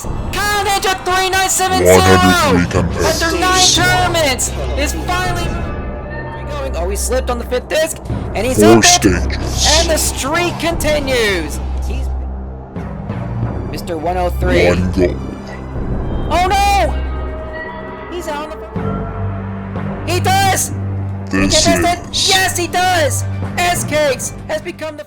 KleverNinjaz 3970 after 9 tournaments is finally going. Oh, he slipped on the 5th disc, and he's up it, and the streak continues. He's Mr. 103. One goal. Oh no! He's out on the... He does! This it? is... Yes, he does! S-Cakes has become the...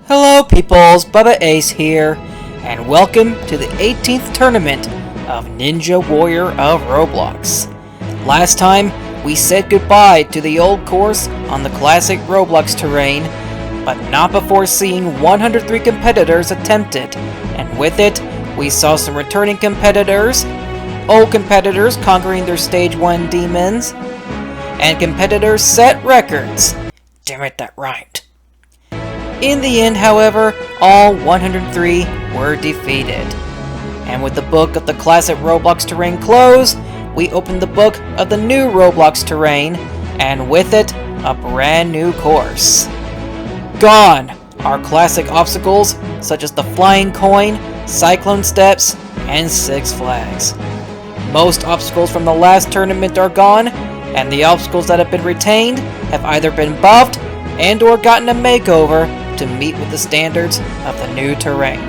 Hello peoples, Bubba Ace here, and welcome to the 18th tournament of Ninja Warrior of Roblox. Last time, we said goodbye to the old course on the classic Roblox terrain, but not before seeing 103 competitors attempt it, and with it, we saw some returning competitors, old competitors conquering their Stage 1 demons, and competitors set records. Damn it, that rhymed. In the end, however, all 103 were defeated. And with the book of the classic Roblox terrain closed, we opened the book of the new Roblox terrain, and with it, a brand new course. Gone are classic obstacles such as the flying coin, cyclone steps, and Six Flags. Most obstacles from the last tournament are gone, and the obstacles that have been retained have either been buffed and or gotten a makeover to meet with the standards of the new terrain.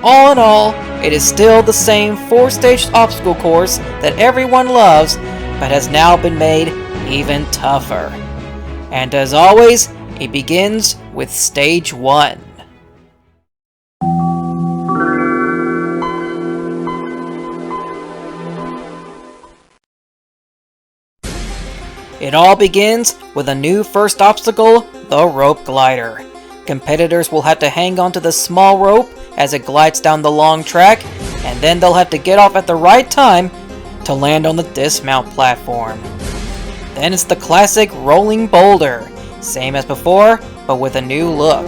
All in all, it is still the same 4-stage obstacle course that everyone loves, but has now been made even tougher. And as always, it begins with Stage 1. It all begins with a new first obstacle, the rope glider. Competitors will have to hang onto the small rope as it glides down the long track, and then they'll have to get off at the right time to land on the dismount platform. Then it's the classic rolling boulder, same as before, but with a new look.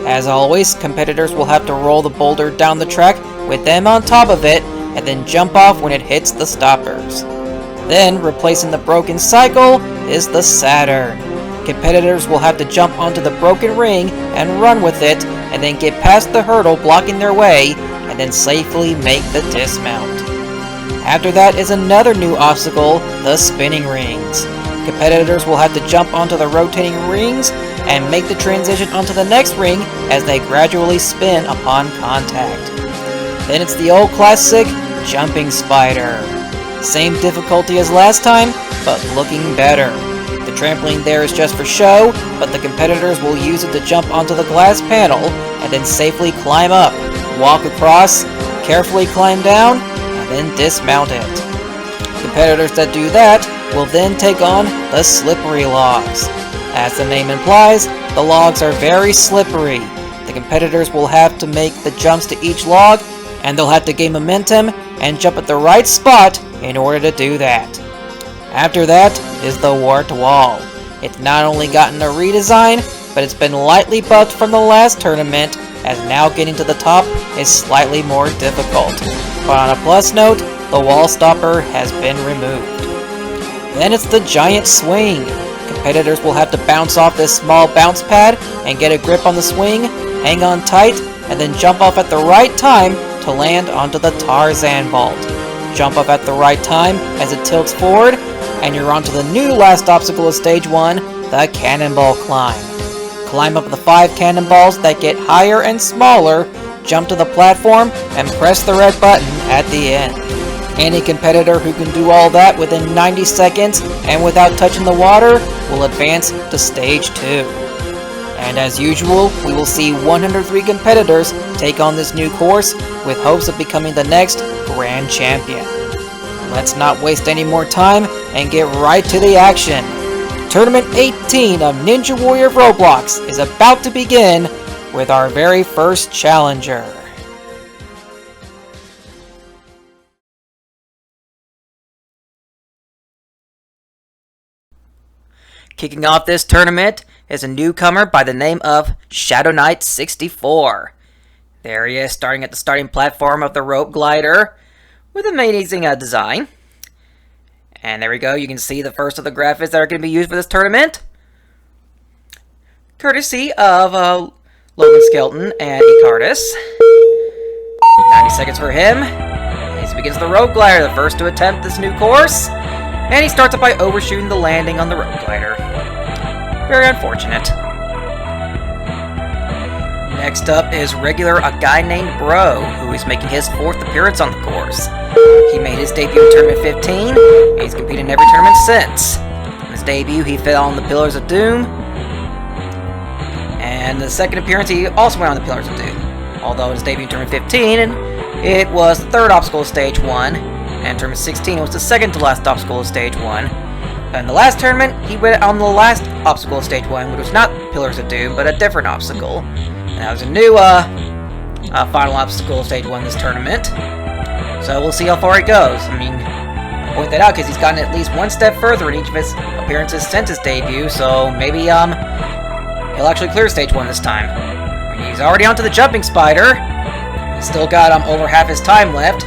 As always, competitors will have to roll the boulder down the track with them on top of it, and then jump off when it hits the stoppers. Then, replacing the broken cycle, is the Saturn. Competitors will have to jump onto the broken ring and run with it, and then get past the hurdle blocking their way, and then safely make the dismount. After that is another new obstacle, the spinning rings. Competitors will have to jump onto the rotating rings and make the transition onto the next ring as they gradually spin upon contact. Then it's the old classic jumping spider. Same difficulty as last time, but looking better. The trampoline there is just for show, but the competitors will use it to jump onto the glass panel and then safely climb up, walk across, carefully climb down, and then dismount it. Competitors that do that will then take on the slippery logs. As the name implies, the logs are very slippery. The competitors will have to make the jumps to each log, and they'll have to gain momentum and jump at the right spot in order to do that. After that is the Wart Wall. It's not only gotten a redesign, but it's been lightly buffed from the last tournament, as now getting to the top is slightly more difficult. But on a plus note, the wall stopper has been removed. Then it's the giant swing. Competitors will have to bounce off this small bounce pad and get a grip on the swing, hang on tight, and then jump off at the right time to land onto the Tarzan vault. Jump up at the right time as it tilts forward, and you're onto the new last obstacle of Stage 1, the Cannonball Climb. Climb up the 5 cannonballs that get higher and smaller, jump to the platform, and press the red button at the end. Any competitor who can do all that within 90 seconds and without touching the water will advance to Stage 2. And as usual, we will see 103 competitors take on this new course with hopes of becoming the next Grand Champion. Let's not waste any more time and get right to the action. Tournament 18 of Ninja Warrior of Roblox is about to begin with our very first challenger. Kicking off this tournament is a newcomer by the name of Shadow Knight 64. There he is, starting at the starting platform of the rope glider. with amazing design. And there we go, you can see the first of the graphics that are going to be used for this tournament. Courtesy of Logan, Skelton, and Ekardus. 90 seconds for him. As he begins the rope glider, the first to attempt this new course. And he starts it by overshooting the landing on the rope glider. Very unfortunate. Next up is a guy named Bro, who is making his 4th appearance on the course. He made his debut in Tournament 15, and he's competed in every tournament since. In his debut, he fell on the Pillars of Doom, and the second appearance, he also went on the Pillars of Doom. Although in his debut in Tournament 15, it was the 3rd obstacle of Stage 1, and in Tournament 16, it was the 2nd to last obstacle of Stage 1. In the last tournament, he went on the last obstacle of Stage 1, which was not Pillars of Doom, but a different obstacle. And that was a new final obstacle of Stage 1 this tournament. So we'll see how far he goes. I mean, I'll point that out because he's gotten at least one step further in each of his appearances since his debut, so maybe he'll actually clear Stage 1 this time. I mean, he's already onto the jumping spider. He's still got over half his time left.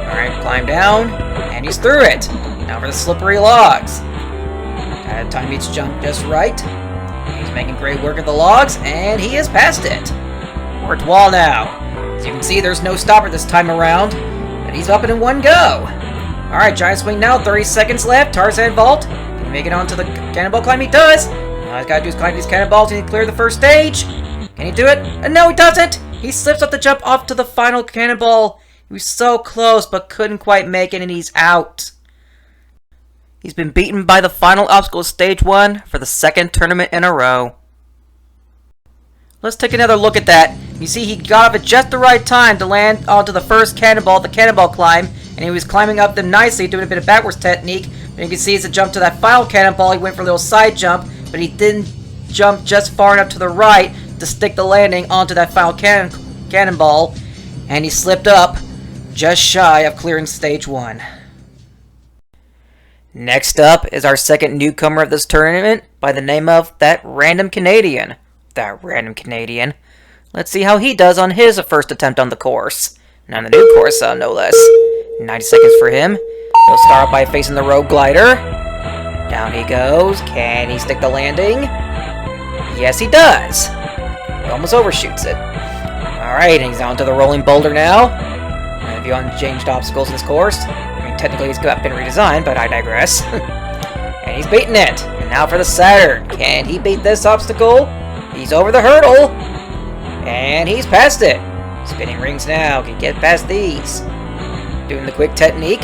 Alright, climb down, and he's through it. Now for the slippery logs. Gotta time each jump just right. He's making great work of the logs, and he has passed it. Worked wall now. As you can see, there's no stopper this time around, and he's up in one go. Alright, giant swing now, 30 seconds left. Tarzan vault. Can he make it onto the cannonball climb? He does. All he's got to do is climb these cannonballs and clear the first stage. Can he do it? No, he doesn't. He slips up the jump off to the final cannonball. He was so close, but couldn't quite make it, and he's out. He's been beaten by the final obstacle of Stage 1 for the 2nd tournament in a row. Let's take another look at that. You see he got up at just the right time to land onto the first cannonball, the cannonball climb, and he was climbing up them nicely, doing a bit of backwards technique. But you can see as it jumped to that final cannonball, he went for a little side jump, but he didn't jump just far enough to the right to stick the landing onto that final cannonball, and he slipped up just shy of clearing Stage 1. Next up is our second newcomer of this tournament by the name of That Random Canadian. Let's see how he does on his first attempt on the course. And on the new course, no less. 90 seconds for him. He'll start by facing the rope glider. Down he goes. Can he stick the landing? Yes, he does. He almost overshoots it. Alright, and he's on to the rolling boulder now. And if you unchanged obstacles in this course, I mean, technically he's been redesigned, but I digress. And he's beaten it. And now for the Saturn. Can he beat this obstacle? He's over the hurdle. And he's past it. Spinning rings now. Can get past these. Doing the quick technique.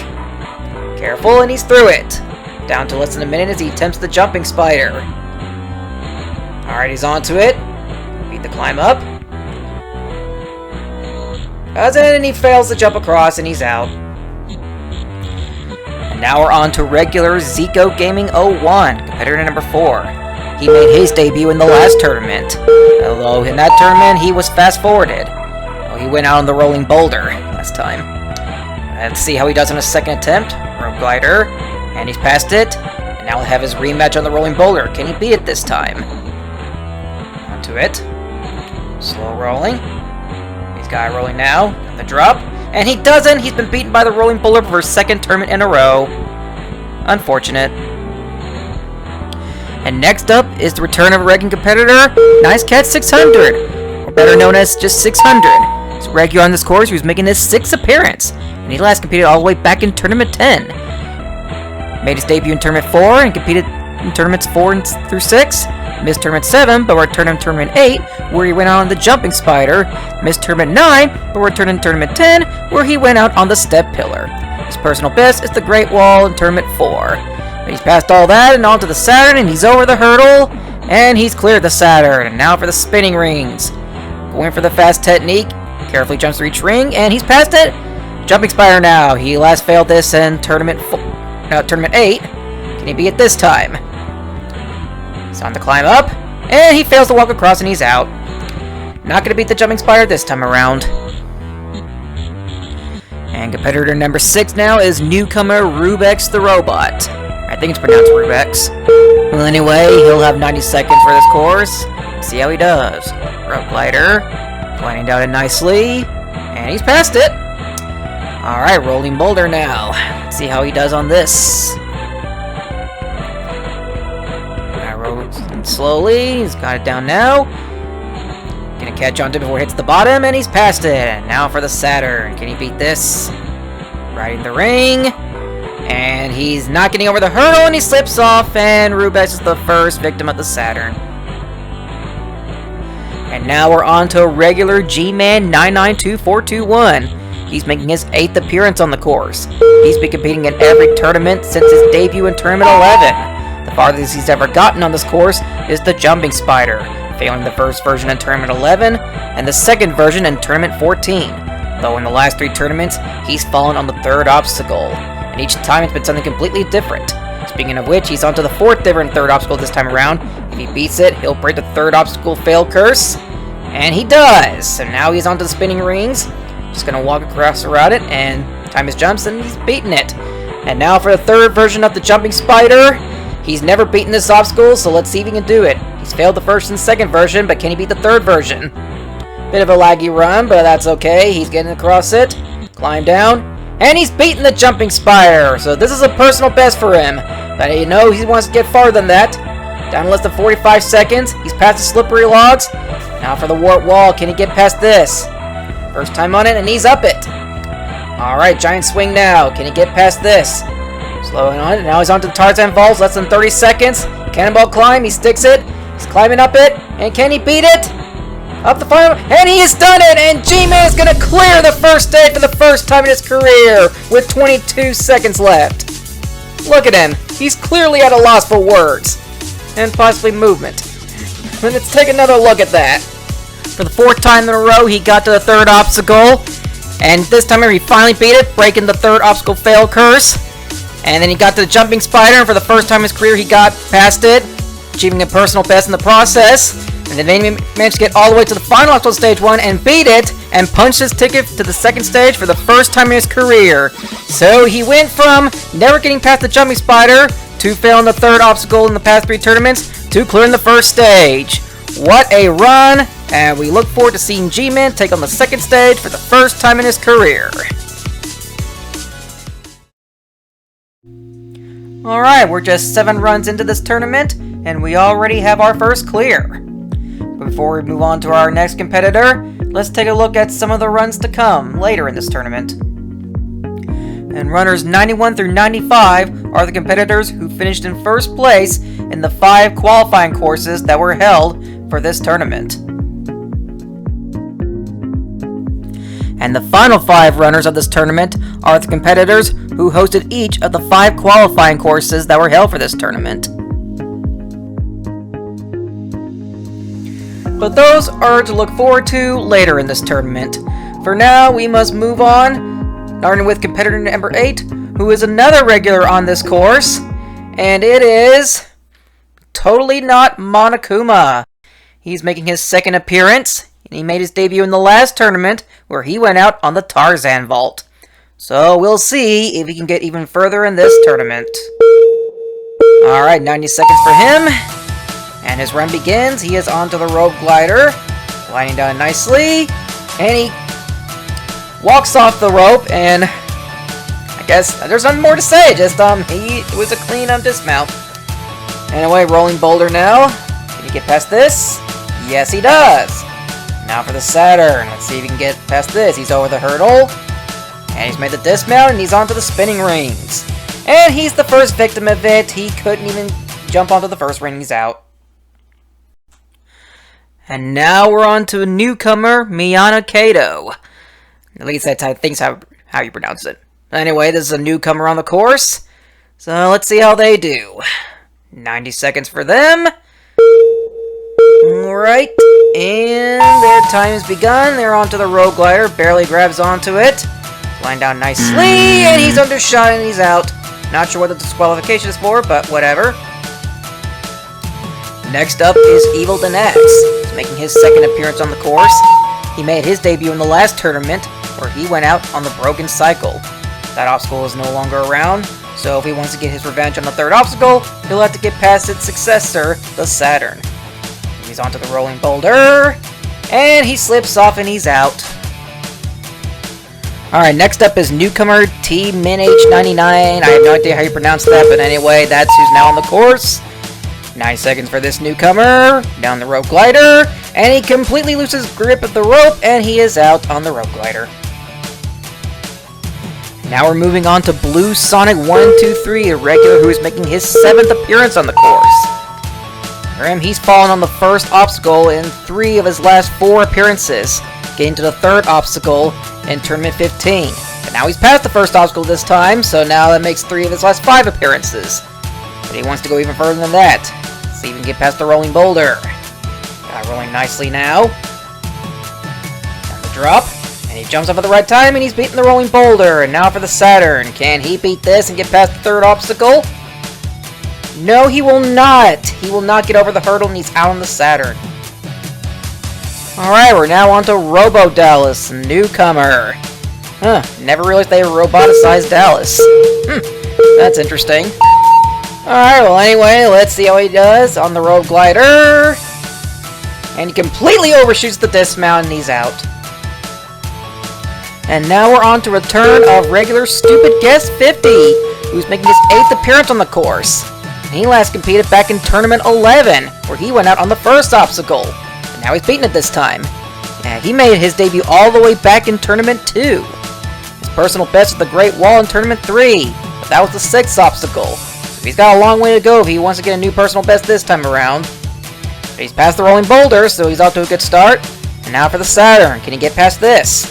Careful, and he's through it. Down to less than a minute as he attempts the jumping spider. Alright, he's onto it. Beat the climb up. And he fails to jump across, and he's out. And now we're on to regular Zico Gaming 01, competitor number 4. He made his debut in the last tournament. Although in that tournament, he was fast-forwarded. He went out on the rolling boulder last time. Let's see how he does on his second attempt. Rope glider. And he's past it. And now we'll have his rematch on the rolling boulder. Can he beat it this time? Onto it. Slow rolling. He's got it rolling now. On the drop. And he doesn't! He's been beaten by the rolling boulder for his second tournament in a row. Unfortunate. And next up is the return of a Regan competitor, Nice Cat 600, or better known as just 600. He's a regular on this course. He was making his 6th appearance, and he last competed all the way back in Tournament 10. Made his debut in Tournament 4 and competed in Tournaments 4 through 6. Missed Tournament 7, but returned in Tournament 8, where he went out on the jumping spider. Missed Tournament 9, but returned in Tournament 10, where he went out on the step pillar. His personal best is the Great Wall in Tournament 4. But he's passed all that and onto the Saturn, and he's over the hurdle, and he's cleared the Saturn. And now for the spinning rings. Going for the fast technique. Carefully jumps through each ring, and he's past it. Jumping spider now. He last failed this in Tournament 8. Can he beat it this time? He's on the climb up, and he fails to walk across, and he's out. Not going to beat the jumping spider this time around. And competitor number 6 now is newcomer Rubex the Robot. I think it's pronounced Rubex. Well, anyway, he'll have 90 seconds for this course. See how he does. Rope glider. Gliding down it nicely. And he's past it. Alright, rolling boulder now. Let's see how he does on this. Alright, rolling slowly. He's got it down now. Gonna catch on to it before it hits the bottom, and he's past it. And now for the Saturn. Can he beat this? Riding the ring. And he's not getting over the hurdle, and he slips off, and Rubex is the first victim of the Saturn. And now we're on to a regular G-Man 992421. He's making his 8th appearance on the course. He's been competing in every tournament since his debut in Tournament 11. The farthest he's ever gotten on this course is the Jumping Spider, failing the first version in Tournament 11 and the second version in Tournament 14. Though in the last 3 tournaments, he's fallen on the 3rd obstacle, and each time it's been something completely different. Speaking of which, he's on to the 4th different 3rd obstacle this time around. If he beats it, he'll break the 3rd obstacle fail curse, and he does! So now he's on to the spinning rings. Just gonna walk across around it, and time his jumps, and he's beaten it. And now for the 3rd version of the Jumping Spider. He's never beaten this obstacle, so let's see if he can do it. He's failed the 1st and 2nd version, but can he beat the 3rd version? Bit of a laggy run, but that's okay. He's getting across it. Climb down. And he's beaten the Jumping Spider, so this is a personal best for him. But you know, he wants to get farther than that. Down in less than 45 seconds. He's past the slippery logs. Now for the warp wall. Can he get past this? First time on it, and he's up it. Alright, giant swing now. Can he get past this? Slowing on it. Now he's on to the Tarzan Falls. Less than 30 seconds. Cannonball climb. He sticks it. He's climbing up it. And can he beat it? Up the final. And he has done it! And G-Man is going to clear the first stage for the first time in his career with 22 seconds left. Look at him. He's clearly at a loss for words. And possibly movement. And let's take another look at that. For the 4th time in a row, he got to the 3rd obstacle. And this time he finally beat it, breaking the 3rd obstacle fail curse. And then he got to the Jumping Spider, and for the first time in his career, he got past it, achieving a personal best in the process. And then he managed to get all the way to the final obstacle stage 1 and beat it, and punched his ticket to the 2nd stage for the first time in his career. So he went from never getting past the Jumping Spider, to failing the 3rd obstacle in the past 3 tournaments, to clearing the 1st stage. What a run! And we look forward to seeing G-Man take on the 2nd stage for the first time in his career. Alright, we're just 7 runs into this tournament, and we already have our first clear. Before we move on to our next competitor, let's take a look at some of the runs to come later in this tournament. And runners 91 through 95 are the competitors who finished in 1st place in the 5 qualifying courses that were held for this tournament. And the final 5 runners of this tournament are the competitors who hosted each of the 5 qualifying courses that were held for this tournament. But those are to look forward to later in this tournament. For now, we must move on, starting with competitor number 8, who is another regular on this course, and it is totally not Monokuma. He's making his 2nd appearance, and he made his debut in the last tournament, where he went out on the Tarzan Vault. So we'll see if he can get even further in this tournament. Alright, 90 seconds for him. And his run begins. He is onto the rope glider, gliding down nicely. And he walks off the rope, and I guess there's nothing more to say. Just, it was a clean dismount. Anyway, rolling boulder now. Can he get past this? Yes, he does. Now for the Saturn. Let's see if he can get past this. He's over the hurdle. And he's made the dismount, and he's onto the spinning rings. And he's the first victim of it. He couldn't even jump onto the first ring. He's out. And now we're on to a newcomer, Miyano Kato. At least that's how I think how you pronounce it. Anyway, this is a newcomer on the course. So let's see how they do. 90 seconds for them. Alright, and their time has begun. They're onto the rope glider, barely grabs onto it. Flying down nicely, and he's undershot and he's out. Not sure what the disqualification is for, but whatever. Next up is Evil Denax. He's making his 2nd appearance on the course. He made his debut in the last tournament, where he went out on the Broken Cycle. That obstacle is no longer around, so if he wants to get his revenge on the 3rd obstacle, he'll have to get past its successor, the Saturn. He's onto the rolling boulder, and he slips off and he's out. Alright, next up is newcomer T-Min-H99. I have no idea how you pronounce that, but anyway, that's who's now on the course. 9 seconds for this newcomer, down the rope glider, and he completely loses grip of the rope, and he is out on the rope glider. Now we're moving on to Blue Sonic 123, a regular who is making his 7th appearance on the course. For him, he's fallen on the first obstacle in 3 of his last 4 appearances, getting to the 3rd obstacle in Tournament 15. But now he's passed the first obstacle this time, so now that makes 3 of his last 5 appearances. But he wants to go even further than that. See if he can get past the rolling boulder. Rolling nicely now. And the drop. And he jumps up at the right time, and he's beating the rolling boulder. And now for the Saturn. Can he beat this and get past the 3rd obstacle? No, he will not. He will not get over the hurdle, and he's out on the Saturn. Alright, we're now on to Robo Dallas, newcomer. Never realized they roboticized Dallas. That's interesting. Alright, well anyway, let's see how he does on the rope glider. And he completely overshoots the dismount and he's out. And now we're on to return of regular Stupid Guest 50, who's making his 8th appearance on the course. And he last competed back in Tournament 11, where he went out on the first obstacle. And now he's beaten it this time. And he made his debut all the way back in Tournament 2. His personal best was the Great Wall in Tournament 3, but that was the 6th obstacle. So he's got a long way to go if he wants to get a new personal best this time around. But he's past the rolling boulder, so he's off to a good start. And now for the Saturn. Can he get past this?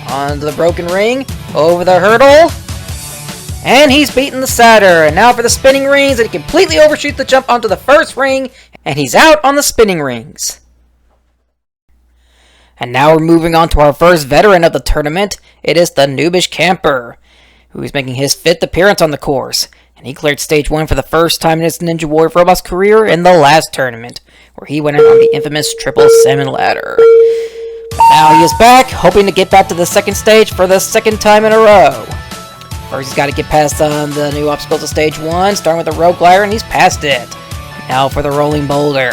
So onto the broken ring, over the hurdle. And he's beaten the Saturn. And now for the spinning rings, and he completely overshoots the jump onto the first ring, and he's out on the spinning rings. And now we're moving on to our first veteran of the tournament. It is the Noobish Camper, who is making his 5th appearance on the course. And he cleared Stage 1 for the first time in his Ninja Warrior of Roblox career in the last tournament, where he went out on the infamous Triple Salmon Ladder. But now he is back, hoping to get back to the 2nd stage for the 2nd time in a row. First he's got to get past the new obstacles of Stage 1, starting with the rope glider, and he's passed it. Now for the rolling boulder.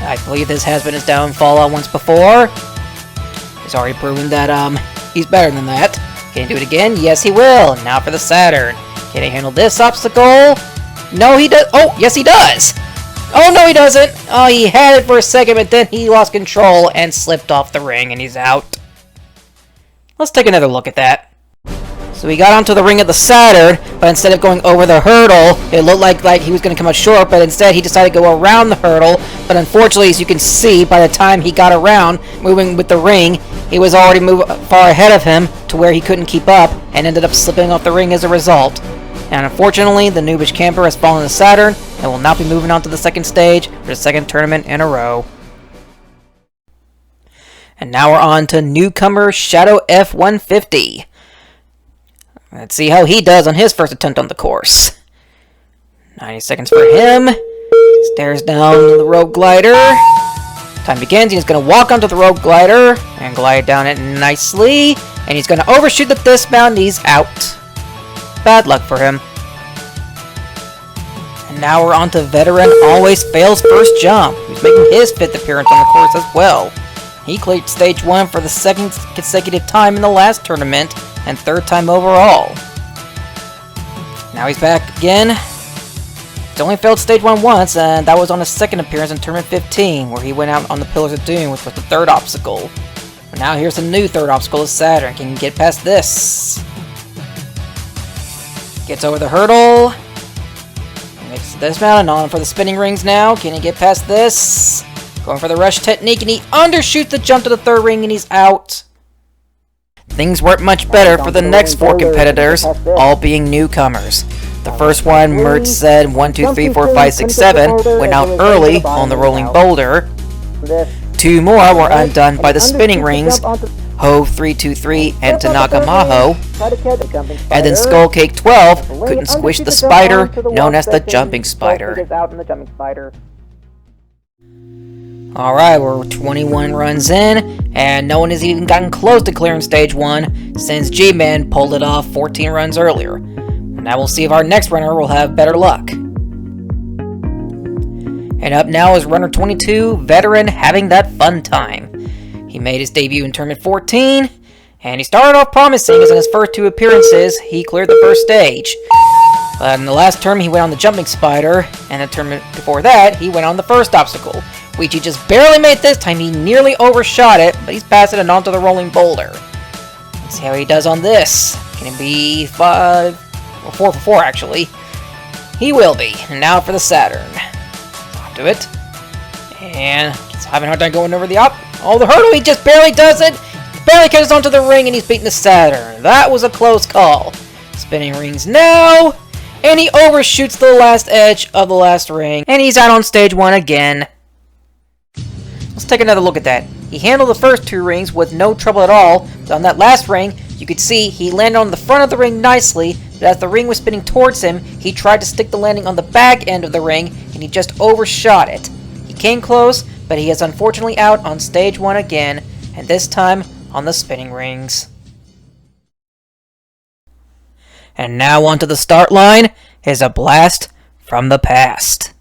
I believe this has been his downfall once before. He's already proven that he's better than that. Can he do it again? Yes, he will. Now for the Saturn. Can he handle this obstacle? No, he does. Oh, yes, he does. Oh, no, he doesn't. Oh, he had it for a second, but then he lost control and slipped off the ring, and he's out. Let's take another look at that. So he got onto the ring of the Saturn, but instead of going over the hurdle, it looked like he was going to come out short, but instead he decided to go around the hurdle. But unfortunately, as you can see, by the time he got around, moving with the ring, he was already far ahead of him to where he couldn't keep up, and ended up slipping off the ring as a result. And unfortunately, the Noobish Camper has fallen to Saturn, and will not be moving on to the 2nd stage for the 2nd tournament in a row. And now we're on to newcomer Shadow F150. Let's see how he does on his first attempt on the course. 90 seconds for him. Stares down the rope glider. Time begins. He's going to walk onto the rope glider and glide down it nicely. And he's going to overshoot the dismount and he's out. Bad luck for him. And now we're on to veteran always fails first jump, who's making his 5th appearance on the course as well. He cleared Stage 1 for the 2nd consecutive time in the last tournament, and 3rd time overall. Now he's back again. He's only failed Stage 1 once, and that was on his 2nd appearance in Tournament 15, where he went out on the Pillars of Doom, which was the 3rd obstacle. But now here's the new 3rd obstacle of Saturn. Can he get past this? Gets over the hurdle. Makes the dismount, and on for the spinning rings now. Can he get past this? Going for the rush technique, and he undershoots the jump to the 3rd ring, and he's out. Things weren't much better for the next 4 competitors, all being newcomers. The first one, Merch said 1, 2, 3, 4, 5, 6, 7, went out early on the rolling boulder. 2 more were undone by the spinning rings, Ho 323 and Tanaka Maho. And then Skullcake 12 couldn't squish the spider known as the jumping spider. Alright, we're 21 runs in, and no one has even gotten close to clearing Stage 1 since G-Man pulled it off 14 runs earlier. Now we'll see if our next runner will have better luck. And up now is runner 22, veteran having that fun time. He made his debut in Tournament 14, And he started off promising, as in his first 2 appearances, he cleared the first stage. But in the last term, he went on the jumping spider, and the tournament before that, he went on the first obstacle, which he just barely made this time. He nearly overshot it, but he's passed it and onto the rolling boulder. Let's see how he does on this. Can it be 4 for 4, actually? He will be. And now for the Saturn. Onto it. And he's having a hard time going over the the hurdle. He just barely does it. Barely catches onto the ring, and he's beating the Saturn. That was a close call. Spinning rings now. And he overshoots the last edge of the last ring. And he's out on stage 1 again. Let's take another look at that. He handled the first 2 rings with no trouble at all. But on that last ring, you could see he landed on the front of the ring nicely. But as the ring was spinning towards him, he tried to stick the landing on the back end of the ring. And he just overshot it. He came close, but he is unfortunately out on stage 1 again. And this time on the spinning rings. And now onto the start line is a blast from the past.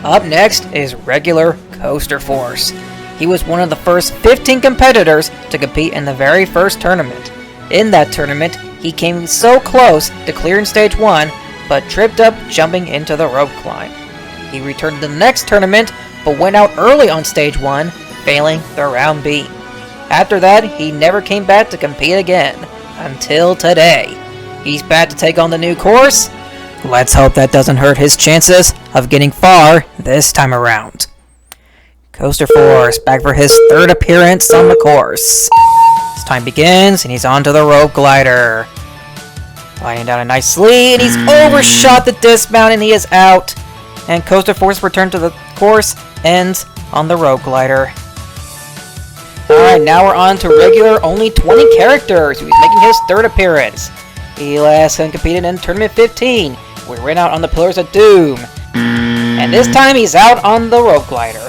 Up next is regular Coaster Force. He was one of the first 15 competitors to compete in the very first tournament. In that tournament, he came so close to clearing stage 1, but tripped up jumping into the rope climb. He returned to the next tournament, but went out early on stage 1, failing the round B. After that, he never came back to compete again, until today. He's back to take on the new course. Let's hope that doesn't hurt his chances of getting far this time around. Coaster Force back for his 3rd appearance on the course. His time begins, and he's onto the rope glider. Gliding down it nicely, and he's overshot the dismount, and he is out. And Coaster Force return to the course ends on the rope glider. Alright, now we're on to regular only 20 characters, who's making his 3rd appearance. He last competed in Tournament 15, where he went out on the Pillars of Doom. And this time he's out on the rope glider.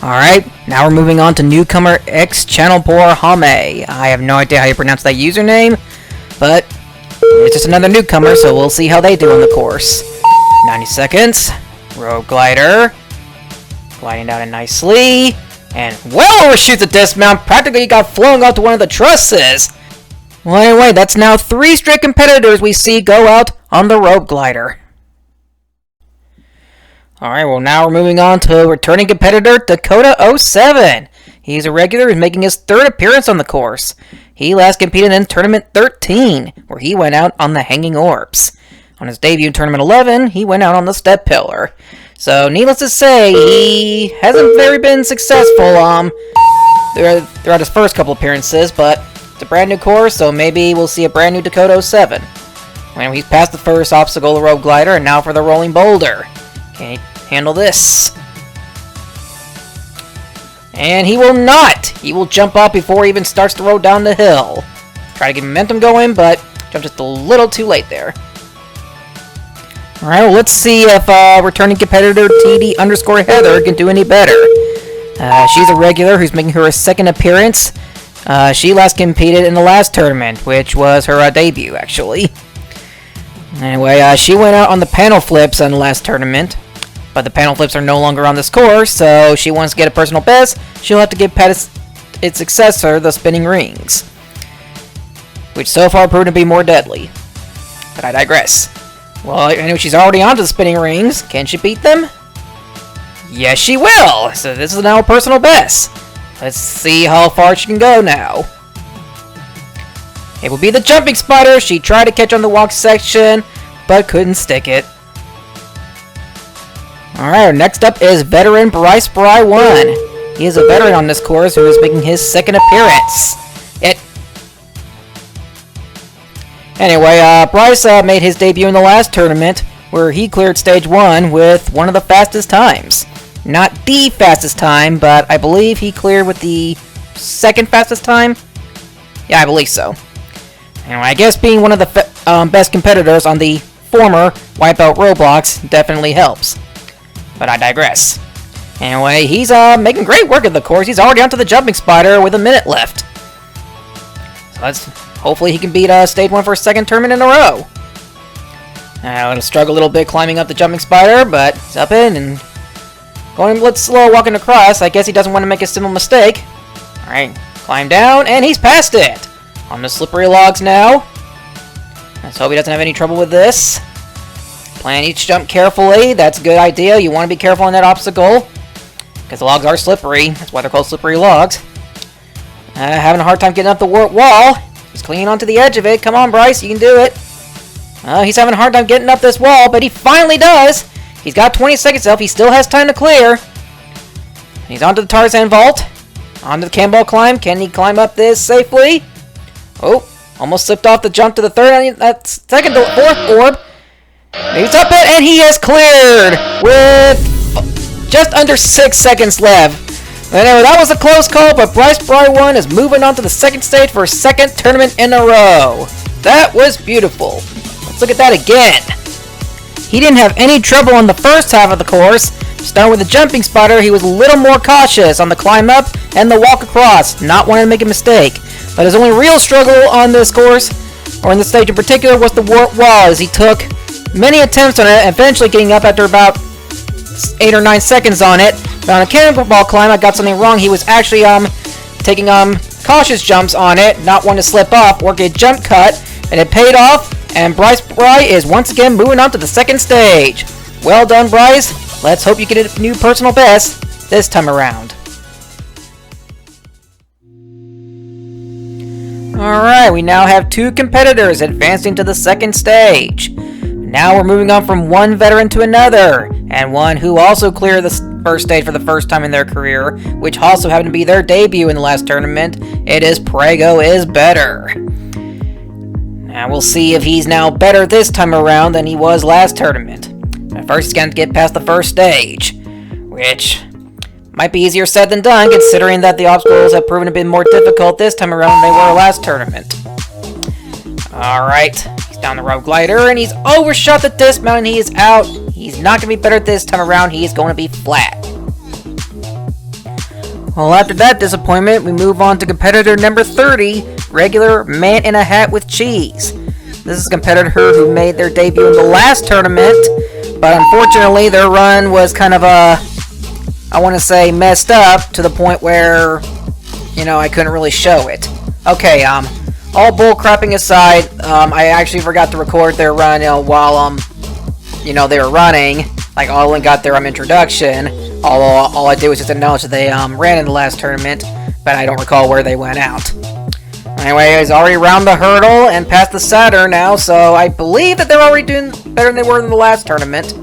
Alright, now we're moving on to newcomer X Channelpor Hame. I have no idea how you pronounce that username, but it's just another newcomer, so we'll see how they do on the course. 90 seconds. Rope glider. Gliding down it nicely. And well overshoots the dismount. Practically got flung onto one of the trusses. Well, anyway, that's now 3 straight competitors we see go out on the rope glider. Alright, well now we're moving on to returning competitor Dakota07. He's a regular who's making his 3rd appearance on the course. He last competed in Tournament 13, where he went out on the Hanging Orbs. On his debut in Tournament 11, he went out on the Step Pillar. So, needless to say, he hasn't very been successful throughout his first couple appearances, but it's a brand new course, so maybe we'll see a brand new Dakota07. Well, he's passed the first obstacle, the rope glider, and now for the rolling boulder. Can he handle this? And he will not! He will jump up before he even starts to roll down the hill. Try to get momentum going, but jumped just a little too late there. Alright, well, let's see if returning competitor TD_Heather can do any better. She's a regular who's making her 2nd appearance. She last competed in the last tournament, which was her debut, actually. Anyway, she went out on the panel flips in the last tournament. But the panel flips are no longer on this course, so she wants to get a personal best. She'll have to give Pat its successor, the spinning rings, which so far proved to be more deadly. But I digress. Well, I know she's already onto the spinning rings. Can she beat them? Yes, she will! So this is now a personal best. Let's see how far she can go now. It will be the jumping spider. She tried to catch on the walk section, but couldn't stick it. Alright, next up is veteran Bryce Bry 1. He is a veteran on this course who is making his 2nd appearance. Anyway, Bryce made his debut in the last tournament, where he cleared stage 1 with one of the fastest times. Not the fastest time, but I believe he cleared with the 2nd fastest time? Yeah, I believe so. Anyway, I guess being one of the best competitors on the former Wipeout Roblox definitely helps. But I digress. Anyway, he's making great work of the course. He's already onto the jumping spider with a minute left. So hopefully he can beat stage 1 for a 2nd tournament in a row. It'll struggle a little bit climbing up the jumping spider, but he's up in and going a little slow walking across. I guess he doesn't want to make a simple mistake. Alright, climb down, and he's past it! On the slippery logs now. Let's hope he doesn't have any trouble with this. Plan each jump carefully. That's a good idea. You want to be careful on that obstacle, because the logs are slippery. That's why they're called slippery logs. Having a hard time getting up the wall. He's clinging onto the edge of it. Come on, Bryce, you can do it. He's having a hard time getting up this wall, but he finally does. He's got 20 seconds left. He still has time to clear. He's onto the Tarzan vault. Onto the cannonball climb. Can he climb up this safely? Oh, almost slipped off the jump to the fourth orb. He's up it, and he has cleared with just under 6 seconds left. Anyway, that was a close call, but Bryce Bry1 is moving on to the second stage for a second tournament in a row. That was beautiful. Let's look at that again. He didn't have any trouble on the first half of the course. Starting with the jumping spider, he was a little more cautious on the climb up and the walk across, not wanting to make a mistake. But his only real struggle on this course, or in this stage in particular, was the warp wall, as he took many attempts on it, eventually getting up after about 8 or 9 seconds on it. But on a cannonball climb, I got something wrong. He was actually taking cautious jumps on it, not wanting to slip off or get jump cut, and it paid off. And Bryce Bry is once again moving on to the second stage. Well done, Bryce. Let's hope you get a new personal best this time around. Alright, we now have 2 competitors advancing to the second stage. Now we're moving on from one veteran to another, and one who also cleared the first stage for the first time in their career, which also happened to be their debut in the last tournament. It is Prego is Better. Now we'll see if he's now better this time around than he was last tournament. But first he's going to get past the first stage, which might be easier said than done, considering that the obstacles have proven a bit more difficult this time around than they were last tournament. Alright, he's down the rope glider, and he's overshot the dismount, and he is out. He's not going to be better this time around. He is going to be flat. Well, after that disappointment, we move on to competitor number 30, regular man in a hat with cheese. This is a competitor who made their debut in the last tournament, but unfortunately their run was kind of I want to say messed up to the point where, I couldn't really show it. Okay, all bull crapping aside, I actually forgot to record their run, while, they were running. Like, I only got their introduction. All I did was just acknowledge that they ran in the last tournament, but I don't recall where they went out. Anyway, he's already around the hurdle and past the Saturn now, so I believe that they're already doing better than they were in the last tournament.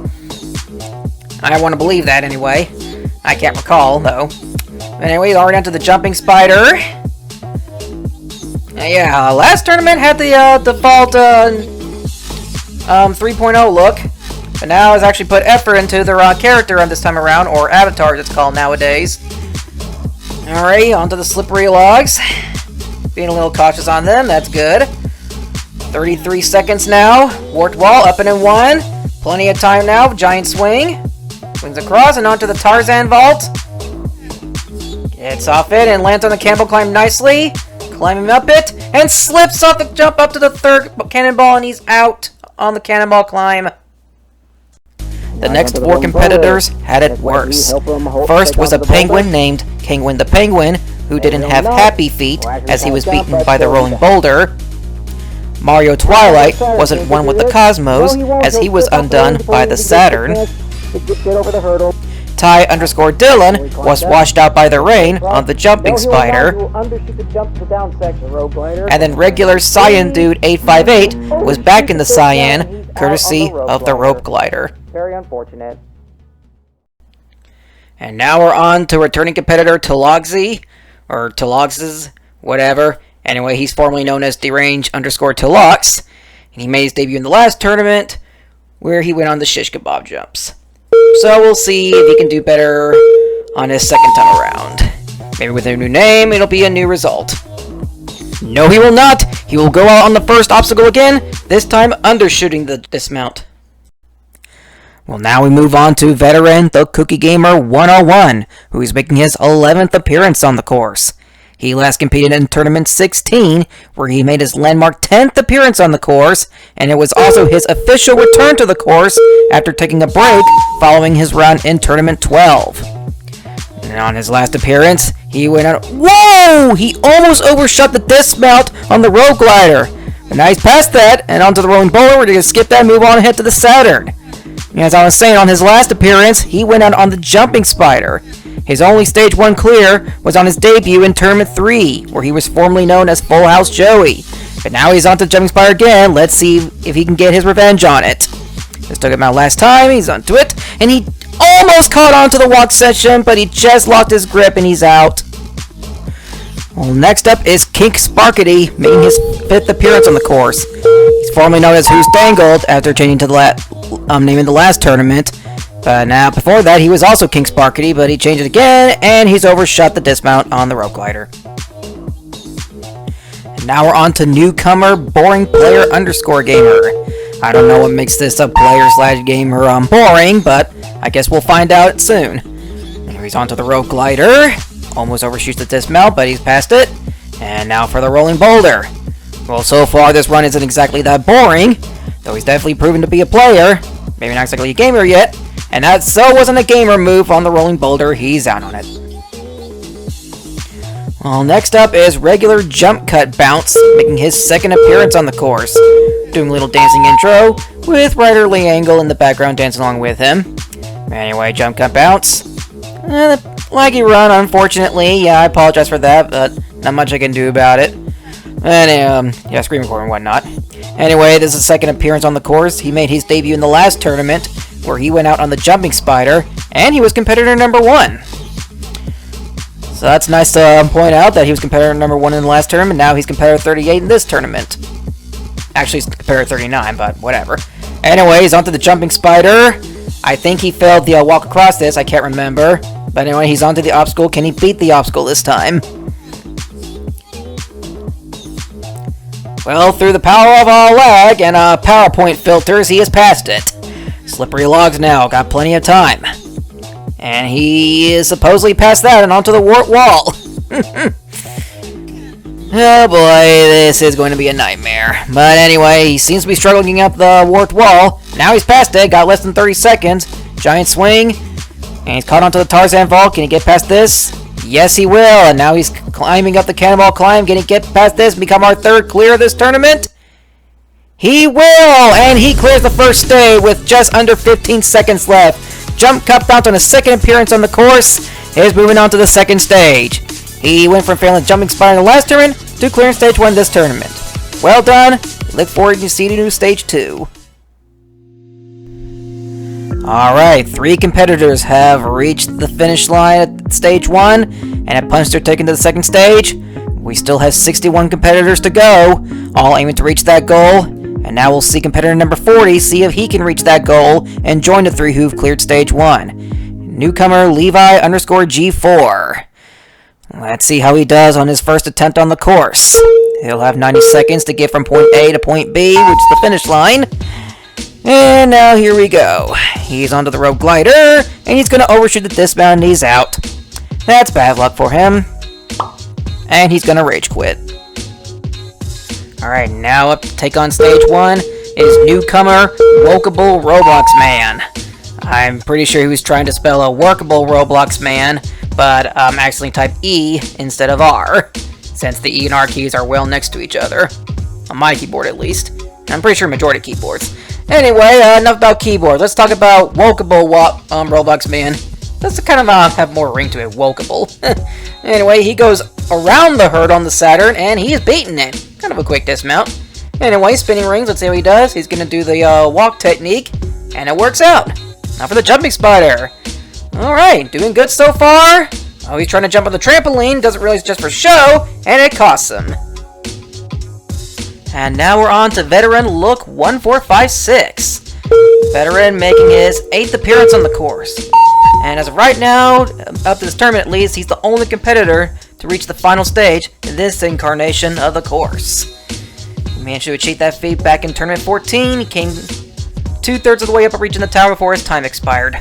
I want to believe that anyway. I can't recall, though. Anyway, he's already onto the jumping spider. Yeah, last tournament had the default 3.0 look. But now has actually put effort into their character on this time around, or avatar as it's called nowadays. Alright, onto the slippery logs. Being a little cautious on them, that's good. 33 seconds now. Warped wall, up and in 1. Plenty of time now, giant swing. Swings across and onto the Tarzan vault. Gets off it and lands on the cannonball climb nicely. Climbing up it, and slips off the jump up to the third cannonball, and he's out on the cannonball climb. The next 4 competitors had it worse. First was a penguin named Kingwin the Penguin, who didn't have happy feet as he was beaten by the rolling boulder. Mario Twilight wasn't one with the Cosmos as he was undone by the Saturn. Ty_Dylan was washed out by the rain on the jumping spider. And then regular Cyan Dude 858 was back in the Cyan, courtesy of the rope glider. Very unfortunate. And now we're on to returning competitor Talogsy, or Taloxes, whatever. Anyway, he's formerly known as Derange_Talox, and he made his debut in the last tournament, where he went on the shish kebab jumps. So we'll see if he can do better on his second time around. Maybe with a new name, it'll be a new result. No, he will not! He will go out on the first obstacle again, this time undershooting the dismount. Well, now we move on to veteran, the Cookie Gamer 101, who is making his 11th appearance on the course. He last competed in Tournament 16, where he made his landmark 10th appearance on the course, and it was also his official return to the course after taking a break following his run in Tournament 12. And on his last appearance, he went out. Whoa! He almost overshot the dismount on the road glider. But now he's past that, and onto the rolling boulder. We're going to skip that and move on ahead to the Saturn. And as I was saying, on his last appearance, he went out on the jumping spider. His only Stage 1 clear was on his debut in Tournament 3, where he was formerly known as Full House Joey. But now he's on to the jumping spider again. Let's see if he can get his revenge on it. Just took him out last time. He's onto it, and he almost caught onto the walk section, but he just locked his grip and he's out. Well, next up is Kink Sparkety, making his 5th appearance on the course. He's formerly known as Who's Dangled after changing to the name in the last tournament. But now, before that, he was also Kink Sparkety, but he changed it again, and he's overshot the dismount on the rope glider. And now we're on to newcomer Boring Player _ Gamer. I don't know what makes this a player/gamer boring, but I guess we'll find out soon. And here he's onto the rope glider. Almost overshoots the dismount, but he's past it. And now for the rolling boulder. Well, so far this run isn't exactly that boring, though he's definitely proven to be a player. Maybe not exactly a gamer yet. And that so wasn't a gamer move on the rolling boulder. He's out on it. Well, next up is regular jump cut bounce, making his 2nd appearance on the course. Doing a little dancing intro, with Ryder Lee Angle in the background dancing along with him. Anyway, jump cut bounce. Laggy run, unfortunately. Yeah, I apologize for that, but not much I can do about it. And, yeah, screen recording and whatnot. Anyway, this is his 2nd appearance on the course. He made his debut in the last tournament, where he went out on the jumping spider, and he was competitor number 1. So that's nice to point out that he was competitor number 1 in the last tournament, now he's competitor 38 in this tournament. Actually, he's competitor 39, but whatever. Anyways, onto the jumping spider. I think he failed the walk across this, I can't remember. But anyway, he's onto the obstacle. Can he beat the obstacle this time? Well, through the power of lag and PowerPoint filters, he has passed it. Slippery logs now, got plenty of time. And he is supposedly past that and onto the warped wall. Oh boy, this is going to be a nightmare. But anyway, he seems to be struggling up the warped wall. Now he's past it, got less than 30 seconds. Giant swing. And he's caught onto the Tarzan vault. Can he get past this? Yes, he will. And now he's climbing up the cannonball climb. Can he get past this and become our 3rd clear of this tournament? He will! And he clears the first stage with just under 15 seconds left. Jump cut bounce on his 2nd appearance on the course. Is moving on to the 2nd stage. He went from failing jumping spider in the last tournament to clearing stage 1 this tournament. Well done. Look forward to seeing you in stage 2. Alright, 3 competitors have reached the finish line at stage 1 and have punched their ticket to the 2nd stage. We still have 61 competitors to go, all aiming to reach that goal. And now we'll see competitor number 40 see if he can reach that goal and join the 3 who've cleared stage 1. Newcomer Levi _G4. Let's see how he does on his first attempt on the course. He'll have 90 seconds to get from point A to point B, which is the finish line. And now here we go. He's onto the rope glider, and he's going to overshoot the dismount, and he's out. That's bad luck for him. And he's going to rage quit. Alright, now up to take on stage 1 is newcomer Wokeable Roblox Man. I'm pretty sure he was trying to spell a workable Roblox Man, but accidentally typed E instead of R, since the E and R keys are well next to each other. On my keyboard, at least. I'm pretty sure majority keyboards. Anyway, enough about keyboards. Let's talk about Wokeable Roblox Man. Let's kind of have more ring to it, Wokeable. Anyway, he goes around the herd on the Saturn, and he is beating it. Kind of a quick dismount. Anyway, spinning rings, let's see how he does. He's going to do the walk technique, and it works out. Now for the jumping spider. Alright, doing good so far. Oh, he's trying to jump on the trampoline, doesn't realize it's just for show, and it costs him. And now we're on to veteran Look 1456. Veteran making his 8th appearance on the course. And as of right now, up to this tournament at least, he's the only competitor to reach the final stage in this incarnation of the course. He managed to achieve that feat back in Tournament 14. He came 2/3 of the way up reaching the tower before his time expired.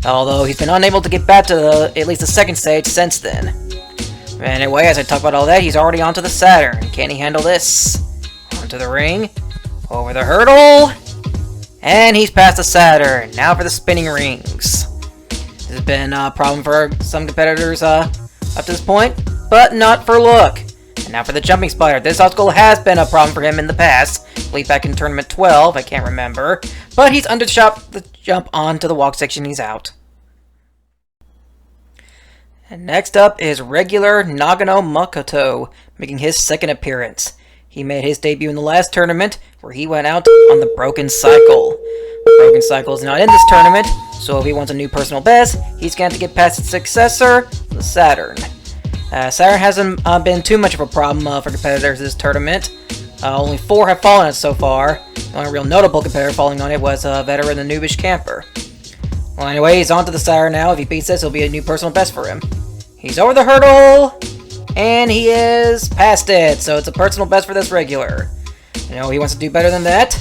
Although he's been unable to get back to at least the 2nd stage since then. Anyway, as I talk about all that, he's already onto the Saturn. Can he handle this? Onto the ring. Over the hurdle. And he's past the Saturn. Now for the spinning rings. This has been a problem for some competitors up to this point, but not for Look. And now for the jumping spider. This obstacle has been a problem for him in the past. I believe back in Tournament 12, I can't remember. But he's undershot the jump onto the walk section, he's out. And next up is regular Nagano Makoto, making his second appearance. He made his debut in the last tournament, where he went out on the Broken Cycle. The Broken Cycle is not in this tournament, so if he wants a new personal best, he's going to get past its successor, the Saturn. Saturn hasn't been too much of a problem for competitors this tournament. Only 4 have fallen on it so far. The only real notable competitor falling on it was Veteran the Noobish Camper. Well, anyway, he's on to the Saturn now. If he beats this, it'll be a new personal best for him. He's over the hurdle, and he is past it, so it's a personal best for this regular. You know, he wants to do better than that.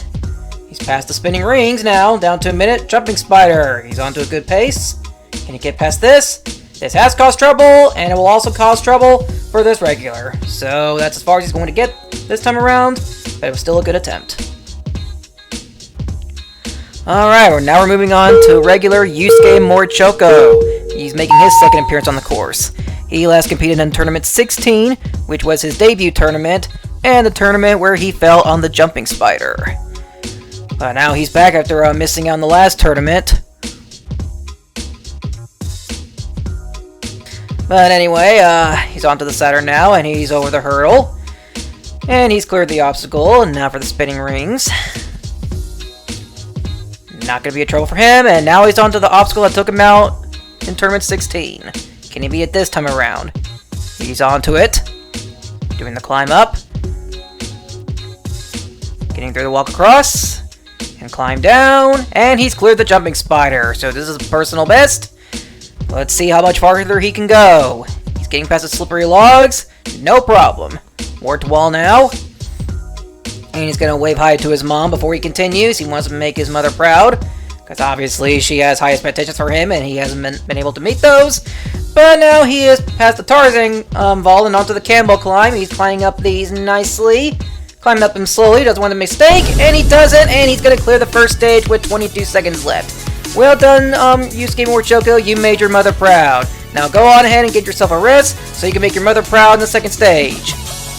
He's past the spinning rings now, down to a minute. Jumping spider, he's on to a good pace. Can he get past this? This has caused trouble, and it will also cause trouble for this regular. So that's as far as he's going to get this time around, but it was still a good attempt. Alright, now we're moving on to regular Yusuke Morichoko. He's making his second appearance on the course. He last competed in Tournament 16, which was his debut tournament, and the tournament where he fell on the jumping spider. But now he's back after missing out on the last tournament. But anyway, he's onto the Saturn now, and he's over the hurdle. And he's cleared the obstacle, and now for the spinning rings. Not going to be a trouble for him, and now he's onto the obstacle that took him out in Tournament 16. Can he beat it this time around? He's onto it. Doing the climb up. Getting through the walk across. And climb down. And he's cleared the jumping spider. So this is a personal best. Let's see how much farther he can go. He's getting past the slippery logs. No problem. Wart to wall now. And he's going to wave hi to his mom before he continues. He wants to make his mother proud. Because obviously she has high expectations for him and he hasn't been able to meet those. But now he is past the Tarzan vault and onto the Campbell climb. He's climbing up these nicely. Climbing up them slowly. Doesn't want to mistake. And he doesn't. And he's going to clear the first stage with 22 seconds left. Well done, Yusuke Morichoko. You made your mother proud. Now go on ahead and get yourself a rest so you can make your mother proud in the second stage.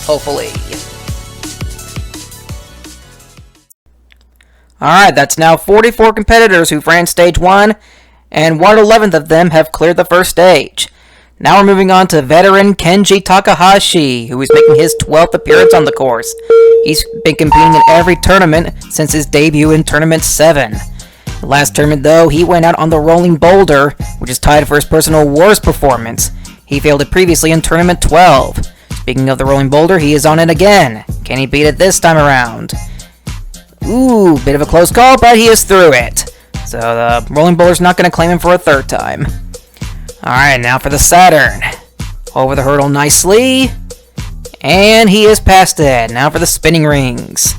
Hopefully. Alright, that's now 44 competitors who've ran stage 1, and 1/11th of them have cleared the first stage. Now we're moving on to veteran Kenji Takahashi, who is making his 12th appearance on the course. He's been competing in every tournament since his debut in Tournament 7. The last tournament, though, he went out on the Rolling Boulder, which is tied for his personal worst performance. He failed it previously in Tournament 12. Speaking of the Rolling Boulder, he is on it again. Can he beat it this time around? Ooh, bit of a close call, but he is through it. So the Rolling Boulder's not going to claim him for a third time. Alright, now for the Saturn. Over the hurdle nicely. And he is past it. Now for the spinning rings.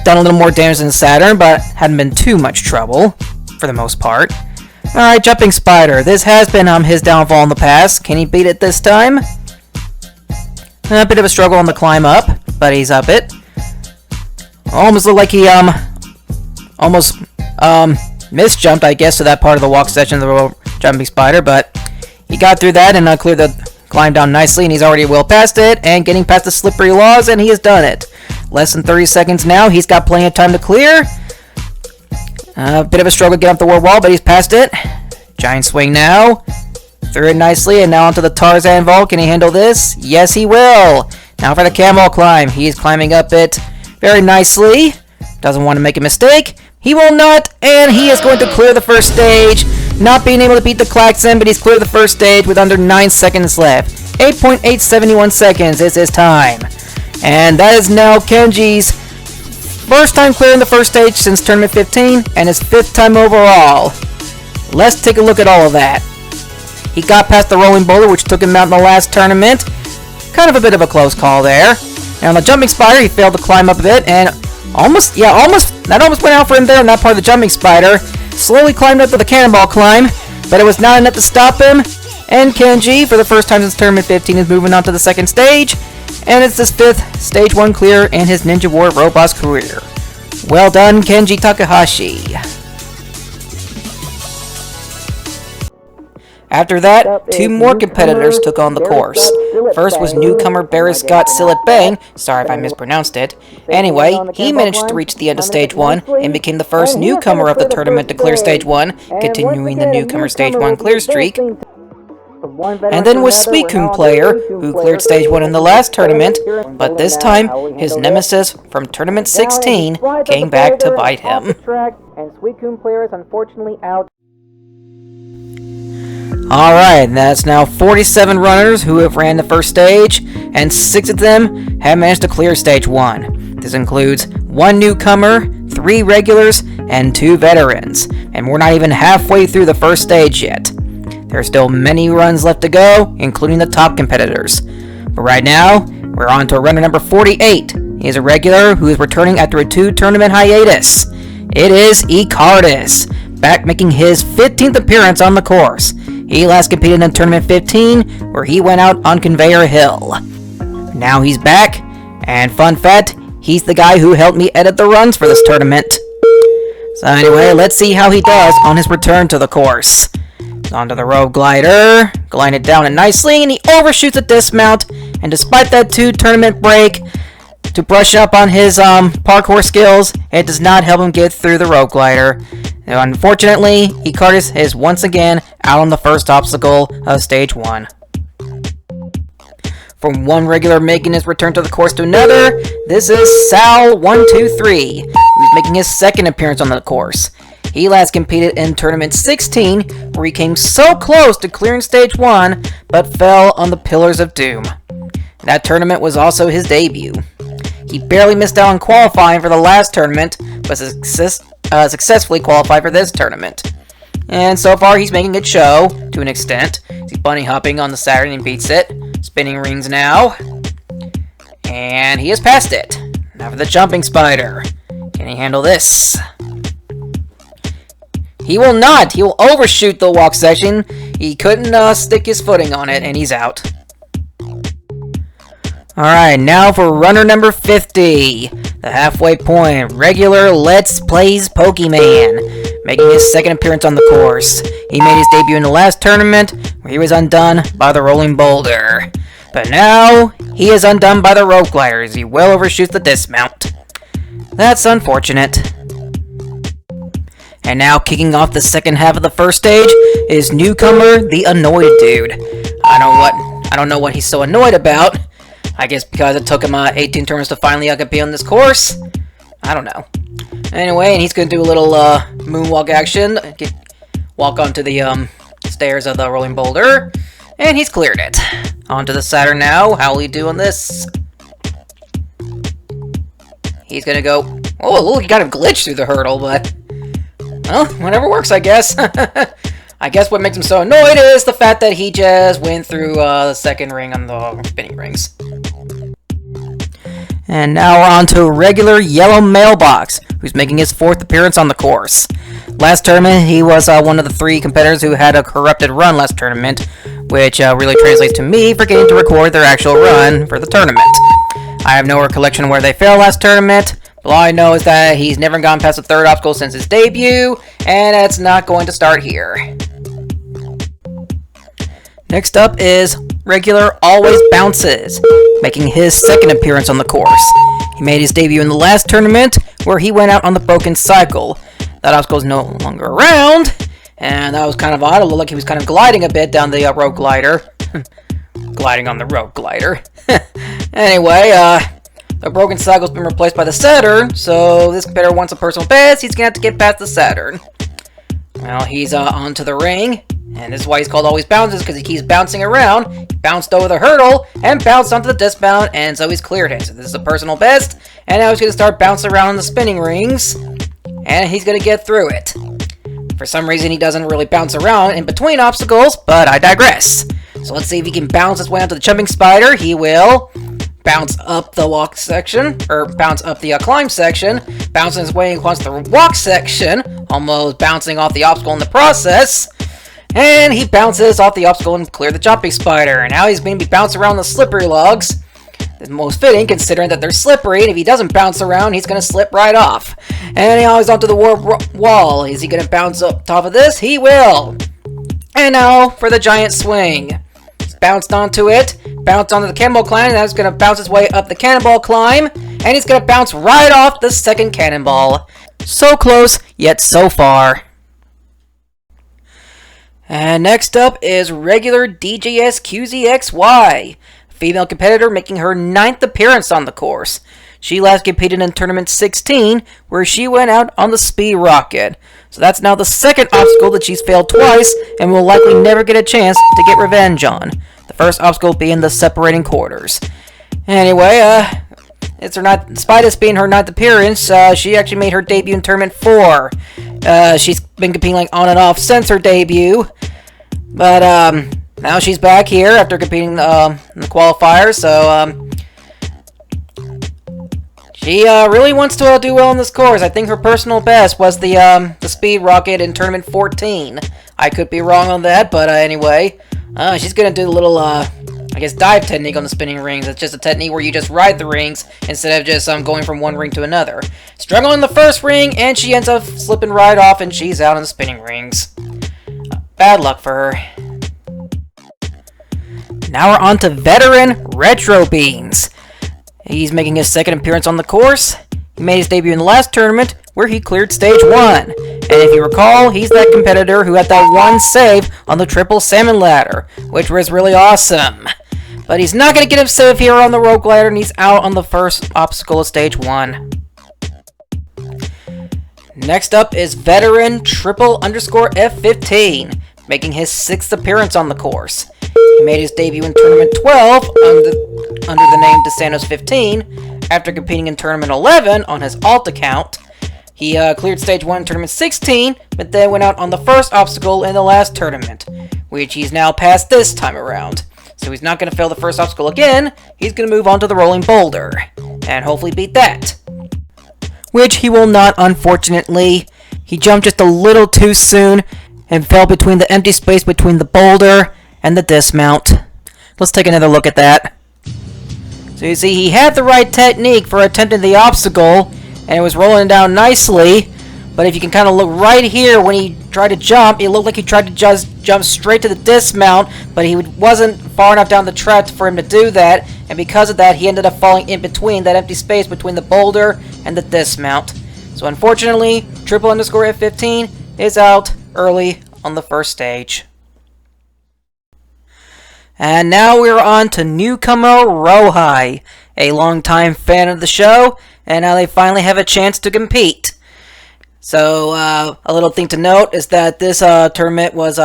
Done a little more damage than the Saturn, but hadn't been too much trouble, for the most part. Alright, jumping spider. This has been his downfall in the past. Can he beat it this time? A bit of a struggle on the climb up, but he's up it. Almost looked like he, misjumped, I guess, to that part of the walk section of the jumping spider, but he got through that and cleared the climb down nicely, and he's already well past it, and getting past the slippery logs, and he has done it. Less than 30 seconds now, he's got plenty of time to clear. A bit of a struggle to get up the wall, but he's past it. Giant swing now. Through it nicely, and now onto the Tarzan vault. Can he handle this? Yes, he will. Now for the camel climb. He is climbing up it very nicely. Doesn't want to make a mistake. He will not, and he is going to clear the first stage. Not being able to beat the Klaxon, but he's cleared the first stage with under 9 seconds left. 8.871 seconds is his time. And that is now Kenji's first time clearing the first stage since Tournament 15, and his 5th time overall. Let's take a look at all of that. He got past the Rolling Boulder, which took him out in the last tournament. Kind of a bit of a close call there. And on the jumping spider, he failed to climb up a bit, and that almost went out for him there on that part of the jumping spider. Slowly climbed up to the cannonball climb, but it was not enough to stop him. And Kenji, for the first time since Tournament 15, is moving on to the second stage, and it's his 5th Stage 1 clear in his Ninja Warrior of Roblox career. Well done, Kenji Takahashi. After that, 2 more competitors took on the course. First was newcomer Barry Scott Sillet Bang, sorry if I mispronounced it. Anyway, he managed to reach the end of Stage 1 and became the first newcomer of the tournament to clear Stage 1, continuing the newcomer Stage 1 clear streak. And then was Suicune Player, who cleared Stage 1 in the last tournament, but this time, his nemesis from Tournament 16 came back to bite him. And Suicune Player is unfortunately out. Alright, that's now 47 runners who have ran the first stage, and 6 of them have managed to clear Stage 1. This includes 1 newcomer, 3 regulars, and 2 veterans, and we're not even halfway through the first stage yet. There are still many runs left to go, including the top competitors. But right now, we're on to runner number 48. He is a regular who is returning after a 2-tournament hiatus. It is Ekardus, back making his 15th appearance on the course. He last competed in Tournament 15, where he went out on Conveyor Hill. Now he's back, and fun fact, he's the guy who helped me edit the runs for this tournament. So anyway, let's see how he does on his return to the course. Onto the rope glider, glided down it nicely, and he overshoots a dismount, and despite that 2-tournament break, to brush up on his parkour skills, it does not help him get through the rope glider. Now, unfortunately, Ekardus is once again out on the first obstacle of Stage 1. From one regular making his return to the course to another, this is Sal123, who's making his 2nd appearance on the course. He last competed in Tournament 16, where he came so close to clearing Stage 1, but fell on the Pillars of Doom. That tournament was also his debut. He barely missed out on qualifying for the last tournament, but successfully qualified for this tournament. And so far, he's making it show, to an extent. He's bunny hopping on the Saturn and beats it. Spinning rings now. And he has passed it. Now for the jumping spider. Can he handle this? He will not! He will overshoot the walk section. He couldn't stick his footing on it, and he's out. Alright, now for runner number 50. The halfway point, regular Let's Plays Pokemon, making his 2nd appearance on the course. He made his debut in the last tournament, where he was undone by the rolling boulder. But now, he is undone by the rope glider as he well overshoots the dismount. That's unfortunate. And now, kicking off the second half of the first stage, is newcomer, the Annoyed Dude. I don't know what he's so annoyed about. I guess because it took him 18 turns to finally compete on this course. I don't know. Anyway, and he's going to do a little moonwalk action. Walk onto the stairs of the rolling boulder. And he's cleared it. Onto the Saturn now. How will he do on this? He's going to go... Oh, look, he kind of glitched through the hurdle, but... Well, whatever works, I guess. I guess what makes him so annoyed is the fact that he just went through the 2nd ring on the spinning rings. And now we're on to regular Yellow Mailbox, who's making his 4th appearance on the course. Last tournament, he was one of the 3 competitors who had a corrupted run last tournament, which really translates to me forgetting to record their actual run for the tournament. I have no recollection where they failed last tournament, but all I know is that he's never gone past the 3rd obstacle since his debut, and it's not going to start here. Next up is regular Always Bounces, making his 2nd appearance on the course. He made his debut in the last tournament, where he went out on the broken cycle. That obstacle is no longer around, and that was kind of odd. It looked like he was kind of gliding a bit down the rope glider. Gliding on the rope glider. Anyway, the broken cycle's been replaced by the Saturn, so this competitor wants a personal best. He's gonna have to get past the Saturn. Well, he's onto the ring. And this is why he's called Always Bounces, because he keeps bouncing around. He bounced over the hurdle, and bounced onto the dismount, and so he's cleared it. So this is a personal best, and now he's going to start bouncing around in the spinning rings, and he's going to get through it. For some reason, he doesn't really bounce around in between obstacles, but I digress. So let's see if he can bounce his way onto the jumping spider. He will bounce up the walk section, or bounce up the climb section, bouncing his way across the walk section, almost bouncing off the obstacle in the process. And he bounces off the obstacle and cleared the jumping spider. And now he's going to be bouncing around the slippery logs. It's most fitting considering that they're slippery, and if he doesn't bounce around, he's going to slip right off. And now he's onto the warp wall. Is he going to bounce up top of this? He will. And now for the giant swing. He's bounced onto it, bounced onto the cannonball climb, and now he's going to bounce his way up the cannonball climb, and he's going to bounce right off the second cannonball. So close, yet so far. And next up is regular DJS QZXY. Female competitor making her 9th appearance on the course. She last competed in Tournament 16, where she went out on the speed rocket. So that's now the second obstacle that she's failed twice, and will likely never get a chance to get revenge on. The first obstacle being the separating quarters. Anyway, despite this being her 9th appearance, she actually made her debut in Tournament 4. She's been competing on and off since her debut, but now she's back here after competing in the qualifiers, so she really wants to do well in this course. I think her personal best was the speed rocket in Tournament 14. I could be wrong on that, but anyway, she's gonna do a little, I guess, dive technique on the spinning rings. It's just a technique where you just ride the rings instead of just going from one ring to another. Struggling in the first ring, and she ends up slipping right off, and she's out on the spinning rings. Bad luck for her. Now we're on to veteran Retro Beans. He's making his second appearance on the course. He made his debut in the last tournament, where he cleared stage 1. And if you recall, he's that competitor who had that one save on the triple salmon ladder, which was really awesome. But he's not going to get a save here on the rope glider, and he's out on the first obstacle of stage 1. Next up is veteran triple_F15, making his 6th appearance on the course. He made his debut in Tournament 12 under the name DeSantos 15. After competing in Tournament 11 on his alt account, he cleared Stage 1 in Tournament 16, but then went out on the first obstacle in the last tournament, which he's now passed this time around. So he's not going to fail the first obstacle again. He's going to move on to the rolling boulder, and hopefully beat that. Which he will not, unfortunately. He jumped just a little too soon and fell between the empty space between the boulder and the dismount. Let's take another look at that. So you see, he had the right technique for attempting the obstacle, and it was rolling down nicely. But if you can kind of look right here, when he tried to jump, it looked like he tried to just jump straight to the dismount, but he wasn't far enough down the track for him to do that, and because of that, he ended up falling in between that empty space between the boulder and the dismount. So unfortunately, triple_F15 is out early on the first stage. And now we're on to newcomer Rohai, a longtime fan of the show, and now they finally have a chance to compete. So, a little thing to note is that this tournament was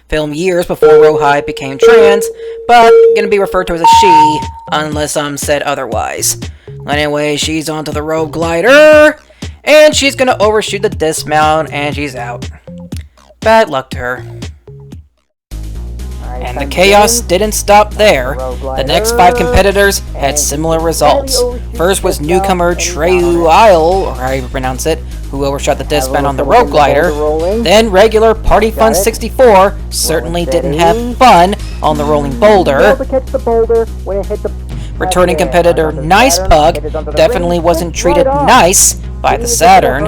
filmed years before Rohai became trans, but going to be referred to as a she, unless said otherwise. Anyway, she's onto the rope glider, and she's going to overshoot the dismount, and she's out. Bad luck to her. And the chaos didn't stop there. The next 5 competitors had similar results. First was newcomer Treyu Isle, or however you pronounce it, who overshot the dismount on the rope glider. Then regular Party Fun 64 certainly didn't have fun on the rolling boulder. Returning competitor Nice Pug definitely wasn't treated nice by the Saturn.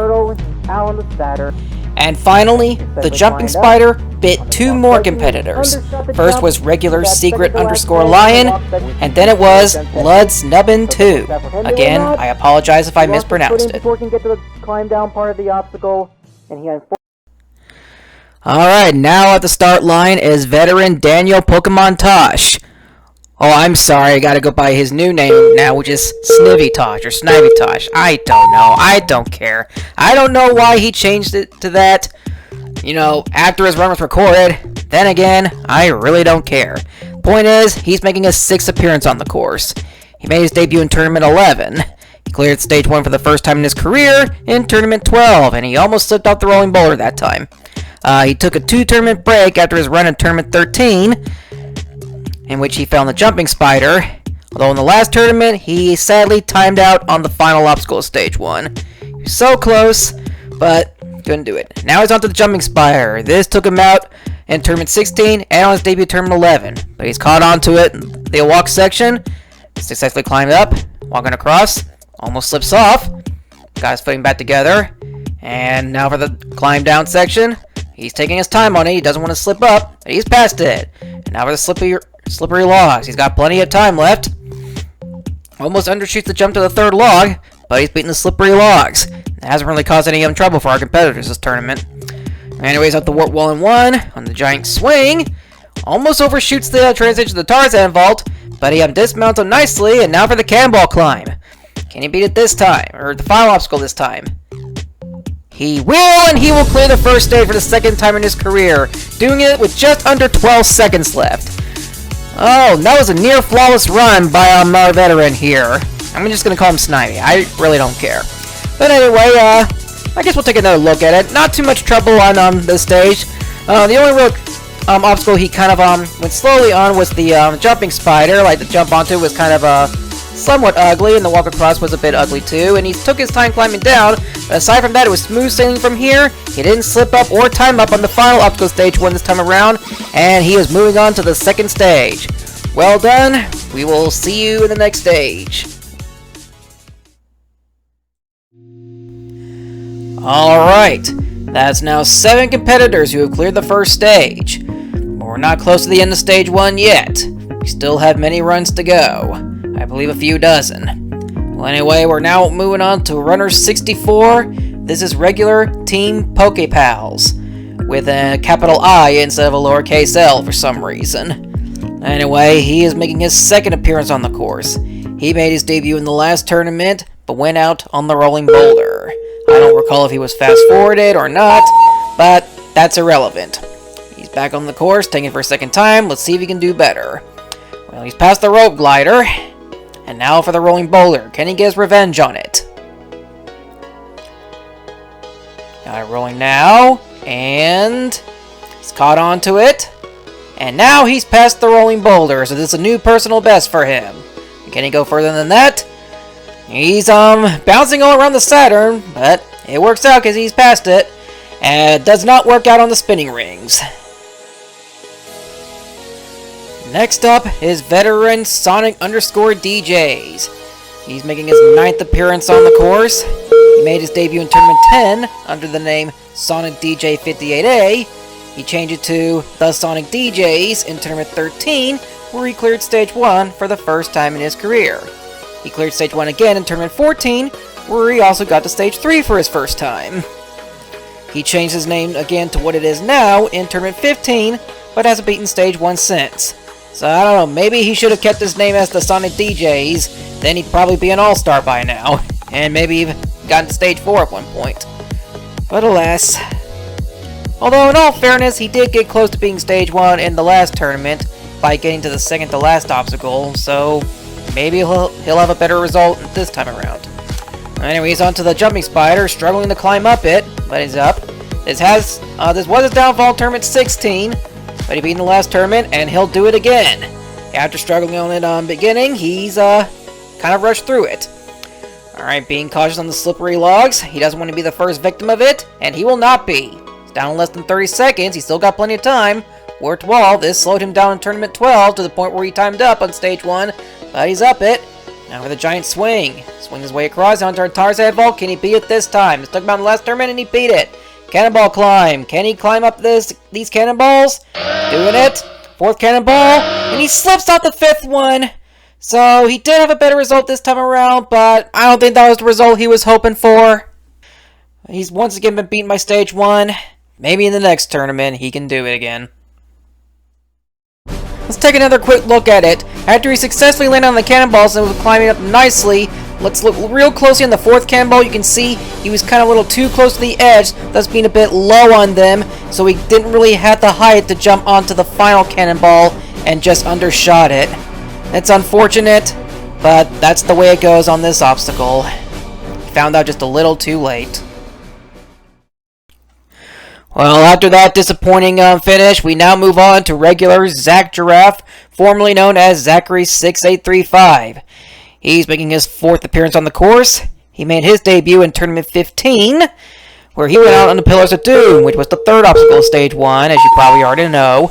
And finally, the jumping spider bit 2 more competitors. First was regular secret_lion, and then it was Lud's Nubbin 2. Again, I apologize if I mispronounced it. Alright, now at the start line is veteran Daniel Pokemon Tosh. Oh, I'm sorry, I gotta go by his new name now, which is Snivy Tosh, or Snivy Tosh. I don't know, I don't care. I don't know why he changed it to that, you know, after his run was recorded. Then again, I really don't care. Point is, he's making his 6th appearance on the course. He made his debut in Tournament 11. He cleared Stage 1 for the first time in his career in Tournament 12, and he almost slipped off the rolling boulder that time. He took a 2-tournament break after his run in Tournament 13, in which he fell in the jumping spider, although in the last tournament, he sadly timed out on the final obstacle of Stage 1. He was so close, but couldn't do it. Now he's onto the jumping spider. This took him out in Tournament 16 and on his debut Tournament 11. But he's caught on to it in the walk section. Successfully climbed up, walking across, almost slips off. Got his footing back together. And now for the climb down section. He's taking his time on it. He doesn't want to slip up. He's past it. And now for the slippery logs. He's got plenty of time left. Almost undershoots the jump to the third log, but he's beating the slippery logs. It hasn't really caused any trouble for our competitors this tournament. Anyways, up the warp wall in one on the giant swing. Almost overshoots the transition to the Tarzan vault, but he dismounts him nicely. And now for the cannonball climb. Can he beat it this time, or the final obstacle this time? He will, and he will clear the first stage for the second time in his career, doing it with just under 12 seconds left. Oh, that was a near flawless run by our veteran here. I'm just gonna call him Snivy. I really don't care. But anyway, I guess we'll take another look at it. Not too much trouble on this stage. The only real obstacle he kind of went slowly on was the jumping spider. Like, the jump onto was kind of somewhat ugly, and the walk across was a bit ugly too, and he took his time climbing down. But aside from that, it was smooth sailing from here. He didn't slip up or time up on the final obstacle stage one this time around, and he is moving on to the second stage. Well done. We will see you in the next stage. Alright, that's now 7 competitors who have cleared the first stage. But we're not close to the end of stage 1 yet. We still have many runs to go. I believe a few dozen. Well, anyway, we're now moving on to Runner 64. This is regular Team PokePals, with a capital I instead of a lowercase l for some reason. Anyway, he is making his second appearance on the course. He made his debut in the last tournament, but went out on the rolling boulder. I don't recall if he was fast-forwarded or not, but that's irrelevant. He's back on the course, taking it for a second time. Let's see if he can do better. Well, he's past the rope glider. And now for the rolling boulder. Can he get his revenge on it? Rolling now. And he's caught onto it. And now he's past the rolling boulder. So this is a new personal best for him. Can he go further than that? He's bouncing all around the Saturn. But it works out because he's past it. And it does not work out on the spinning rings. Next up is veteran Sonic_DJs. He's making his 9th appearance on the course. He made his debut in Tournament 10 under the name Sonic DJ 58A. He changed it to The Sonic DJs in Tournament 13, where he cleared Stage 1 for the first time in his career. He cleared Stage 1 again in Tournament 14, where he also got to Stage 3 for his first time. He changed his name again to what it is now in Tournament 15, but hasn't beaten Stage 1 since. So, I don't know, maybe he should have kept his name as the Sonic DJs, then he'd probably be an all-star by now, and maybe even gotten to Stage 4 at one point. But alas. Although, in all fairness, he did get close to being Stage 1 in the last tournament by getting to the second-to-last obstacle, so maybe he'll have a better result this time around. Anyway, he's onto the jumping spider, struggling to climb up it, but he's up. This was his downfall in Tournament 16, but he beat in the last tournament, and he'll do it again. After struggling on it beginning, he's kind of rushed through it. Alright, being cautious on the slippery logs. He doesn't want to be the first victim of it, and he will not be. He's down in less than 30 seconds. He's still got plenty of time. Warped wall. This slowed him down in Tournament 12 to the point where he timed up on Stage 1, but he's up it. Now for the giant swing. Swing his way across onto our Tarzan vault. Can he beat it this time? It took him out in the last tournament, and he beat it. Cannonball climb. Can he climb up these cannonballs? Doing it. 4th cannonball. And he slips out the 5th one. So he did have a better result this time around, but I don't think that was the result he was hoping for. He's once again been beaten by Stage 1. Maybe in the next tournament he can do it again. Let's take another quick look at it. After he successfully landed on the cannonballs and was climbing up nicely, let's look real closely on the 4th cannonball. You can see he was kind of a little too close to the edge, thus being a bit low on them, so he didn't really have the height to jump onto the final cannonball and just undershot it. It's unfortunate, but that's the way it goes on this obstacle. He found out just a little too late. Well, after that disappointing finish, we now move on to regular Zach Giraffe, formerly known as Zachary6835. He's making his 4th appearance on the course. He made his debut in Tournament 15, where he went out on the Pillars of Doom, which was the third obstacle of Stage 1, as you probably already know.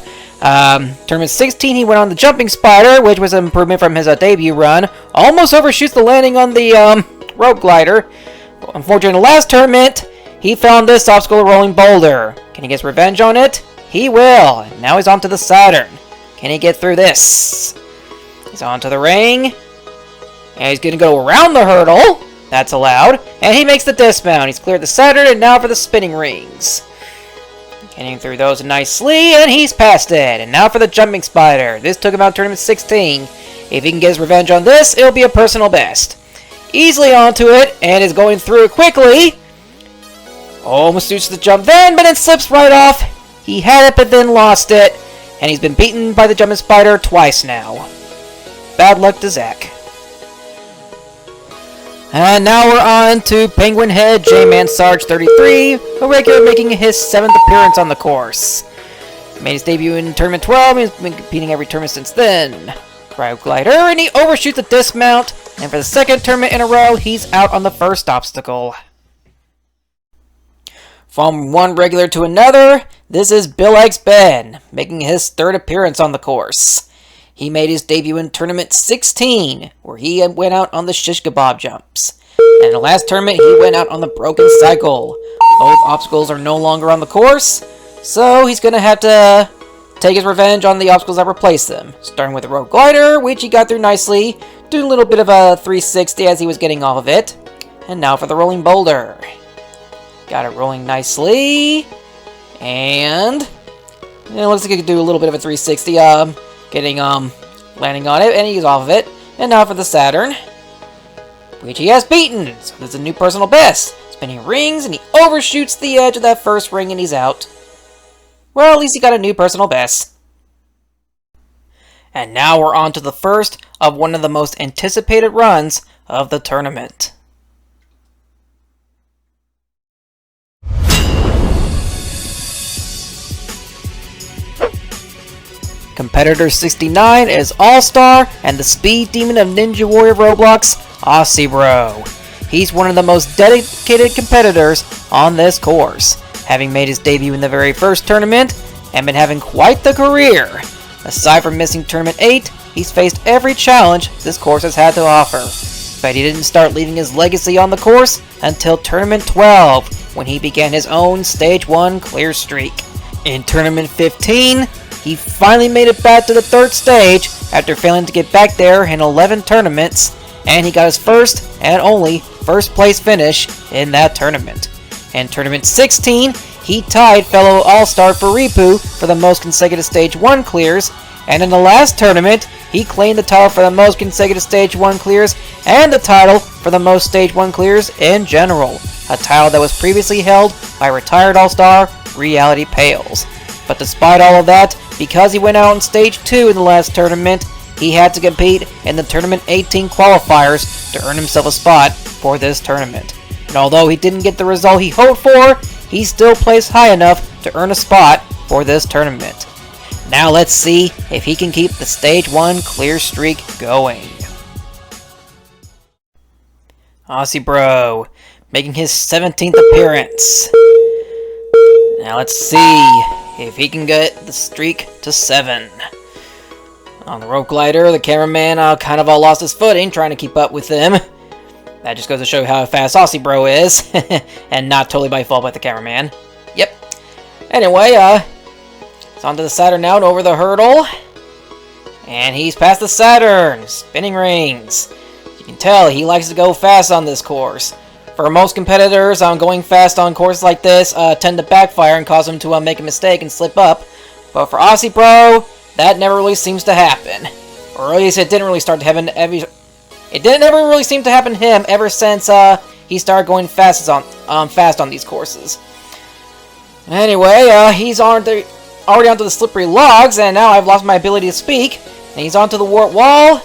Tournament 16, he went on the Jumping Spider, which was an improvement from his debut run. Almost overshoots the landing on the rope glider. Unfortunately, in the last tournament, he found this obstacle, Rolling Boulder. Can he get his revenge on it? He will. And now he's on to the Saturn. Can he get through this? He's on to the ring. And he's going to go around the hurdle. That's allowed. And he makes the dismount. He's cleared the Saturn, and now for the spinning rings. Getting through those nicely, and he's past it. And now for the Jumping Spider. This took him out Tournament 16. If he can get his revenge on this, it'll be a personal best. Easily onto it, and is going through it quickly. Almost shoots the jump then, but it slips right off. He had it, but then lost it. And he's been beaten by the Jumping Spider twice now. Bad luck to Zach. And now we're on to Penguin Head J-Man Sarge 33, a regular making his 7th appearance on the course. He made his debut in Tournament 12, and he's been competing every tournament since then. Rope Glider, and he overshoots the dismount, and for the second tournament in a row, he's out on the first obstacle. From one regular to another, this is Bill X Ben, making his 3rd appearance on the course. He made his debut in Tournament 16, where he went out on the Shish Kebab jumps. And in the last tournament, he went out on the Broken Cycle. Both obstacles are no longer on the course, so he's going to have to take his revenge on the obstacles that replaced them. Starting with the Rope Glider, which he got through nicely, doing a little bit of a 360 as he was getting off of it. And now for the Rolling Boulder. Got it rolling nicely. And it looks like he could do a little bit of a 360, landing on it, and he's off of it. And now for the Saturn, which he has beaten. So there's a new personal best. Spinning rings, and he overshoots the edge of that first ring, and he's out. Well, at least he got a new personal best. And now we're on to the first of one of the most anticipated runs of the tournament. Competitor 69 is All-Star and the Speed Demon of Ninja Warrior of Roblox, Aussie Bro. He's one of the most dedicated competitors on this course, having made his debut in the very first tournament and been having quite the career. Aside from missing Tournament 8, he's faced every challenge this course has had to offer, but he didn't start leaving his legacy on the course until Tournament 12, when he began his own Stage 1 clear streak. In Tournament 15, he finally made it back to the 3rd stage after failing to get back there in 11 tournaments, and he got his first and only first place finish in that tournament. In Tournament 16, he tied fellow All-Star Faripu for the most consecutive Stage 1 clears, and in the last tournament, he claimed the title for the most consecutive Stage 1 clears and the title for the most Stage 1 clears in general, a title that was previously held by retired All-Star Reality Pales. But despite all of that, because he went out in Stage 2 in the last tournament, he had to compete in the Tournament 18 qualifiers to earn himself a spot for this tournament. And although he didn't get the result he hoped for, he still placed high enough to earn a spot for this tournament. Now let's see if he can keep the Stage 1 clear streak going. Aussie Bro, making his 17th appearance. Now let's see if he can get the streak to 7. On the rope glider, the cameraman kind of lost his footing trying to keep up with him. That just goes to show how fast Aussie Bro is, and not totally by fault by the cameraman. Yep. Anyway, it's onto the Saturn now and over the hurdle. And he's past the Saturn, spinning rings. You can tell he likes to go fast on this course. For most competitors, going fast on courses like this tend to backfire and cause them to make a mistake and slip up. But for Aussie Bro, that never really seems to happen. Or at least it didn't really start to happen. It didn't ever really seem to happen to him ever since he started going fast on these courses. Anyway, he's already onto the slippery logs, and now I've lost my ability to speak. And he's onto the warp wall,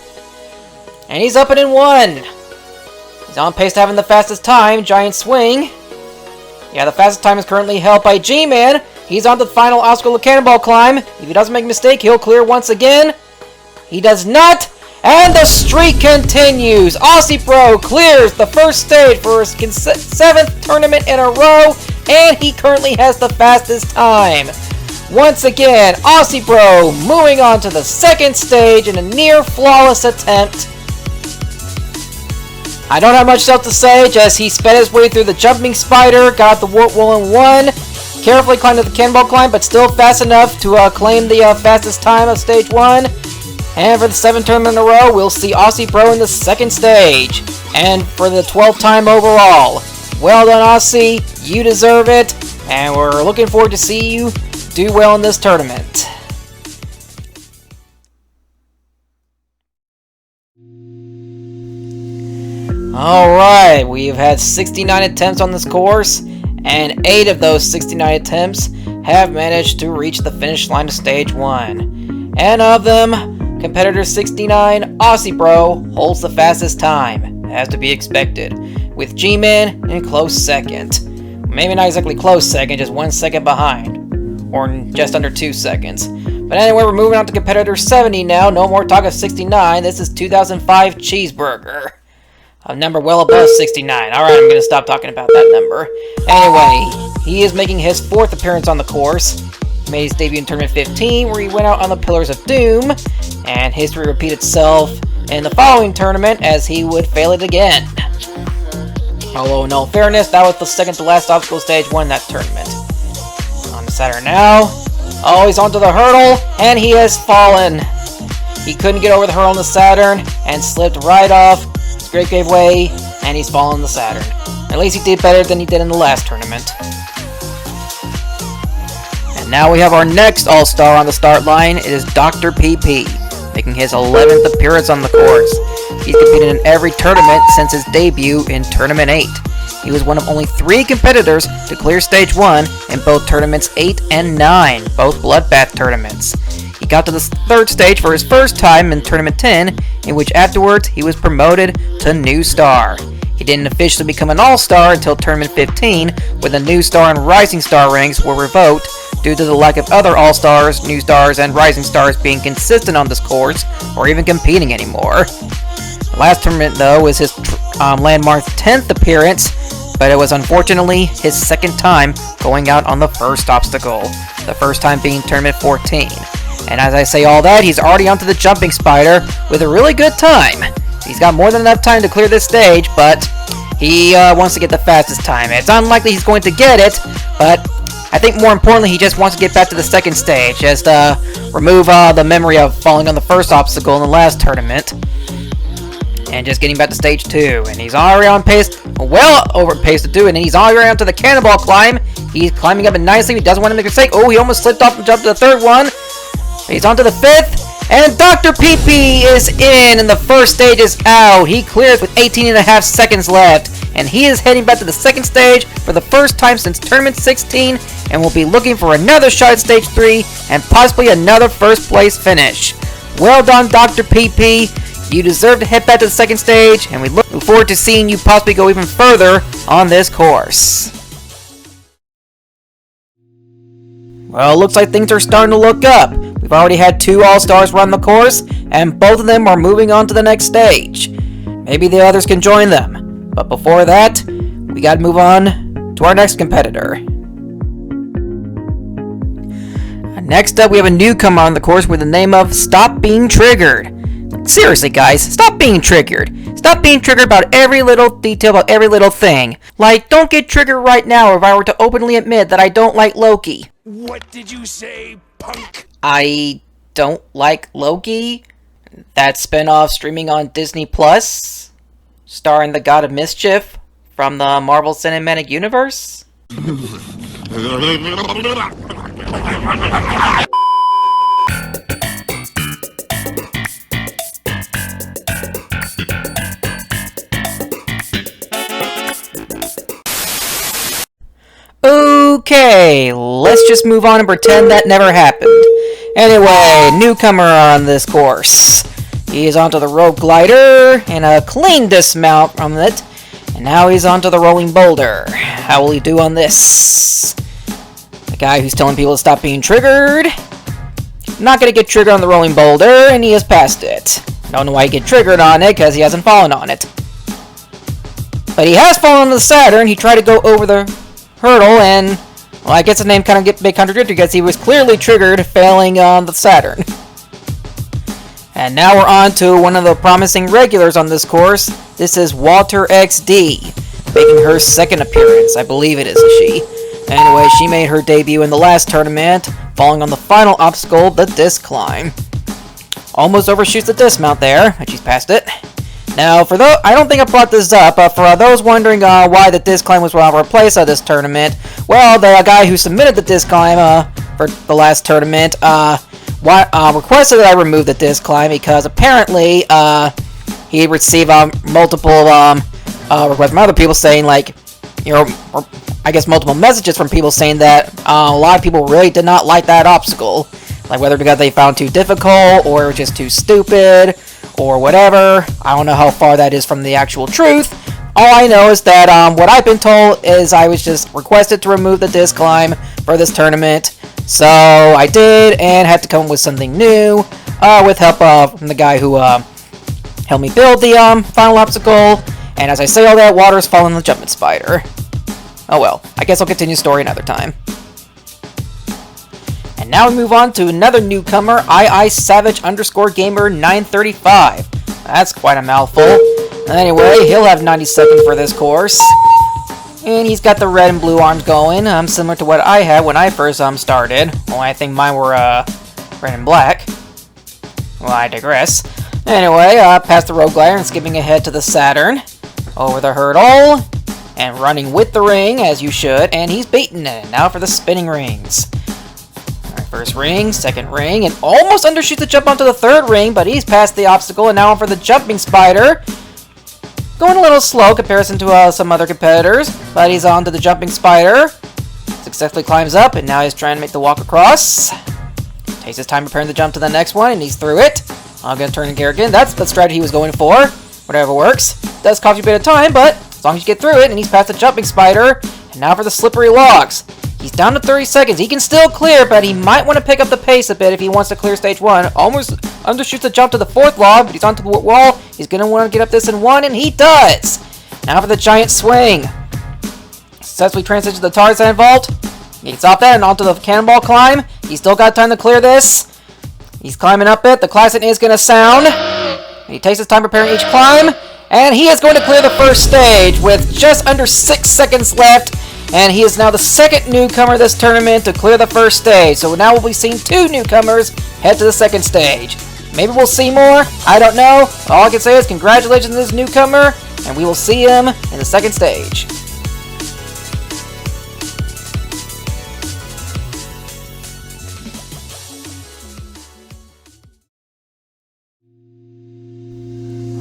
and he's up and in 1. He's on pace to having the fastest time, Giant Swing. Yeah, the fastest time is currently held by G-Man. He's on the final obstacle of Cannonball Climb. If he doesn't make a mistake, he'll clear once again. He does not, and the streak continues. Aussie Bro clears the first stage for his 7th tournament in a row, and he currently has the fastest time. Once again, Aussie Bro moving on to the second stage in a near flawless attempt. I don't have much else to say, just he sped his way through the jumping spider, got the warp wall in one, carefully climbed the cannonball climb, but still fast enough to claim the fastest time of stage 1. And for the 7th tournament in a row, we'll see Aussie Bro in the second stage. And for the 12th time overall. Well done, Aussie, you deserve it, and we're looking forward to see you do well in this tournament. Alright, we've had 69 attempts on this course, and 8 of those 69 attempts have managed to reach the finish line of stage 1. And of them, competitor 69, Aussie Bro, holds the fastest time, as to be expected, with G-Man in close second. Maybe not exactly close second, just 1 second behind, or just under 2 seconds. But anyway, we're moving on to competitor 70 now, no more talk of 69, this is 2005 Cheeseburger. A number well above 69. Alright, I'm gonna stop talking about that number. Anyway, he is making his 4th appearance on the course. He made his debut in Tournament 15, where he went out on the Pillars of Doom, and history repeated itself in the following tournament as he would fail it again. Although, in all fairness, that was the second to last obstacle stage 1 in that tournament. On the Saturn now. Oh, he's onto the hurdle, and he has fallen. He couldn't get over the hurdle on the Saturn, and slipped right off. Scrape gave way, and he's fallen the Saturn. At least he did better than he did in the last tournament. And now we have our next All-Star on the start line. It is Dr. PP, making his 11th appearance on the course. He's competed in every tournament since his debut in Tournament 8. He was one of only 3 competitors to clear Stage 1 in both Tournaments 8 and 9, both Bloodbath tournaments. He got to the 3rd stage for his first time in Tournament 10, in which afterwards he was promoted to New Star. He didn't officially become an All-Star until Tournament 15, when the New Star and Rising Star ranks were revoked due to the lack of other All-Stars, New Stars, and Rising Stars being consistent on this course, or even competing anymore. The last tournament, though, was his landmark 10th appearance, but it was unfortunately his 2nd time going out on the first obstacle, the first time being Tournament 14. And as I say all that, he's already onto the jumping spider with a really good time. He's got more than enough time to clear this stage, but he wants to get the fastest time. It's unlikely he's going to get it, but I think more importantly, he just wants to get back to the 2nd stage, just remove the memory of falling on the first obstacle in the last tournament, and just getting back to stage 2. And he's already on pace, well over pace to do it, and he's already onto the cannonball climb. He's climbing up it nicely. He doesn't want to make a mistake. Oh, he almost slipped off and jumped to the 3rd one. He's on to the 5th, and Dr. PP is in, and the first stage is out. He clears with 18.5 seconds left, and he is heading back to the 2nd stage for the first time since Tournament 16, and will be looking for another shot at Stage 3, and possibly another first place finish. Well done, Dr. PP. You deserve to head back to the 2nd stage, and we look forward to seeing you possibly go even further on this course. Well, looks like things are starting to look up. We've already had 2 All-Stars run the course, and both of them are moving on to the next stage. Maybe the others can join them. But before that, we gotta move on to our next competitor. Next up, we have a newcomer on the course with the name of Stop Being Triggered. Seriously, guys, stop being triggered. Stop being triggered about every little detail, about every little thing. Like, don't get triggered right now if I were to openly admit that I don't like Loki. What did you say, punk? I don't like Loki. That spinoff streaming on Disney Plus, starring the God of Mischief from the Marvel Cinematic Universe. Okay, let's just move on and pretend that never happened. Anyway, newcomer on this course. He is onto the rope glider, and a clean dismount from it, and now he's onto the rolling boulder. How will he do on this? The guy who's telling people to stop being triggered. Not gonna get triggered on the rolling boulder, and he has passed it. Don't know why he get triggered on it, because he hasn't fallen on it. But he has fallen on the Saturn. He tried to go over the hurdle, and well, I guess the name kind of gets a bit contradictory because he was clearly triggered failing on the Saturn. And now we're on to one of the promising regulars on this course. This is Walter XD, making her second appearance. I believe it is a she. Anyway, she made her debut in the last tournament, falling on the final obstacle, the disc climb. Almost overshoots the dismount there, but she's passed it. Now, for those, I don't think I brought this up, but for those wondering why the disc climb was replaced at this tournament, well, the guy who submitted the disc climb for the last tournament requested that I remove the disc climb because apparently he received multiple requests from other people saying, like, you know, I guess multiple messages from people saying that a lot of people really did not like that obstacle. Like, whether because they found it too difficult, or just too stupid, or whatever. I don't know how far that is from the actual truth. All I know is that what I've been told is I was just requested to remove the disc climb for this tournament. So I did, and had to come up with something new, with help from the guy who helped me build the final obstacle. And as I say all that, water's falling on the jumping spider. Oh well, I guess I'll continue the story another time. And now we move on to another newcomer, II_Savage_Gamer935. That's quite a mouthful. Anyway, he'll have 90 seconds for this course. And he's got the red and blue arms going, similar to what I had when I first started. Well, I think mine were red and black. Well, I digress. Anyway, past the road glider and skipping ahead to the Saturn. Over the hurdle. And running with the ring, as you should. And he's beaten it. Now for the spinning rings. Alright, first ring, second ring. And almost undershoots the jump onto the third ring. But he's past the obstacle. And now for the jumping spider. Going a little slow in comparison to some other competitors. But he's on to the jumping spider. Successfully climbs up. And now he's trying to make the walk across. Takes his time preparing to jump to the next one. And he's through it. I'm going to turn and gear again. That's the strategy he was going for. Whatever works. Does cost you a bit of time, but as long as you get through it, and he's past the jumping spider. And now for the slippery logs. He's down to 30 seconds. He can still clear, but he might want to pick up the pace a bit if he wants to clear stage 1. Almost undershoots the jump to the fourth log, but he's onto the wall. He's going to want to get up this in 1, and he does! Now for the giant swing. Successfully transitions to the Tarzan vault. He gets off that and onto the cannonball climb. He's still got time to clear this. He's climbing up it. The classic is going to sound. And he takes his time preparing each climb. And he is going to clear the first stage with just under 6 seconds left. And he is now the second newcomer this tournament to clear the first stage. So now we'll be seeing 2 newcomers head to the second stage. Maybe we'll see more. I don't know. All I can say is congratulations to this newcomer. And we will see him in the second stage.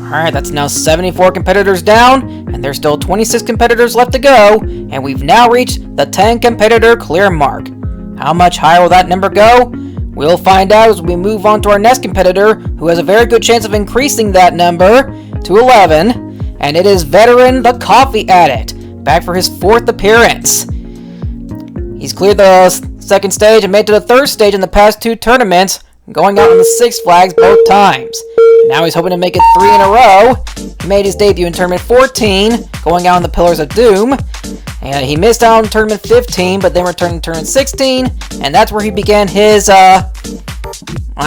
Alright, that's now 74 competitors down, and there's still 26 competitors left to go, and we've now reached the 10 competitor clear mark. How much higher will that number go? We'll find out as we move on to our next competitor, who has a very good chance of increasing that number to 11, and it is veteran the Coffee Addict, back for his 4th appearance. He's cleared the second stage and made to the third stage in the past 2 tournaments, going out on the Six Flags both times. Now he's hoping to make it 3 in a row. He made his debut in Tournament 14, going out on the Pillars of Doom. And he missed out on Tournament 15, but then returned to Tournament 16. And that's where he began his, I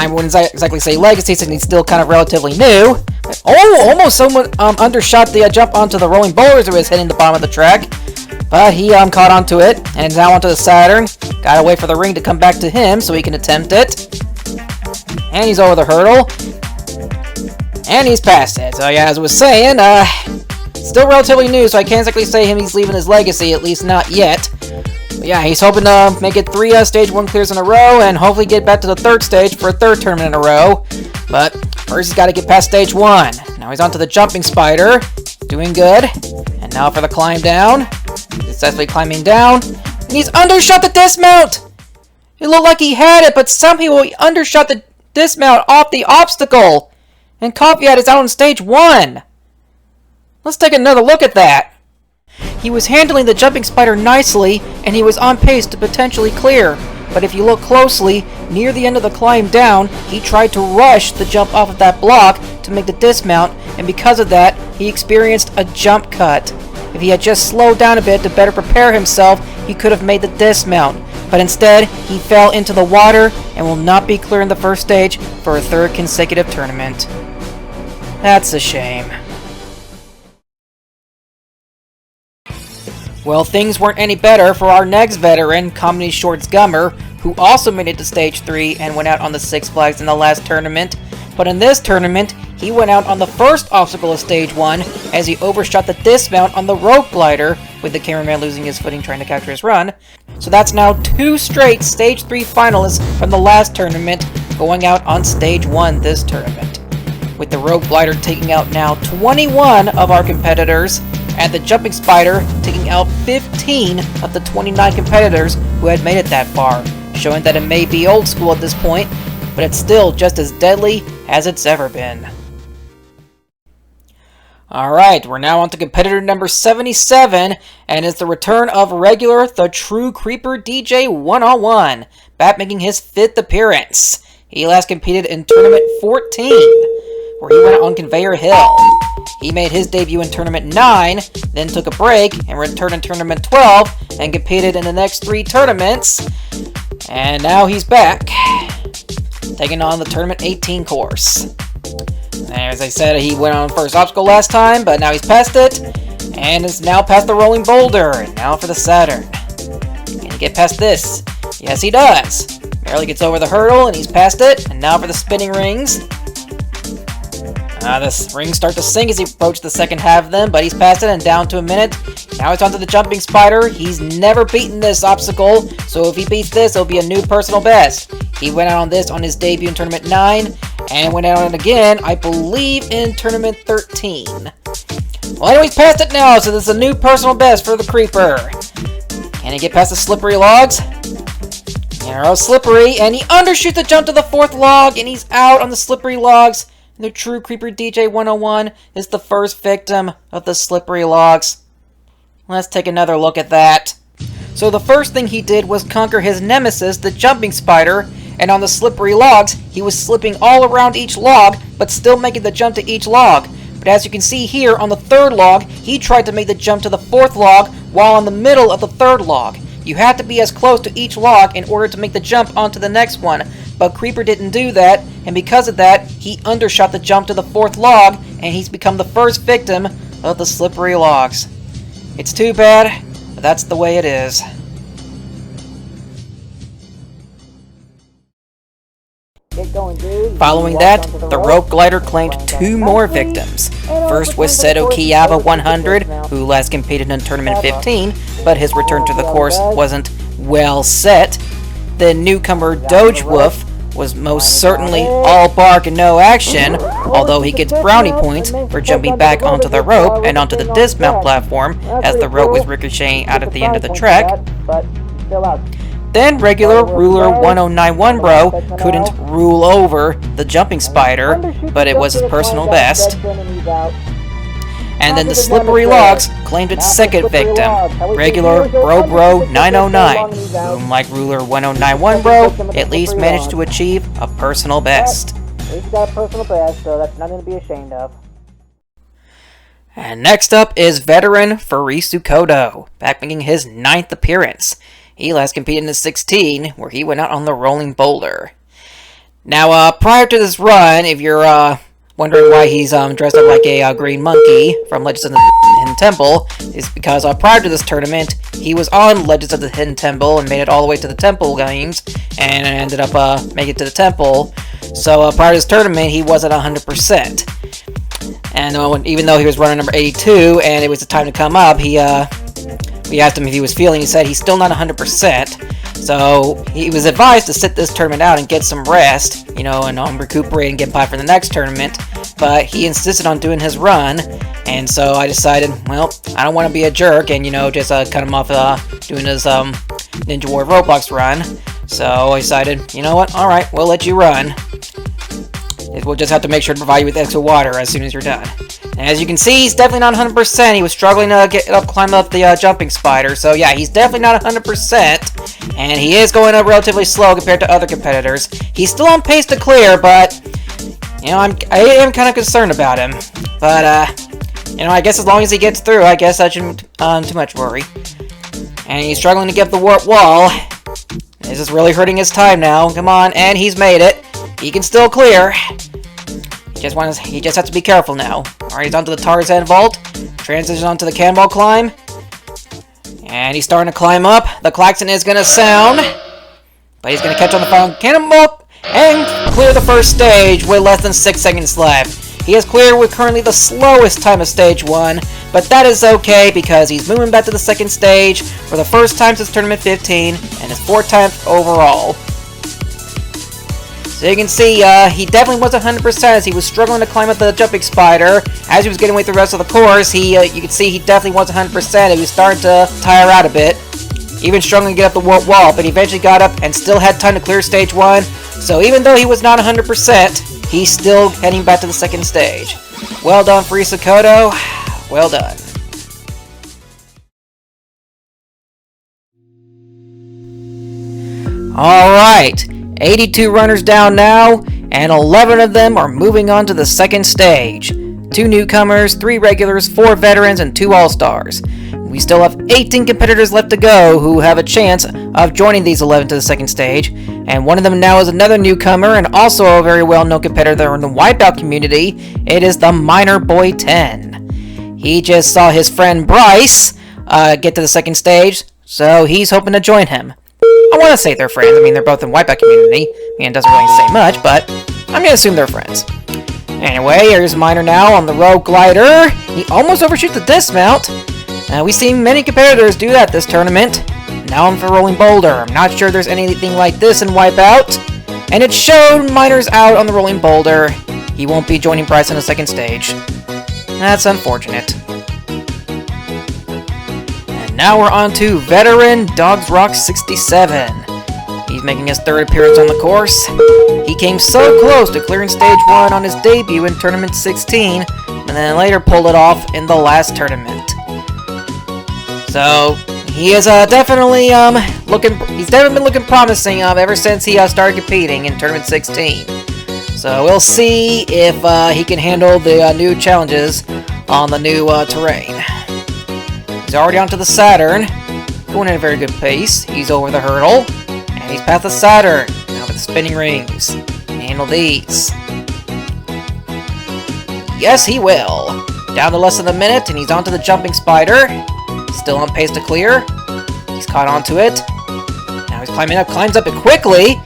wouldn't exactly say legacy, since he's still kind of relatively new. Oh, almost someone undershot the jump onto the rolling boulders that was hitting the bottom of the track. But he caught onto it, and is now onto the Saturn. Gotta wait for the ring to come back to him so he can attempt it. And he's over the hurdle. And he's past it. So yeah, as I was saying, still relatively new, so I can't exactly say he's leaving his legacy, at least not yet. But yeah, he's hoping to make it 3 stage 1 clears in a row, and hopefully get back to the 3rd stage for a 3rd tournament in a row. But first he's got to get past stage 1. Now he's onto the jumping spider, doing good. And now for the climb down. Successfully climbing down. And he's undershot the dismount! It looked like he had it, but somehow he undershot the dismount off the obstacle. And Coffee is out on stage 1. Let's take another look at that. He was handling the jumping spider nicely, and he was on pace to potentially clear. But if you look closely, near the end of the climb down, he tried to rush the jump off of that block to make the dismount, and because of that, he experienced a jump cut. If he had just slowed down a bit to better prepare himself, he could have made the dismount, but instead, he fell into the water and will not be clearing the first stage for a third consecutive tournament. That's a shame. Well, things weren't any better for our next veteran, Comedy Shorts Gummer, who also made it to Stage 3 and went out on the Six Flags in the last tournament. But in this tournament, he went out on the first obstacle of Stage 1 as he overshot the dismount on the rope glider, with the cameraman losing his footing trying to capture his run. So that's now 2 straight Stage 3 finalists from the last tournament going out on Stage 1 this tournament, with the rope glider taking out now 21 of our competitors, and the jumping spider taking out 15 of the 29 competitors who had made it that far, showing that it may be old school at this point, but it's still just as deadly as it's ever been. Alright, we're now on to competitor number 77, and it's the return of regular The True Creeper DJ 101, back making his 5th appearance. He last competed in Tournament 14, where he went on Conveyor Hill. He made his debut in Tournament 9, then took a break, and returned in Tournament 12, and competed in the next 3 tournaments. And now he's back, taking on the Tournament 18 course. As I said, he went on first obstacle last time, but now he's past it, and is now past the rolling boulder, and now for the Saturn. Can he get past this? Yes, he does. Barely gets over the hurdle, and he's past it, and now for the spinning rings. The rings start to sink as he approaches the second half of them, but he's past it and down to a minute. Now he's onto the jumping spider. He's never beaten this obstacle, so if he beats this, it'll be a new personal best. He went out on this on his debut in Tournament 9, and went out on it again, I believe, in Tournament 13. Well, anyway, he's past it now, so this is a new personal best for the Creeper. Can he get past the slippery logs? Narrow, slippery, and he undershoots the jump to the 4th log, and he's out on the slippery logs. The True Creeper DJ 101 is the first victim of the slippery logs. Let's take another look at that. So the first thing he did was conquer his nemesis, the jumping spider, and on the slippery logs, he was slipping all around each log, but still making the jump to each log. But as you can see here, on the 3rd log, he tried to make the jump to the 4th log, while in the middle of the 3rd log. You have to be as close to each log in order to make the jump onto the next one, but Creeper didn't do that, and because of that, he undershot the jump to the 4th log, and he's become the first victim of the slippery logs. It's too bad, but that's the way it is. Following that, the rope glider claimed 2 more victims. First was Seto Kiyaba 100, who last competed in Tournament 15, but his return to the course wasn't well set. The newcomer Doge Wolf was most certainly all bark and no action, although he gets brownie points for jumping back onto the rope and onto the dismount platform as the rope was ricocheting out at the end of the track. Then regular Ruler 1091 Bro couldn't rule over the jumping spider, but it was his personal best. And then the slippery logs claimed its second victim, regular Bro 909, whom, like Ruler 1091 Bro, at least managed to achieve a personal best. At least he got a personal best, so that's nothing to be ashamed of. And next up is veteran Farisu Kodo, back making his 9th appearance. He last competed in 16, where he went out on the rolling boulder. Now, prior to this run, if you're wondering why he's dressed up like a green monkey from Legends of the Hidden Temple, is because prior to this tournament, he was on Legends of the Hidden Temple and made it all the way to the Temple games, and ended up making it to the Temple. So prior to this tournament, he wasn't 100%. And even though he was running number 82, and it was the time to come up, we asked him if he was feeling. He said he's still not 100%. So he was advised to sit this tournament out and get some rest, and recuperate and get by for the next tournament. But he insisted on doing his run, and so I decided, well, I don't want to be a jerk and just cut him off doing his Ninja Warrior of Roblox run. So I decided, you know what? All right, we'll let you run. We'll just have to make sure to provide you with extra water as soon as you're done. And as you can see, he's definitely not 100%. He was struggling to climb up the jumping spider. So yeah, he's definitely not 100%. And he is going up relatively slow compared to other competitors. He's still on pace to clear, but I am kind of concerned about him. But I guess as long as he gets through, I guess I shouldn't too much worry. And he's struggling to get up the warp wall. This is really hurting his time now. Come on, and he's made it. He can still clear. He just has to be careful now. Alright, he's onto the Tarzan vault. Transition onto the cannonball climb. And he's starting to climb up. The klaxon is going to sound. But he's going to catch on the final cannonball and clear the first stage with less than 6 seconds left. He has cleared with currently the slowest time of stage 1, but that is okay because he's moving back to the second stage for the first time since Tournament 15 and his 4th time overall. So you can see he definitely wasn't 100% as he was struggling to climb up the jumping spider. As he was getting away through the rest of the course, you can see he definitely wasn't 100%. He was starting to tire out a bit, even struggling to get up the warp wall, but he eventually got up and still had time to clear stage 1. So even though he was not 100%, he's still heading back to the second stage. Well done, Free Sakoto. Well done. Alright, 82 runners down now, and 11 of them are moving on to the second stage. 2 newcomers, 3 regulars, 4 veterans, and 2 all-stars. We still have 18 competitors left to go who have a chance of joining these 11 to the second stage, and one of them now is another newcomer and also a very well-known competitor in the Wipeout community. It is the Miner Boy 10. He just saw his friend Bryce get to the second stage, so he's hoping to join him. I want to say they're friends. I mean, they're both in Wipeout community. I mean, it doesn't really say much, but I'm going to assume they're friends. Anyway, here's Miner now on the rogue glider. He almost overshoots the dismount. We've seen many competitors do that this tournament. Now I'm for Rolling Boulder. I'm not sure there's anything like this in Wipeout. And it showed Miner's out on the Rolling Boulder. He won't be joining Bryce on the second stage. That's unfortunate. And now we're on to Veteran Dogs Rock 67. He's making his 3rd appearance on the course. He came so close to clearing stage 1 on his debut in Tournament 16, and then later pulled it off in the last tournament. So he is definitely been looking promising ever since he started competing in Tournament 16. So we'll see if he can handle the new challenges on the new terrain. He's already onto the Saturn, going at a very good pace. He's over the hurdle, and he's past the Saturn. Now with the spinning rings, handle these. Yes, he will. Down to less than a minute, and he's onto the jumping spider. Still on pace to clear. He's caught onto it. Now he's climbing up, climbs up it quickly.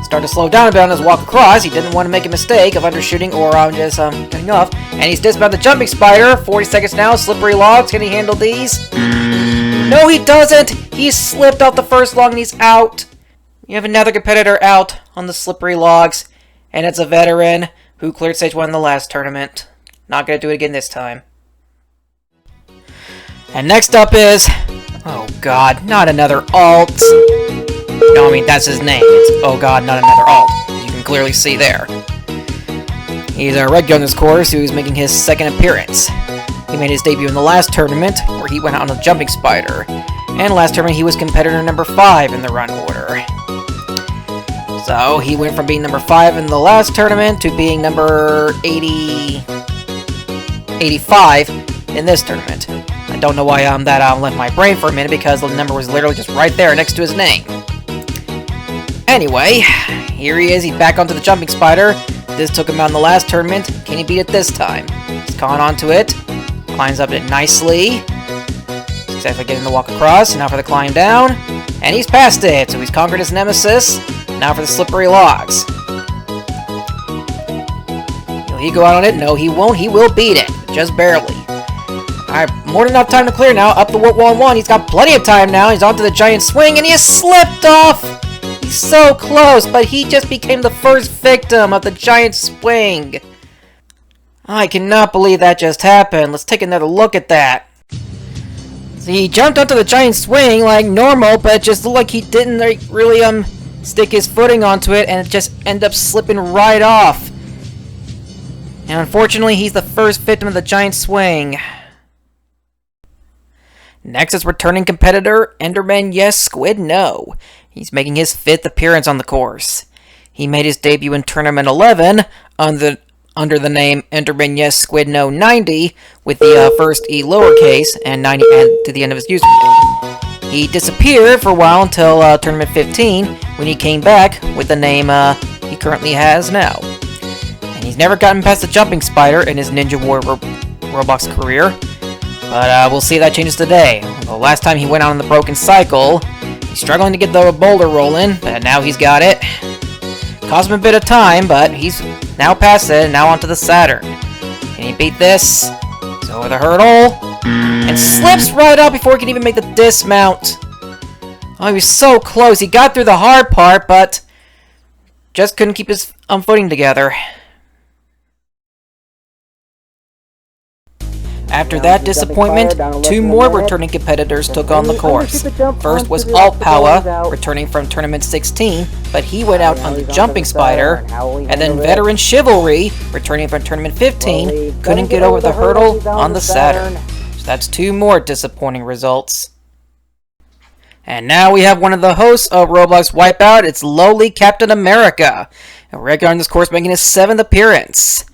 Started to slow down a bit on his walk across. He didn't want to make a mistake of undershooting or just cutting off. And he's dismounted the jumping spider. 40 seconds now. Slippery logs. Can he handle these? No, he doesn't. He slipped off the first log and he's out. You have another competitor out on the slippery logs. And it's a veteran who cleared stage 1 in the last tournament. Not going to do it again this time. And next up is... oh god, not another alt. No, I mean, that's his name. It's, oh god, not another alt. As you can clearly see there. He's a red gun on this course who's making his 2nd appearance. He made his debut in the last tournament, where he went out on a jumping spider. And last tournament, he was competitor number 5 in the run order. So, he went from being number 5 in the last tournament to being number 85 in this tournament. I don't know why that left my brain for a minute, because the number was literally just right there next to his name. Anyway, here he is. He's back onto the jumping spider. This took him out in the last tournament. Can he beat it this time? He's caught onto it. Climbs up it nicely. Successfully getting the walk across. Now for the climb down. And he's past it. So he's conquered his nemesis. Now for the slippery logs. Will he go out on it? No, he won't. He will beat it. Just barely. Alright, more than enough time to clear now. Up the warp wall in 1. He's got plenty of time now. He's onto the giant swing, and he has slipped off! He's so close, but he just became the first victim of the giant swing. I cannot believe that just happened. Let's take another look at that. See, he jumped onto the giant swing like normal, but it just looked like he didn't really stick his footing onto it, and it just ended up slipping right off. And unfortunately, he's the first victim of the giant swing. Next is returning competitor, Enderman Yes, Squid No. He's making his 5th appearance on the course. He made his debut in Tournament 11 on under the name Enderman Yes Squid No 90 with the first E lowercase and 90 and to the end of his username. He disappeared for a while until Tournament 15 when he came back with the name he currently has now. And he's never gotten past the jumping spider in his Ninja Warrior Roblox career, but we'll see if that changes today. The last time he went on the broken cycle, he's struggling to get the boulder rolling, but now he's got it. Cost him a bit of time, but he's now past it and now onto the Saturn. Can he beat this? He's over the hurdle and slips right out before he can even make the dismount. Oh, he was so close. He got through the hard part, but just couldn't keep his footing together. After that disappointment, two more returning competitors took on the course. First was Alt Powa, returning from Tournament 16, but he went out on the Jumping Spider. And then Veteran Chivalry, returning from Tournament 15, couldn't get over the hurdle on the Saturn. So that's two more disappointing results. And now we have one of the hosts of Roblox Wipeout. It's lowly Captain America, a regular on this course making his 7th appearance.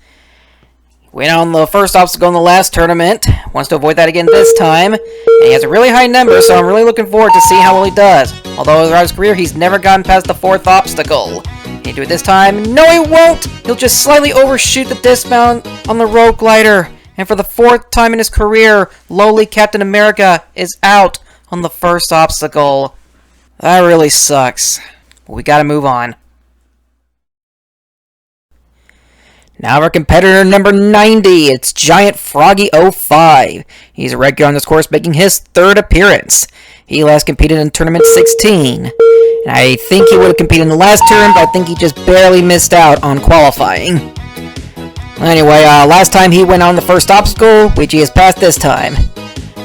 Went on the first obstacle in the last tournament, wants to avoid that again this time, and he has a really high number, so I'm really looking forward to seeing how well he does. Although throughout his career, he's never gotten past the 4th obstacle. Can he do it this time? No, he won't! He'll just slightly overshoot the dismount on the rope glider, and for the 4th time in his career, lowly Captain America is out on the first obstacle. That really sucks, but we gotta move on. Now for competitor number 90, it's Giant Froggy 05. He's a regular on this course, making his 3rd appearance. He last competed in Tournament 16. And I think he would have competed in the last turn, but I think he just barely missed out on qualifying. Anyway, last time he went on the first obstacle, which he has passed this time.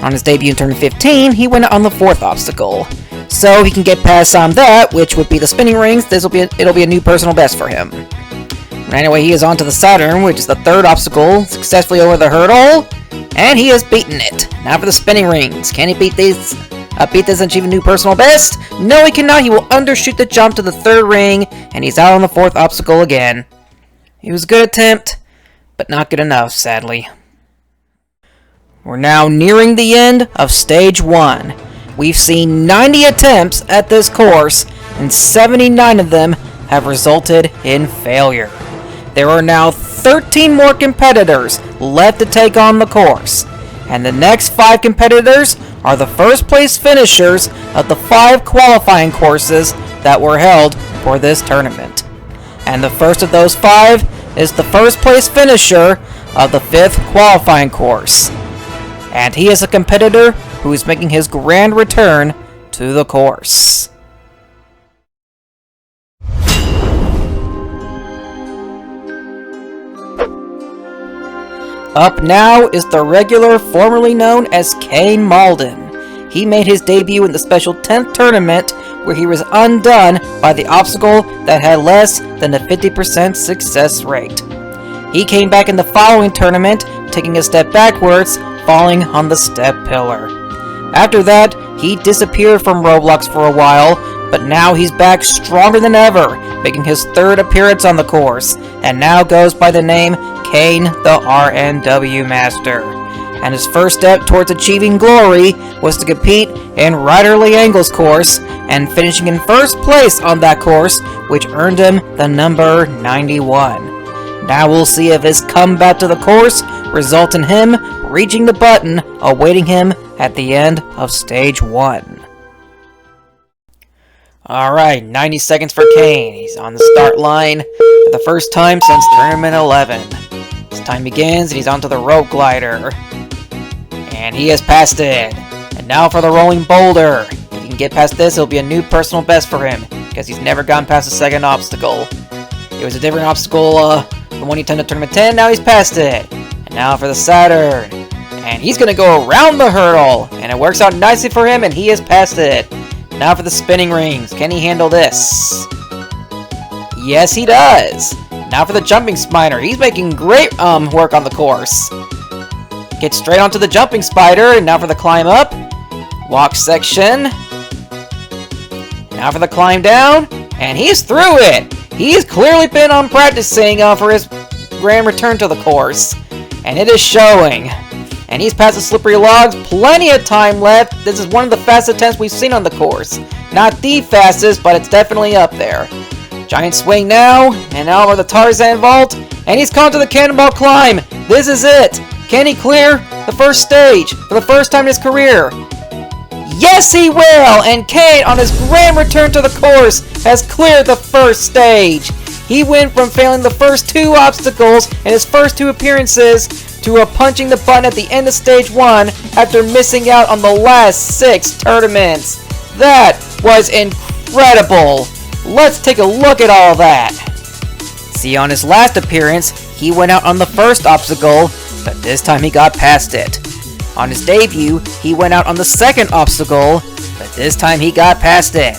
On his debut in Tournament 15, he went on the 4th obstacle. So he can get past that, which would be the spinning rings. It'll be a new personal best for him. Anyway, he is on to the Saturn, which is the 3rd obstacle, successfully over the hurdle, and he has beaten it. Now for the spinning rings. Can he beat this and achieve a new personal best? No, he cannot. He will undershoot the jump to the 3rd ring, and he's out on the 4th obstacle again. It was a good attempt, but not good enough, sadly. We're now nearing the end of Stage 1. We've seen 90 attempts at this course, and 79 of them have resulted in failure. There are now 13 more competitors left to take on the course, and the next 5 competitors are the first place finishers of the 5 qualifying courses that were held for this tournament. And the first of those 5 is the first place finisher of the 5th qualifying course. And he is a competitor who is making his grand return to the course. Up now is the regular formerly known as Kane Malden. He made his debut in the special 10th tournament where he was undone by the obstacle that had less than a 50% success rate. He came back in the following tournament, taking a step backwards, falling on the step pillar. After that, he disappeared from Roblox for a while, but now he's back stronger than ever, making his 3rd appearance on the course, and now goes by the name Kane the RNW Master. And his first step towards achieving glory was to compete in Riderly Angle's course, and finishing in 1st place on that course, which earned him the number 91. Now we'll see if his comeback to the course results in him reaching the button awaiting him at the end of Stage 1. Alright, 90 seconds for Kane. He's on the start line for the first time since Tournament 11. His time begins and he's onto the rope glider. And he has passed it. And now for the rolling boulder. If he can get past this, it'll be a new personal best for him, because he's never gone past the 2nd obstacle. It was a different obstacle from when he attended Tournament 10, now he's past it. And now for the Saturn. And he's going to go around the hurdle. And it works out nicely for him, and he has passed it. Now for the spinning rings. Can he handle this? Yes, he does. Now for the jumping spider. He's making great work on the course. Gets straight onto the jumping spider. And now for the climb up. Walk section. Now for the climb down. And he's through it. He's clearly been practicing for his grand return to the course. And it is showing. And he's past the slippery logs, plenty of time left. This is one of the fastest attempts we've seen on the course. Not the fastest, but it's definitely up there. Giant swing now, and now over the Tarzan vault, and he's gone to the cannonball climb. This is it. Can he clear the first stage for the first time in his career? Yes, he will! And Kane, on his grand return to the course, has cleared the first stage. He went from failing the first 2 obstacles in his first 2 appearances to punching the button at the end of stage 1 after missing out on the last 6 tournaments. That was incredible. Let's take a look at all that. See, on his last appearance, he went out on the first obstacle, but this time he got past it. On his debut, he went out on the second obstacle, but this time he got past it.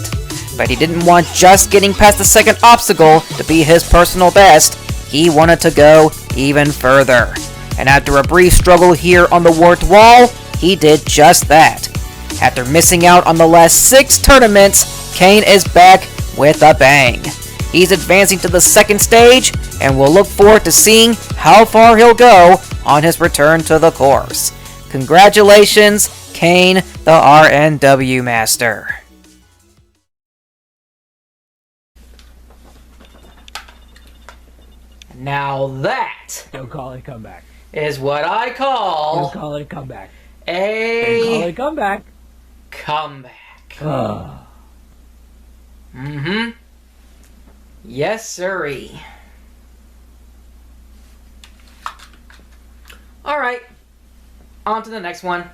But he didn't want just getting past the second obstacle to be his personal best. He wanted to go even further. And after a brief struggle here on the warped wall, he did just that. After missing out on the last 6 tournaments, Kane is back with a bang. He's advancing to the second stage, and we'll look forward to seeing how far he'll go on his return to the course. Congratulations, Kane, the RNW Master. Now that Don't call it a comeback. is what I call Don't call it a comeback. a Don't call it a comeback. comeback. Oh. Mm-hmm. Yes, sirree. Alright. On to the next one.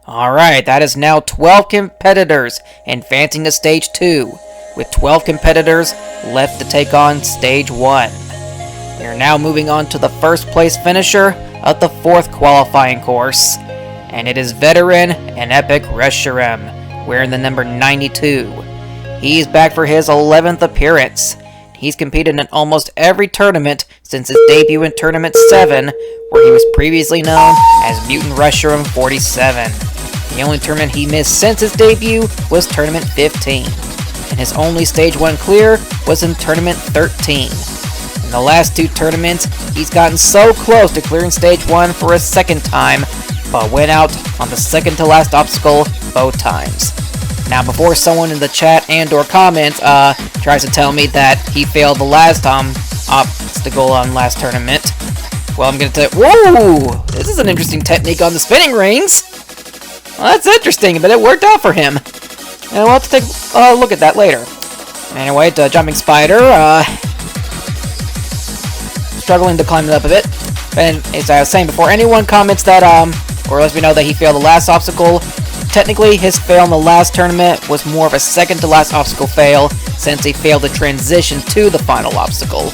Alright, that is now 12 competitors advancing to stage 2, with 12 competitors left to take on stage 1. We are now moving on to the first place finisher of the 4th qualifying course, and it is veteran and epic Reshiram, wearing the number 92. He's back for his 11th appearance. He's competed in almost every tournament since his debut in Tournament 7, where he was previously known as Mutant Reshiram 47. The only tournament he missed since his debut was Tournament 15, and his only Stage 1 clear was in Tournament 13. In the last 2 tournaments, he's gotten so close to clearing Stage 1 for a second time, but went out on the second to last obstacle both times. Now, before someone in the chat and or comments tries to tell me that he failed the last obstacle on last tournament, well, I'm gonna tell whoa! This is an interesting technique on the spinning rings! Well, that's interesting, but it worked out for him. And we'll have to take a look at that later. Anyway, the jumping spider, struggling to climb it up a bit. And as I was saying before, anyone comments that, or lets me know that he failed the last obstacle, technically his fail in the last tournament was more of a second to last obstacle fail, since he failed to transition to the final obstacle.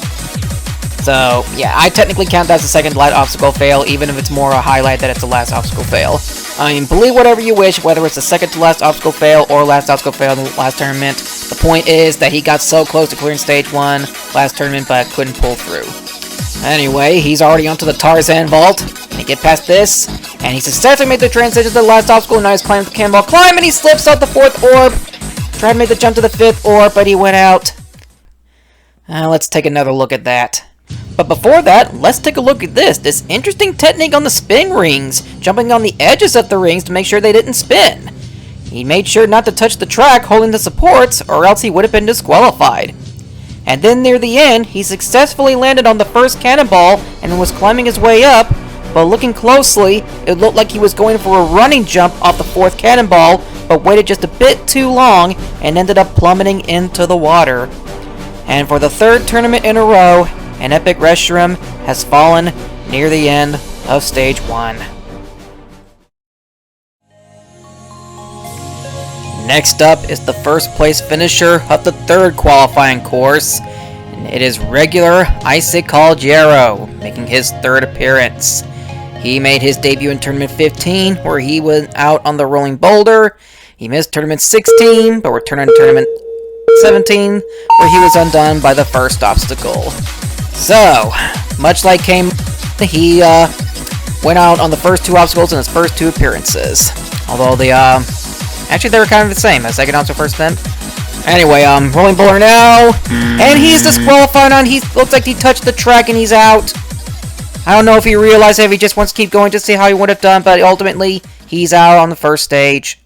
So, yeah, I technically count that as a second to last obstacle fail, even if it's more a highlight that it's a last obstacle fail. I mean, believe whatever you wish, whether it's a second to last obstacle fail or last obstacle fail in the last tournament. The point is that he got so close to clearing stage 1 last tournament, but couldn't pull through. Anyway, he's already onto the Tarzan vault, and he get past this, and he successfully made the transition to the last obstacle. Now he's climbing the cannonball climb, and he slips out the 4th orb. Tried to make the jump to the 5th orb, but he went out. Let's take another look at that. But before that, let's take a look at this interesting technique on the spin rings, jumping on the edges of the rings to make sure they didn't spin. He made sure not to touch the track holding the supports, or else he would have been disqualified. And then near the end, he successfully landed on the first cannonball and was climbing his way up, but looking closely, it looked like he was going for a running jump off the 4th cannonball, but waited just a bit too long and ended up plummeting into the water. And for the 3rd tournament in a row, an epic Reshiram has fallen near the end of stage 1. Next up is the first place finisher of the 3rd qualifying course, and it is regular SkyLinesJames, making his 3rd appearance. He made his debut in Tournament 15, where he went out on the rolling boulder. He missed Tournament 16, but returned in Tournament 17, where he was undone by the first obstacle. So, much like Kane, he went out on the first 2 obstacles in his first 2 appearances. Although actually they were kind of the same. A second obstacle, first event. Anyway, rolling bowler now, and he's disqualified on. He looks like he touched the track and he's out. I don't know if he realized it, if he just wants to keep going to see how he would have done, but ultimately, he's out on the first stage.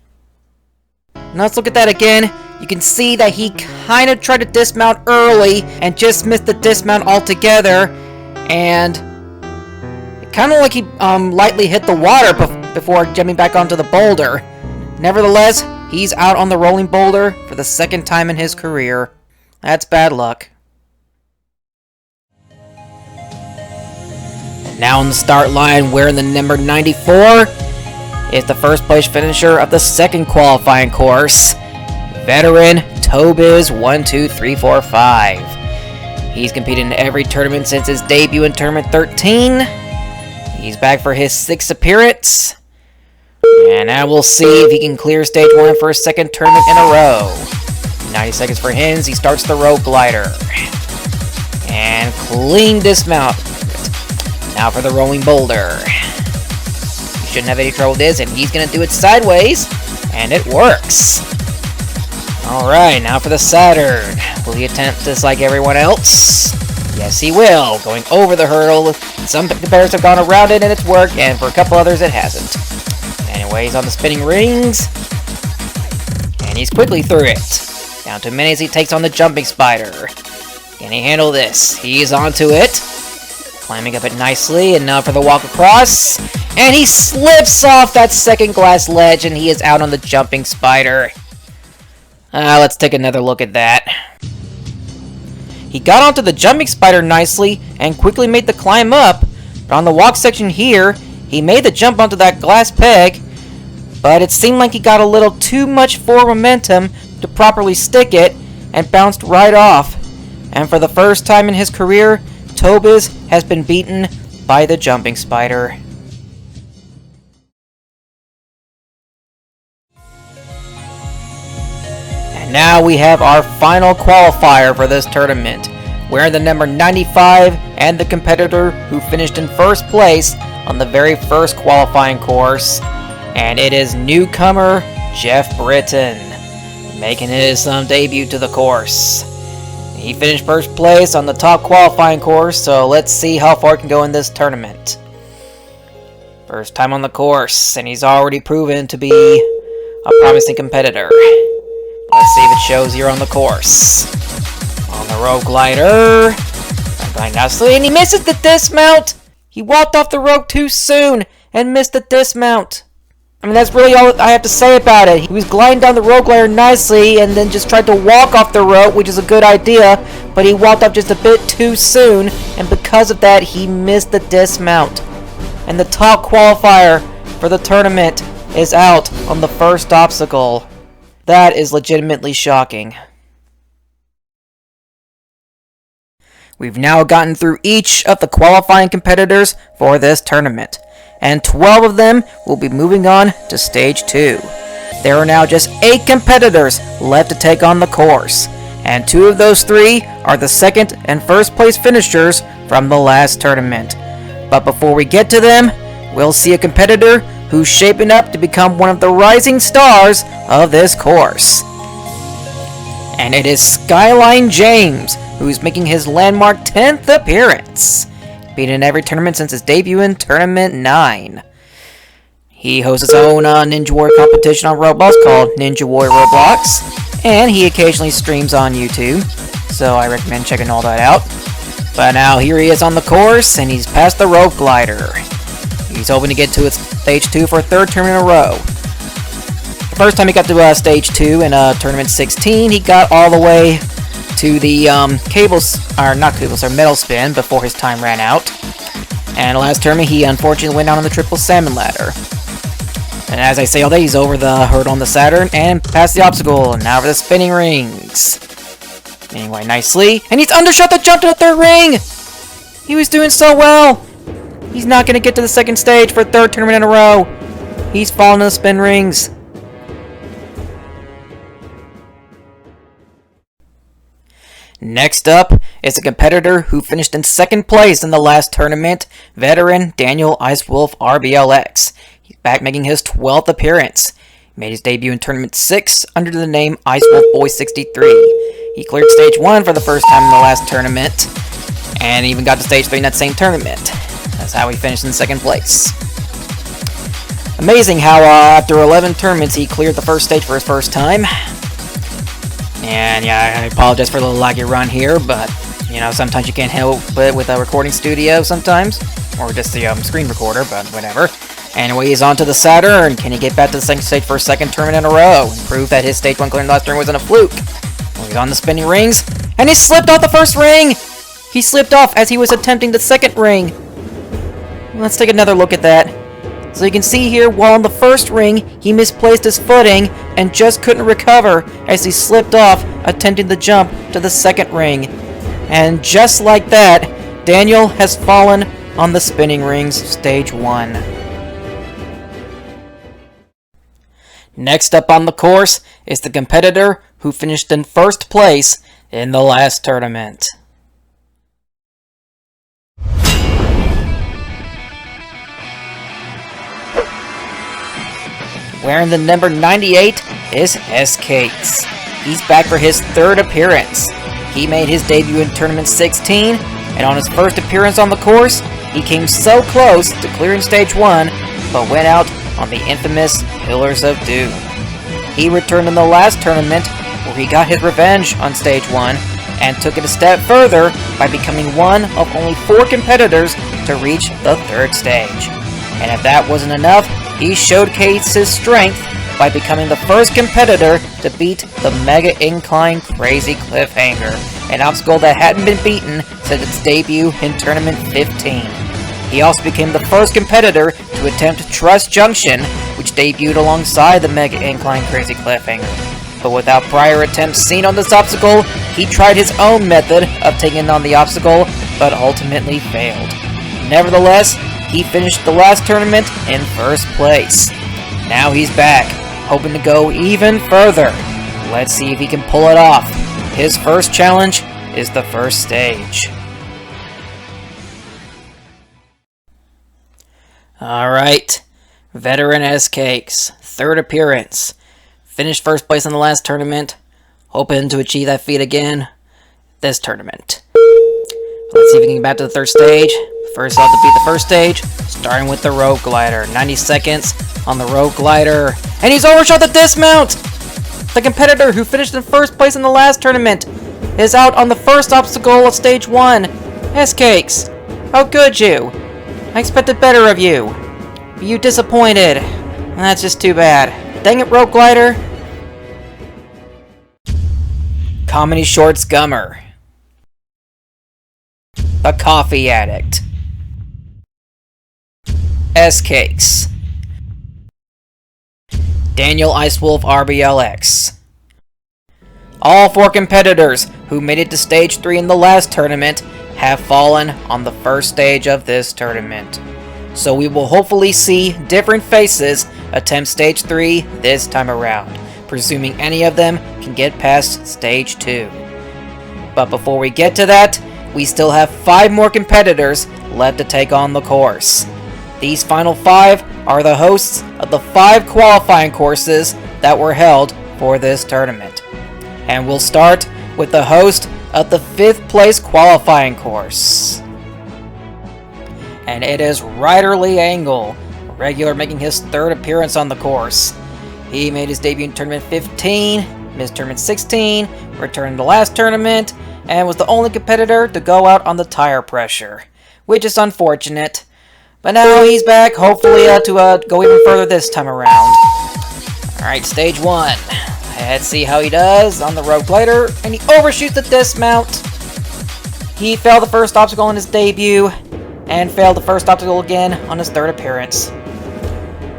Now let's look at that again. You can see that he kind of tried to dismount early and just missed the dismount altogether, and it kind of like he lightly hit the water before jumping back onto the boulder. Nevertheless, he's out on the rolling boulder for the second time in his career. That's bad luck. Now on the start line, wearing the number 94, is the first place finisher of the second qualifying course, veteran Tobiz12345. He's competed in every tournament since his debut in Tournament 13. He's back for his 6th appearance. And now we'll see if he can clear stage 1 for his second tournament in a row. 90 seconds for him as he starts the rope glider. And clean dismount. Now for the rolling boulder. He shouldn't have any trouble with this, and he's going to do it sideways. And it works. Alright, now for the Saturn. Will he attempt this like everyone else? Yes, he will. Going over the hurdle. Some competitors have gone around it and it's worked, and for a couple others it hasn't. Anyway, he's on the spinning rings. And he's quickly through it. Down to a minute as he takes on the jumping spider. Can he handle this? He's onto it. Climbing up it nicely, and now for the walk across. And he slips off that second glass ledge, and he is out on the jumping spider. Let's take another look at that. He got onto the jumping spider nicely, and quickly made the climb up. But on the walk section here, he made the jump onto that glass peg, but it seemed like he got a little too much forward momentum to properly stick it, and bounced right off. And for the first time in his career, Tobiz has been beaten by the jumping spider. And now we have our final qualifier for this tournament, wearing the number 95 and the competitor who finished in first place on the very first qualifying course, and it is newcomer Jeff Britton, making his debut to the course. He finished first place on the top qualifying course, so let's see how far he can go in this tournament. First time on the course, and he's already proven to be a promising competitor. Let's see if it shows here on the course. On the rope glider, going nicely, and he misses the dismount! He walked off the rope too soon and missed the dismount. I mean, that's really all I have to say about it. He was gliding down the rope glider nicely and then just tried to walk off the rope, which is a good idea, but he walked off just a bit too soon, and because of that, he missed the dismount. And the top qualifier for the tournament is out on the first obstacle. That is legitimately shocking. We've now gotten through each of the qualifying competitors for this tournament, and 12 of them will be moving on to Stage 2. There are now just 8 competitors left to take on the course, and 2 of those 3 are the second and first place finishers from the last tournament. But before we get to them, we'll see a competitor who's shaping up to become one of the rising stars of this course. And it is SkyLineJames, who's making his landmark 10th appearance. Been in every tournament since his debut in Tournament 9. He hosts his own Ninja Warrior competition on Roblox called Ninja Warrior of Roblox, and he occasionally streams on YouTube, so I recommend checking all that out. But now here he is on the course, and he's past the rope glider. He's hoping to get to Stage 2 for a 3rd tournament in a row. The first time he got to Stage 2 in Tournament 16, he got all the way to the metal spin before his time ran out. And last tournament, he unfortunately went down on the triple salmon ladder. And as I say all day, he's over the hurdle on the Saturn and past the obstacle. And now for the spinning rings. Anyway, nicely. And he's undershot the jump to the 3rd ring! He was doing so well! He's not going to get to the 2nd stage for a 3rd tournament in a row. He's fallen to the spin rings. Next up is a competitor who finished in 2nd place in the last tournament, veteran Daniel Icewolf RBLX. He's back making his 12th appearance. made his debut in Tournament 6 under the name IcewolfBoy63. He cleared Stage 1 for the first time in the last tournament, and even got to Stage 3 in that same tournament. That's how he finished in 2nd place. Amazing how after 11 tournaments he cleared the first stage for his first time. And yeah, I apologize for the little laggy run here, but you know, sometimes you can't help it with a recording studio sometimes, or just the screen recorder, but whatever. Anyway, he's on to the Saturn. Can he get back to the 2nd stage for a 2nd tournament in a row and prove that his Stage 1 clearing last turn wasn't a fluke? Well, he's on the spinning rings, and he slipped off the first ring! He slipped off as he was attempting the 2nd ring. Let's take another look at that. So you can see here, while on the first ring, he misplaced his footing and just couldn't recover as he slipped off, attempting the jump to the 2nd ring. And just like that, Daniel has fallen on the spinning rings of Stage 1. Next up on the course is the competitor who finished in 1st place in the last tournament. Wearing the number 98 is S-Cakes. He's back for his 3rd appearance. He made his debut in Tournament 16, and on his first appearance on the course, he came so close to clearing Stage 1, but went out on the infamous Pillars of Doom. He returned in the last tournament, where he got his revenge on Stage 1, and took it a step further by becoming one of only 4 competitors to reach the 3rd stage. And if that wasn't enough, he showcased his strength by becoming the first competitor to beat the Mega Incline Crazy Cliffhanger, an obstacle that hadn't been beaten since its debut in Tournament 15. He also became the first competitor to attempt Trust Junction, which debuted alongside the Mega Incline Crazy Cliffhanger. But without prior attempts seen on this obstacle, he tried his own method of taking on the obstacle, but ultimately failed. Nevertheless, he finished the last tournament in 1st place. Now he's back, hoping to go even further. Let's see if he can pull it off. His first challenge is the 1st stage. Alright, veteran S-Cakes, 3rd appearance. Finished 1st place in the last tournament, hoping to achieve that feat again this tournament. Let's see if we can get back to the 3rd stage. First, I'll have to beat the 1st stage, starting with the rope glider. 90 seconds on the rope glider, and he's overshot the dismount! The competitor who finished in 1st place in the last tournament is out on the first obstacle of Stage 1. S-Cakes, how could you? I expected better of you. You disappointed. That's just too bad. Dang it, rope glider. Comedy Shorts Gummer. The Coffee Addict. S-Cakes. Daniel Icewolf RBLX. All 4 competitors who made it to Stage 3 in the last tournament have fallen on the 1st stage of this tournament. So we will hopefully see different faces attempt Stage 3 this time around, presuming any of them can get past Stage 2. But before we get to that, we still have 5 more competitors left to take on the course. These final 5 are the hosts of the 5 qualifying courses that were held for this tournament. And we'll start with the host of the 5th place qualifying course. And it is Ryderly Angle, a regular making his 3rd appearance on the course. He made his debut in Tournament 15, missed Tournament 16, returned to the last tournament, and was the only competitor to go out on the tire pressure, which is unfortunate. But now he's back, hopefully to go even further this time around. Alright, Stage 1. Let's see how he does on the rope glider, and he overshoots the dismount. He failed the first obstacle in his debut, and failed the first obstacle again on his 3rd appearance.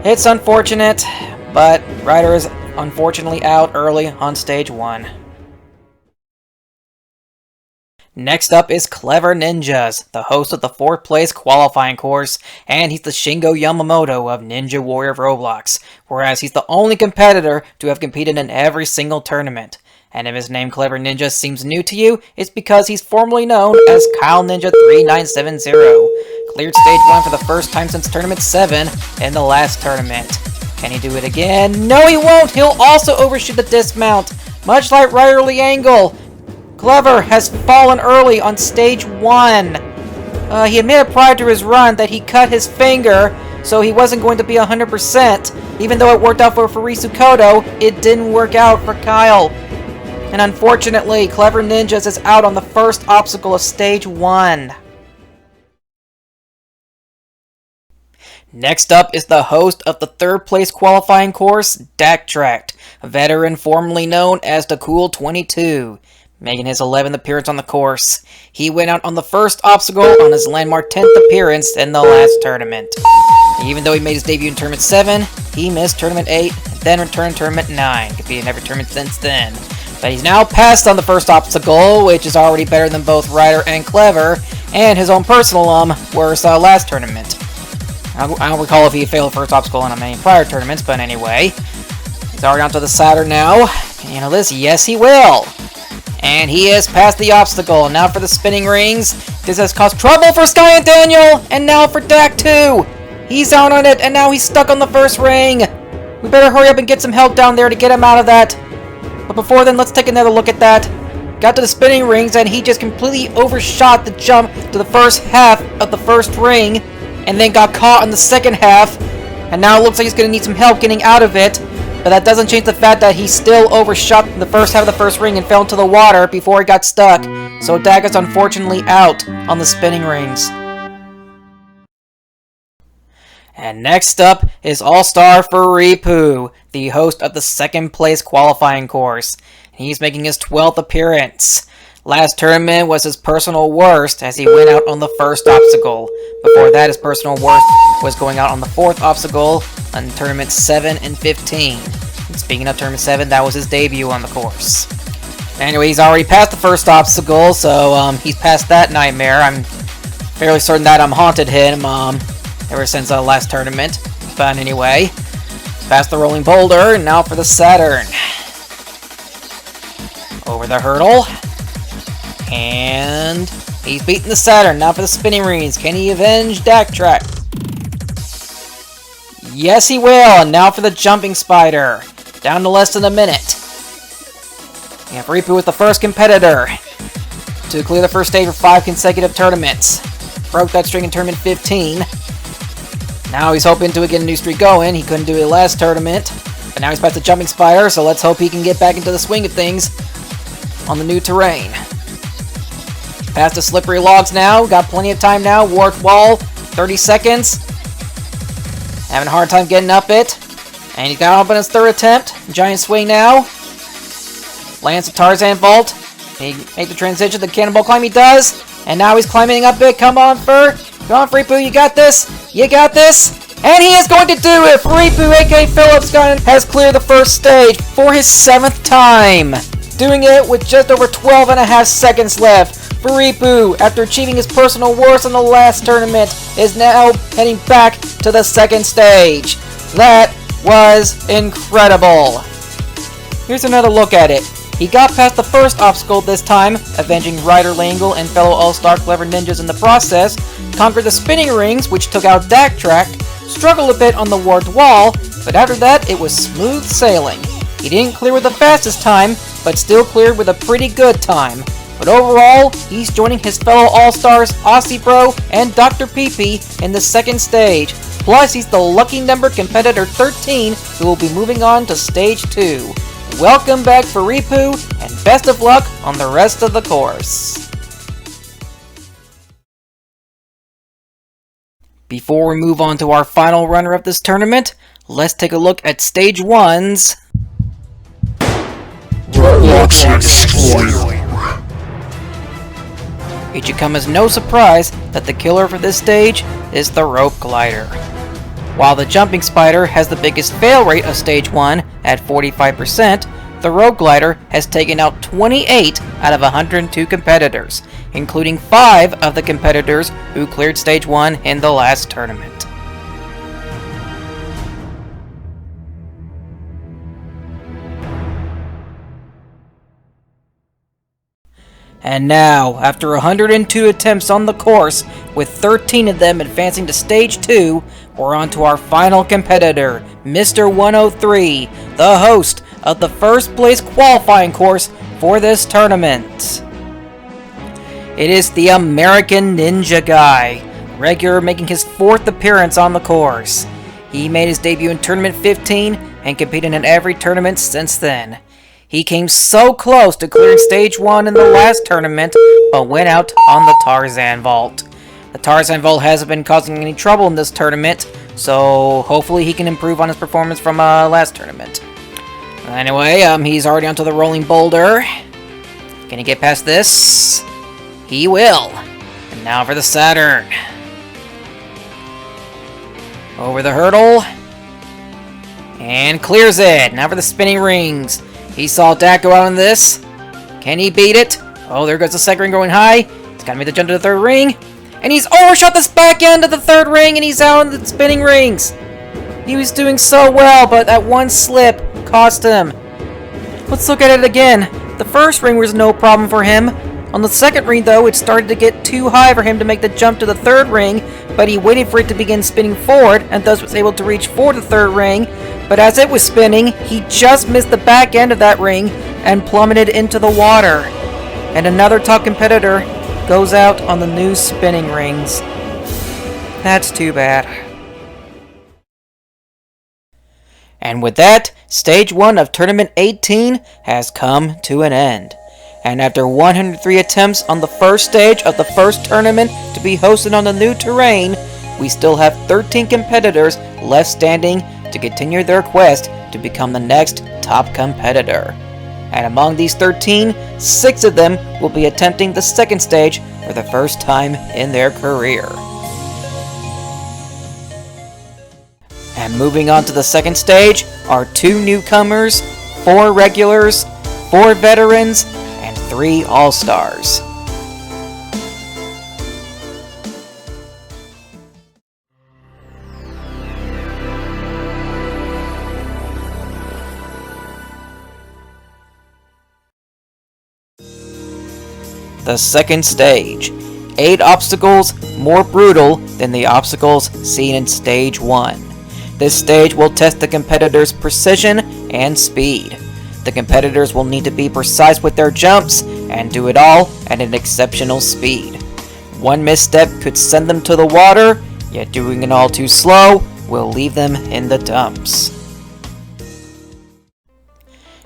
It's unfortunate, but Ryder is unfortunately out early on Stage 1. Next up is KleverNinjaz, the host of the 4th place qualifying course, and he's the Shingo Yamamoto of Ninja Warrior of Roblox, whereas he's the only competitor to have competed in every single tournament. And if his name KleverNinjaz seems new to you, it's because he's formerly known as KyleNinja3970. Cleared Stage 1 for the first time since Tournament 7 in the last tournament. Can he do it again? No, he won't! He'll also overshoot the dismount! Much like Riderly Angle, Klever has fallen early on stage 1. He admitted prior to his run that he cut his finger, so he wasn't going to be 100%. Even though it worked out for Furisu Kodo, it didn't work out for Kyle. And unfortunately, KleverNinjaz is out on the first obstacle of stage 1. Next up is the host of the third place qualifying course, Daktract, a veteran formerly known as the Cool 22, making his 11th appearance on the course. He went out on the first obstacle on his landmark 10th appearance in the last tournament. Even though he made his debut in Tournament 7, he missed Tournament 8, then returned Tournament 9, competing in every tournament since then. But he's now passed on the first obstacle, which is already better than both Ryder and Klever, and his own personal worst last tournament. I don't recall if he failed the first obstacle in any prior tournaments, but anyway. He's already onto the Saturn now. Can you handle this? Yes, he will! And he has passed the obstacle. Now for the spinning rings. This has caused trouble for Sky and Daniel, and now for Dak too! He's out on it, and now he's stuck on the first ring! We better hurry up and get some help down there to get him out of that. But before then, let's take another look at that. Got to the spinning rings, and he just completely overshot the jump to the first half of the first ring, and then got caught in the second half, and now it looks like he's going to need some help getting out of it, but that doesn't change the fact that he still overshot the first half of the first ring and fell into the water before he got stuck, so Dak is unfortunately out on the spinning rings. And next up is All-Star Furipu, the host of the second place qualifying course. He's making his 12th appearance. Last tournament was his personal worst as he went out on the first obstacle. Before that, his personal worst was going out on the fourth obstacle on Tournament 7 and 15. And speaking of Tournament 7, that was his debut on the course. Anyway, he's already passed the first obstacle, so he's past that nightmare. I'm fairly certain that haunted him ever since the last tournament. But anyway, past the rolling boulder, and now for the Saturn. Over the hurdle. And he's beaten the Saturn. Now for the spinning rings. Can he avenge Daktract? Yes, he will. And now for the jumping spider. Down to less than a minute. And Furipu was the first competitor to clear the first stage for 5 consecutive tournaments. Broke that streak in Tournament 15. Now he's hoping to get a new streak going. He couldn't do it last tournament. But now he's past the jumping spider, so let's hope he can get back into the swing of things on the new terrain. Past the slippery logs now. Got plenty of time now. Warped wall. 30 seconds. Having a hard time getting up it. And he got up on his third attempt. Giant swing now. Lands the Tarzan vault. He made the transition. The cannonball climb he does. And now he's climbing up it. Come on, Come on, Furipu. You got this. You got this. And he is going to do it. Furipu, aka Phillips Gun, has cleared the first stage for his 7th time. Doing it with just over 12.5 seconds left. Furipu, after achieving his personal worst in the last tournament, is now heading back to the second stage. That was incredible. Here's another look at it. He got past the first obstacle this time, avenging Ryder Langle and fellow All-Star KleverNinjaz in the process, conquered the spinning rings, which took out Daktract, struggled a bit on the warped wall, but after that it was smooth sailing. He didn't clear with the fastest time, but still cleared with a pretty good time. But overall, he's joining his fellow All-Stars Aussie Bro and Dr. PP in the second stage. Plus, he's the lucky number competitor 13 who will be moving on to stage 2. Welcome back, Furipu, and best of luck on the rest of the course. Before we move on to our final runner of this tournament, let's take a look at stage 1's Roblox Explorer. It should come as no surprise that the killer for this stage is the rope glider. While the jumping spider has the biggest fail rate of stage 1 at 45%, the rope glider has taken out 28 out of 102 competitors, including 5 of the competitors who cleared stage 1 in the last tournament. And now, after 102 attempts on the course, with 13 of them advancing to Stage 2, we're on to our final competitor, Mr. 103, the host of the first place qualifying course for this tournament. It is the American Ninja Guy, regular making his 4th appearance on the course. He made his debut in Tournament 15 and competed in every tournament since then. He came so close to clearing Stage 1 in the last tournament, but went out on the Tarzan Vault. The Tarzan Vault hasn't been causing any trouble in this tournament, so hopefully he can improve on his performance from last tournament. Anyway, he's already onto the rolling boulder. Can he get past this? He will. And now for the Saturn. Over the hurdle. And clears it. Now for the spinning rings. He saw Dak go out on this. Can he beat it? Oh, there goes the second ring going high. He's got to make the jump to the third ring. And he's overshot this back end of the third ring, and he's out on the spinning rings. He was doing so well, but that one slip cost him. Let's look at it again. The first ring was no problem for him. On the second ring, though, it started to get too high for him to make the jump to the third ring, but he waited for it to begin spinning forward, and thus was able to reach for the third ring. But as it was spinning, he just missed the back end of that ring and plummeted into the water. And another top competitor goes out on the new spinning rings. That's too bad. And with that, Stage 1 of Tournament 18 has come to an end. And after 103 attempts on the first stage of the first tournament to be hosted on the new terrain, we still have 13 competitors left standing to continue their quest to become the next top competitor. And among these 13, 6 of them will be attempting the second stage for the first time in their career. And moving on to the second stage are 2 newcomers, 4 regulars, 4 veterans, and 3 all-stars. The second stage. 8 obstacles more brutal than the obstacles seen in Stage 1. This stage will test the competitors' precision and speed. The competitors will need to be precise with their jumps and do it all at an exceptional speed. One misstep could send them to the water, yet doing it all too slow will leave them in the dumps.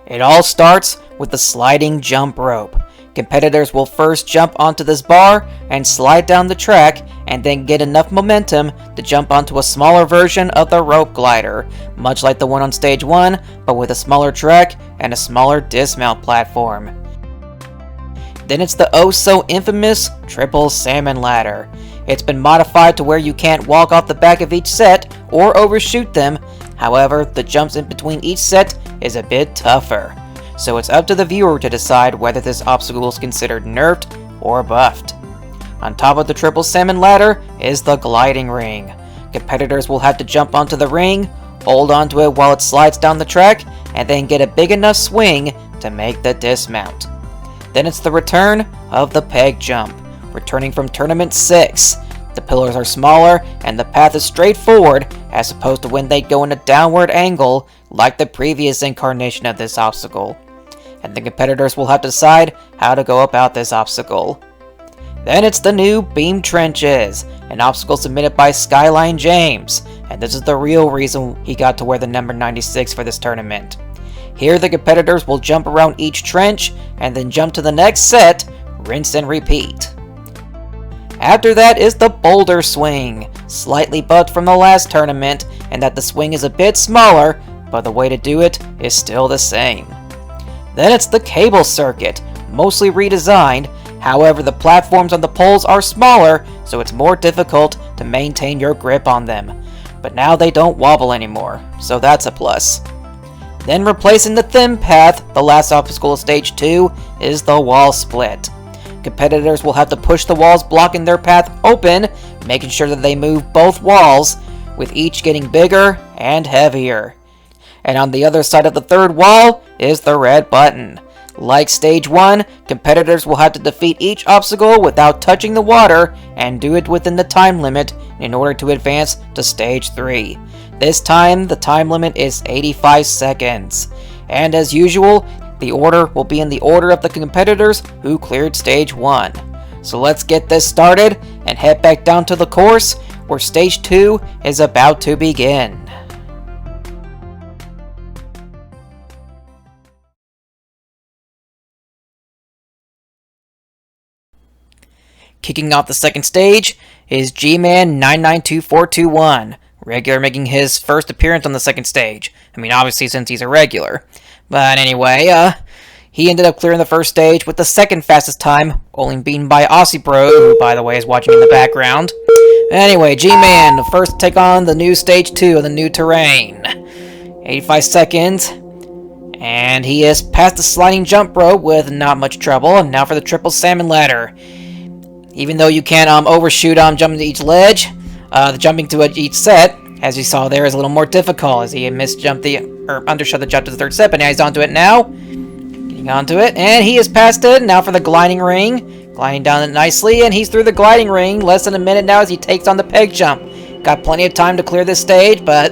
It all starts with the sliding jump rope. Competitors will first jump onto this bar and slide down the track, and then get enough momentum to jump onto a smaller version of the rope glider, much like the one on Stage 1, but with a smaller track and a smaller dismount platform. Then it's the oh-so-infamous triple salmon ladder. It's been modified to where you can't walk off the back of each set or overshoot them. However, the jumps in between each set is a bit tougher. So it's up to the viewer to decide whether this obstacle is considered nerfed or buffed. On top of the triple salmon ladder is the gliding ring. Competitors will have to jump onto the ring, hold onto it while it slides down the track, and then get a big enough swing to make the dismount. Then it's the return of the peg jump, returning from Tournament 6. The pillars are smaller and the path is straightforward, as opposed to when they go in a downward angle like the previous incarnation of this obstacle. And the competitors will have to decide how to go about this obstacle. Then it's the new beam trenches, an obstacle submitted by SkyLineJames, and this is the real reason he got to wear the number 96 for this tournament. Here the competitors will jump around each trench and then jump to the next set, rinse and repeat. After that is the boulder swing, slightly buffed from the last tournament, and that the swing is a bit smaller, but the way to do it is still the same. Then it's the cable circuit, mostly redesigned. However, the platforms on the poles are smaller, so it's more difficult to maintain your grip on them. But now they don't wobble anymore, so that's a plus. Then replacing the thin path, the last obstacle of Stage 2, is the wall split. Competitors will have to push the walls blocking their path open, making sure that they move both walls, with each getting bigger and heavier. And on the other side of the third wall is the red button. Like stage 1, competitors will have to defeat each obstacle without touching the water and do it within the time limit in order to advance to stage 3. This time, the time limit is 85 seconds. And as usual, the order will be in the order of the competitors who cleared stage 1. So let's get this started and head back down to the course where stage 2 is about to begin. Kicking off the second stage is G-Man 992421, regular making his first appearance on the second stage. I mean, obviously since he's a regular. But anyway, he ended up clearing the first stage with the second fastest time, only beaten by Aussie Bro, who by the way is watching in the background. Anyway, G-Man, first take on the new stage 2 of the new terrain. 85 seconds. And he is past the sliding jump rope with not much trouble. And now for the triple salmon ladder. Even though you can't overshoot jumping to each ledge, the jumping to each set, as you saw there, is a little more difficult, as he undershot the jump to the third set, but now he's onto it now. Getting onto it, and he has passed it. Now for the gliding ring. Gliding down it nicely, and he's through the gliding ring. Less than a minute now as he takes on the peg jump. Got plenty of time to clear this stage, but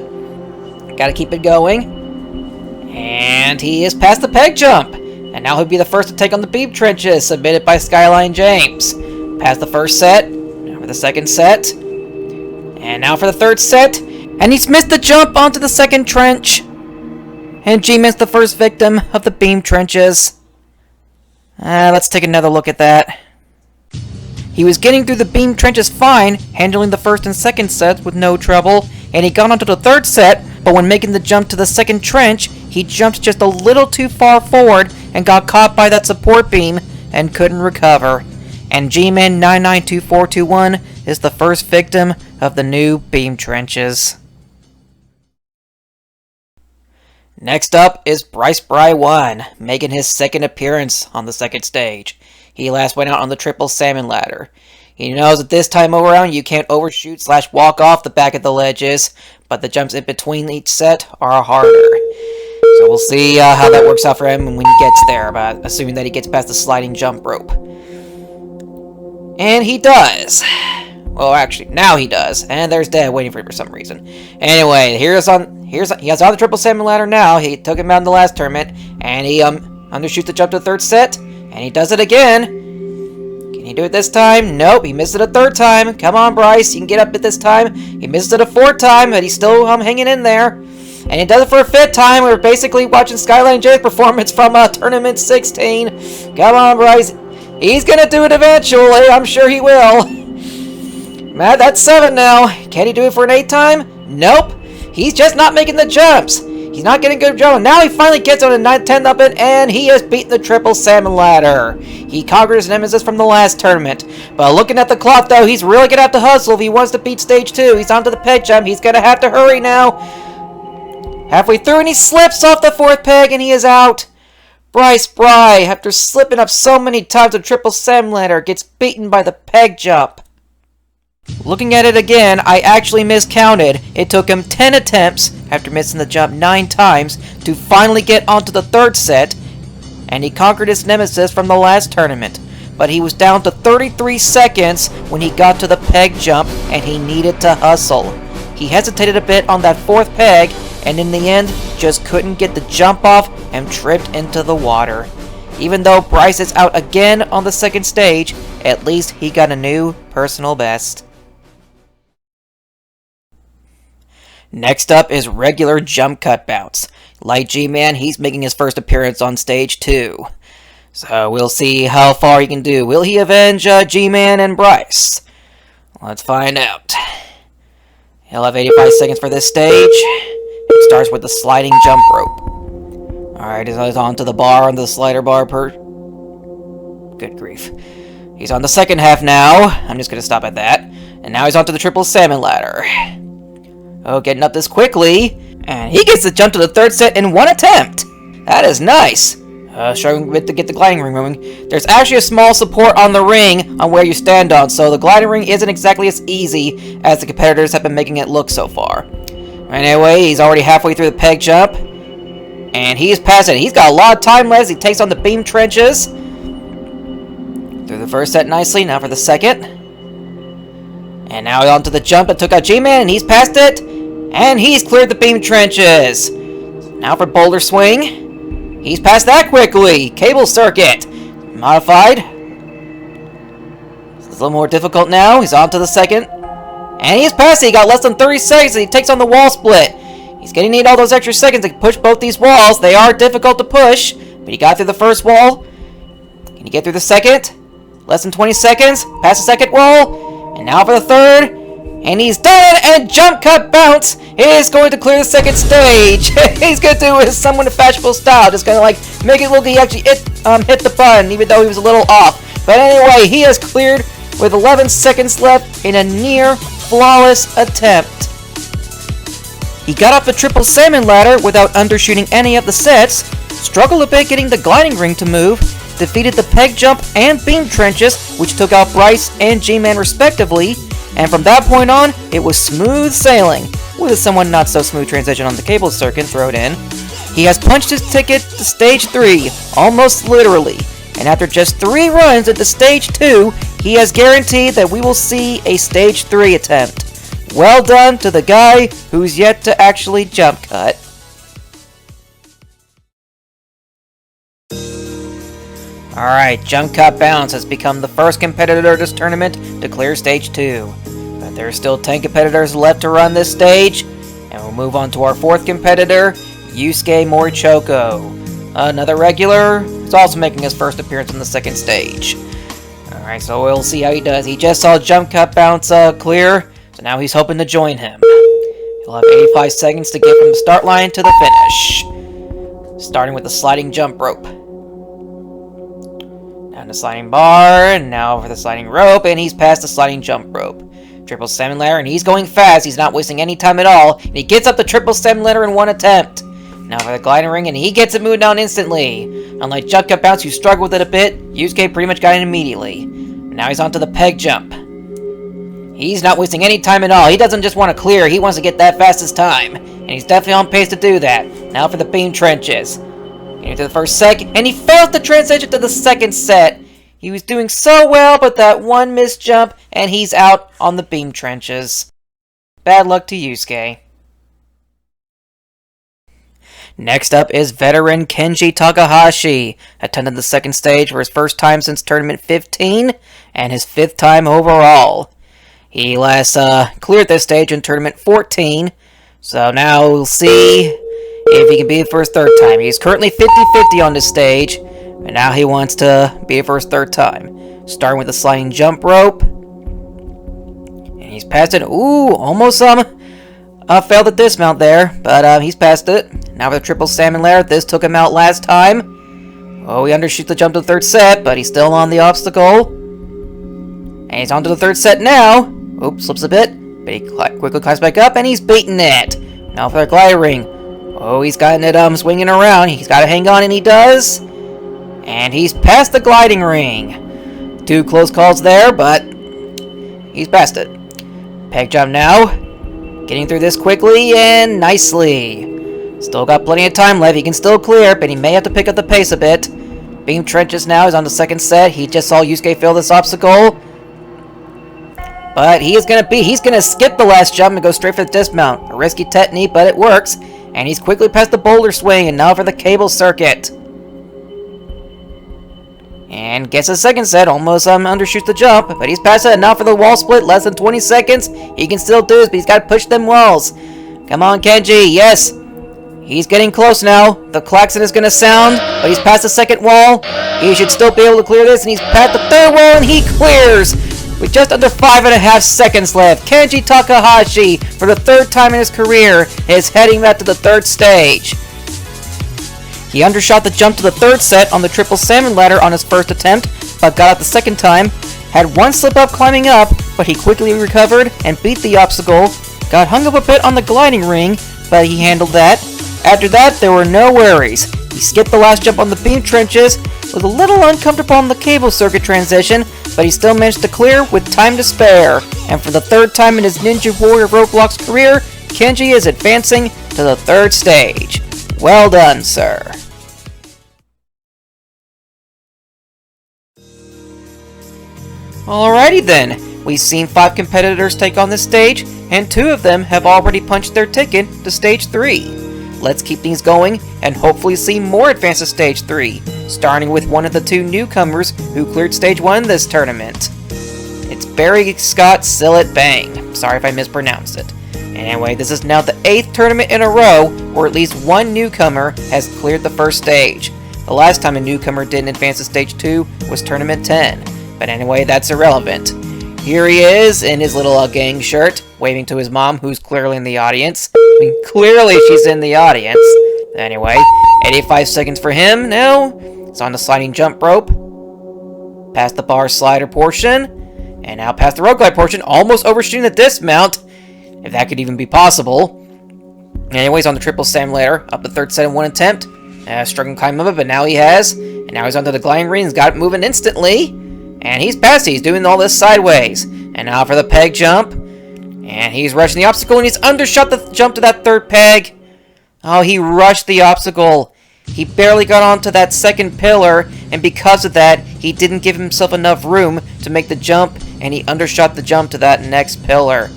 gotta keep it going. And he is past the peg jump. And now he'll be the first to take on the beam trenches, submitted by SkyLineJames. Past the first set, now for the second set, and now for the third set, and he's missed the jump onto the second trench, and G-Man's the first victim of the beam trenches. Let's take another look at that. He was getting through the beam trenches fine, handling the first and second sets with no trouble, and he got onto the third set, but when making the jump to the second trench, he jumped just a little too far forward and got caught by that support beam and couldn't recover. And G-Man 992421 is the first victim of the new beam trenches. Next up is Bryce Bry 1, making his second appearance on the second stage. He last went out on the triple salmon ladder. He knows that this time around you can't overshoot/walk off the back of the ledges, but the jumps in between each set are harder. So we'll see how that works out for him when he gets there, but assuming that he gets past the sliding jump rope. And he does. Well, actually, now he does. And there's Dad waiting for him for some reason. Anyway, he is on the triple salmon ladder now. He took him out in the last tournament, and he undershoots the jump to the third set, and he does it again. Can he do it this time? Nope, he missed it a third time. Come on, Bryce, you can get up it this time. He missed it a fourth time, but he's still hanging in there. And he does it for a fifth time. We're basically watching SkyLineJames' performance from Tournament 16. Come on, Bryce. He's gonna do it eventually, I'm sure he will. Matt, that's 7 now. Can he do it for an 8th time? Nope. He's just not making the jumps. He's not getting good jump. Now he finally gets on a 9th, 10th up it, and he has beaten the triple salmon ladder. He conquered his nemesis from the last tournament. But looking at the clock, though, he's really gonna have to hustle if he wants to beat stage 2. He's onto the peg jump. He's gonna have to hurry now. Halfway through, and he slips off the 4th peg, and he is out. Bryce Bry, after slipping up so many times with triple salmon ladder, gets beaten by the peg jump. Looking at it again, I actually miscounted. It took him 10 attempts, after missing the jump 9 times, to finally get onto the third set, and he conquered his nemesis from the last tournament. But he was down to 33 seconds when he got to the peg jump, and he needed to hustle. He hesitated a bit on that 4th peg, and in the end, just couldn't get the jump off and tripped into the water. Even though Bryce is out again on the second stage, at least he got a new personal best. Next up is regular jump cut bounce. Like G-Man, he's making his first appearance on stage 2. So we'll see how far he can do. Will he avenge G-Man and Bryce? Let's find out. He'll have 85 seconds for this stage. It starts with the sliding jump rope. Alright, he's onto the bar, on the slider bar Good grief. He's on the second half now. I'm just going to stop at that. And now he's onto the triple salmon ladder. Oh, getting up this quickly. And he gets the jump to the third set in 1 attempt. That is nice. Struggling a bit to get the gliding ring moving. There's actually a small support on the ring on where you stand on, so the gliding ring isn't exactly as easy as the competitors have been making it look so far. Anyway, he's already halfway through the peg jump. And he is past it. He's got a lot of time left as he takes on the beam trenches. Through the first set nicely, now for the second. And now onto the jump and took out G-Man, and he's past it. And he's cleared the beam trenches. Now for boulder swing. He's passed that quickly. Cable circuit. Modified. It's a little more difficult now. He's on to the second. And he's past it. He got less than 30 seconds, and he takes on the wall split. He's going to need all those extra seconds to push both these walls. They are difficult to push, but he got through the first wall. Can he get through the second? Less than 20 seconds. Past the second wall. And now for the third. And he's done it! And jump cut bounce is going to clear the second stage. He's going to do it somewhat fashionable style. Just going to like make it look like he actually hit the button, even though he was a little off. But anyway, he has cleared with 11 seconds left in a near flawless attempt. He got off the triple salmon ladder without undershooting any of the sets, struggled a bit getting the gliding ring to move, defeated the peg jump and beam trenches, which took out Bryce and G-Man respectively, and from that point on, it was smooth sailing, with a somewhat not so smooth transition on the cable circuit thrown in. He has punched his ticket to stage 3, almost literally, and after just 3 runs into stage 2, he has guaranteed that we will see a stage 3 attempt. Well done to the guy who's yet to actually jump cut. Alright, jump cut bounce has become the first competitor this tournament to clear stage 2. But there are still 10 competitors left to run this stage, and we'll move on to our 4th competitor, Yusuke Morichoko. Another regular who's also making his first appearance on the 2nd stage. Alright, so we'll see how he does. He just saw jump cut bounce clear. So now he's hoping to join him. He'll have 85 seconds to get from the start line to the finish. Starting with the sliding jump rope. Down the sliding bar, and now for the sliding rope, and he's past the sliding jump rope. Triple salmon ladder, and he's going fast. He's not wasting any time at all. And he gets up the triple salmon ladder in one attempt. Now for the gliding ring, and he gets it moved down instantly. Unlike jump cut bounce, who struggled with it a bit, Yusuke pretty much got it immediately. Now he's onto the peg jump. He's not wasting any time at all. He doesn't just want to clear, he wants to get that fastest time. And he's definitely on pace to do that. Now for the beam trenches. Into the first set, and he fails to transition to the second set. He was doing so well, but that one missed jump, and he's out on the beam trenches. Bad luck to Yusuke. Next up is veteran Kenji Takahashi, attended the 2nd stage for his first time since Tournament 15, and his 5th time overall. He last cleared this stage in Tournament 14, so now we'll see if he can be it for his 3rd time. He's currently 50-50 on this stage, and now he wants to be it for his 3rd time. Starting with the sliding jump rope, and he's past it. Ooh, almost failed the dismount there, but he's past it. Now for the triple salmon ladder, this took him out last time. Oh, he undershoots the jump to the 3rd set, but he's still on the obstacle. And he's on to the 3rd set now. Oops, slips a bit, but he quickly climbs back up, and he's beating it. Now for the glide ring. Oh, he's gotten it swinging around. He's got to hang on, and he does. And he's past the gliding ring. 2 close calls there, but he's past it. Peg jump now. Getting through this quickly and nicely. Still got plenty of time left. He can still clear, but he may have to pick up the pace a bit. Beam trenches now. He's on the 2nd set. He just saw Yusuke fail this obstacle. But he's gonna skip the last jump and go straight for the dismount. A risky technique, but it works. And he's quickly past the boulder swing, and now for the cable circuit. And gets a 2nd set, almost undershoots the jump, but he's past it. And now for the wall split, less than 20 seconds. He can still do this, but he's got to push them walls. Come on, Kenji, yes. He's getting close now. The klaxon is going to sound, but he's past the 2nd wall. He should still be able to clear this, and he's past the 3rd wall, and he clears! With just under 5.5 seconds left, Kenji Takahashi, for the 3rd time in his career, is heading back to the 3rd stage. He undershot the jump to the 3rd set on the triple salmon ladder on his 1st attempt, but got out the 2nd time, had one slip up climbing up, but he quickly recovered and beat the obstacle, got hung up a bit on the gliding ring, but he handled that. After that, there were no worries. He skipped the last jump on the beam trenches, was a little uncomfortable on the cable circuit transition, but he still managed to clear with time to spare. And for the 3rd time in his Ninja Warrior of Roblox career, Kenji is advancing to the 3rd stage. Well done, sir. Alrighty then, we've seen 5 competitors take on this stage, and 2 of them have already punched their ticket to Stage 3. Let's keep things going, and hopefully see more advance to Stage 3, starting with one of the 2 newcomers who cleared Stage 1 this tournament. It's Barry Scott Sillet Bang. Sorry if I mispronounced it. Anyway, this is now the 8th tournament in a row where at least one newcomer has cleared the first stage. The last time a newcomer didn't advance to Stage 2 was Tournament 10. But anyway, that's irrelevant. Here he is in his little gang shirt, waving to his mom, who's clearly in the audience. I mean, clearly she's in the audience. Anyway, 85 seconds for him now. He's on the sliding jump rope. Past the bar slider portion. And now past the rope glide portion, almost overshooting the dismount. If that could even be possible. Anyways, on the triple Sam ladder, up the third set in one attempt. Struggling to climb up it, but now he has. And now he's onto the gliding ring, he's got it moving instantly. And he's past it, he's doing all this sideways. And now for the peg jump. And he's rushing the obstacle, and he's undershot the jump to that third peg. Oh, he rushed the obstacle. He barely got onto that second pillar, and because of that, he didn't give himself enough room to make the jump, and he undershot the jump to that next pillar.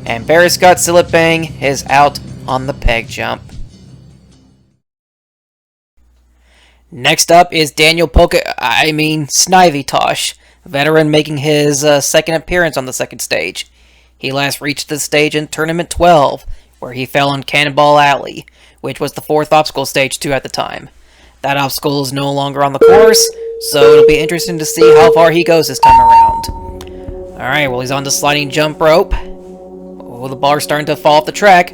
And Barry Scott Sillet Bang is out on the peg jump. Next up is Daniel Snivy Tosh, veteran making his second appearance on the second stage. He last reached the stage in Tournament 12, where he fell on Cannonball Alley, which was the 4th obstacle stage 2 at the time. That obstacle is no longer on the course, so it'll be interesting to see how far he goes this time around. Alright, well, he's on the sliding jump rope. Oh, the bar's starting to fall off the track.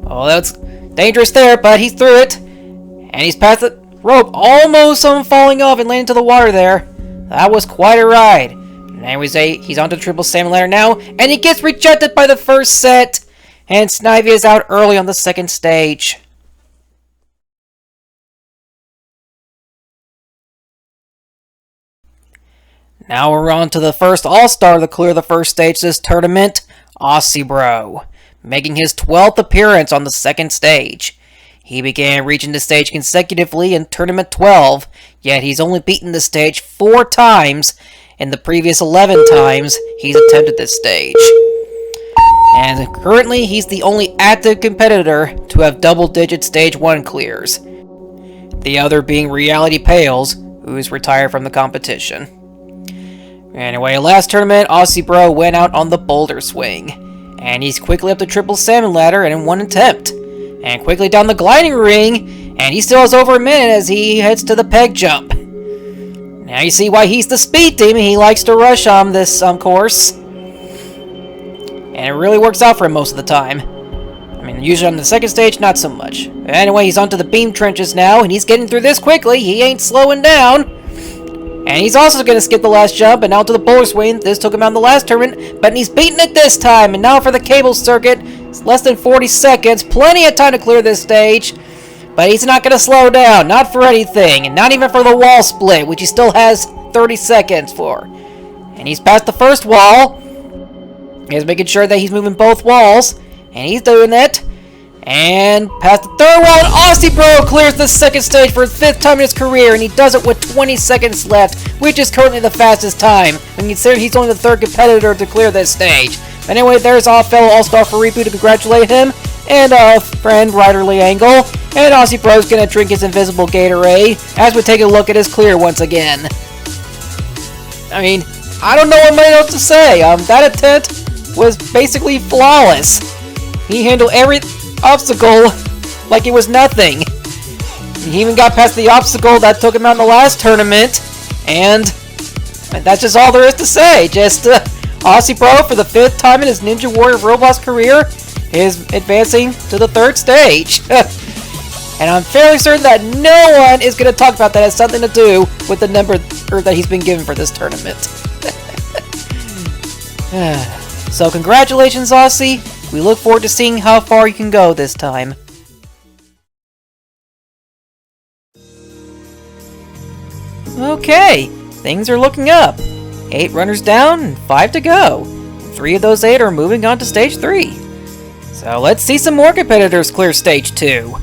Oh, that's dangerous there, but he's through it. And he's past the rope, almost falling off and landing to the water there. That was quite a ride. Anyways, he's onto the triple salmon ladder now, and he gets rejected by the first set. And Snivy is out early on the second stage. Now we're on to the first All-Star to clear the first stage this tournament, Aussie Bro, making his 12th appearance on the second stage. He began reaching the stage consecutively in Tournament 12, yet he's only beaten the stage 4 times in the previous 11 times he's attempted this stage. And currently he's the only active competitor to have double-digit Stage 1 clears. The other being Reality Pales, who's retired from the competition. Anyway, last tournament, Aussie Bro went out on the boulder swing. And he's quickly up the triple salmon ladder in one attempt. And quickly down the gliding ring, and he still has over a minute as he heads to the peg jump. Now you see why he's the speed demon. He likes to rush on this course. And it really works out for him most of the time. I mean, usually on the second stage, not so much. Anyway, he's onto the beam trenches now, and he's getting through this quickly. He ain't slowing down. And he's also going to skip the last jump, and now to the boulder swing. This took him out in the last tournament, but he's beaten it this time. And now for the cable circuit. It's less than 40 seconds. Plenty of time to clear this stage. But he's not going to slow down. Not for anything. And not even for the wall split, which he still has 30 seconds for. And he's past the first wall. He's making sure that he's moving both walls. And he's doing it. And past the third wall, and Aussie Bro clears the second stage for his 5th time in his career, and he does it with 20 seconds left, which is currently the fastest time. When you consider he's only the 3rd competitor to clear this stage. Anyway, there's our fellow All-Star for Reboot to congratulate him, and our friend Ryderly Angle, and Aussie Bro's gonna drink his invisible Gatorade as we take a look at his clear once again. I mean, I don't know what else to say. That attempt was basically flawless. He handled every obstacle like it was nothing. He even got past the obstacle that took him out in the last tournament, and that's just all there is to say. Just Aussie Bro, for the 5th time in his Ninja Warrior of Roblox career, is advancing to the 3rd stage. And I'm fairly certain that no one is going to talk about that as something to do with the number that he's been given for this tournament. So congratulations, Aussie. We look forward to seeing how far you can go this time. Okay, things are looking up. 8 runners down and 5 to go. 3 of those 8 are moving on to Stage 3. So let's see some more competitors clear Stage 2.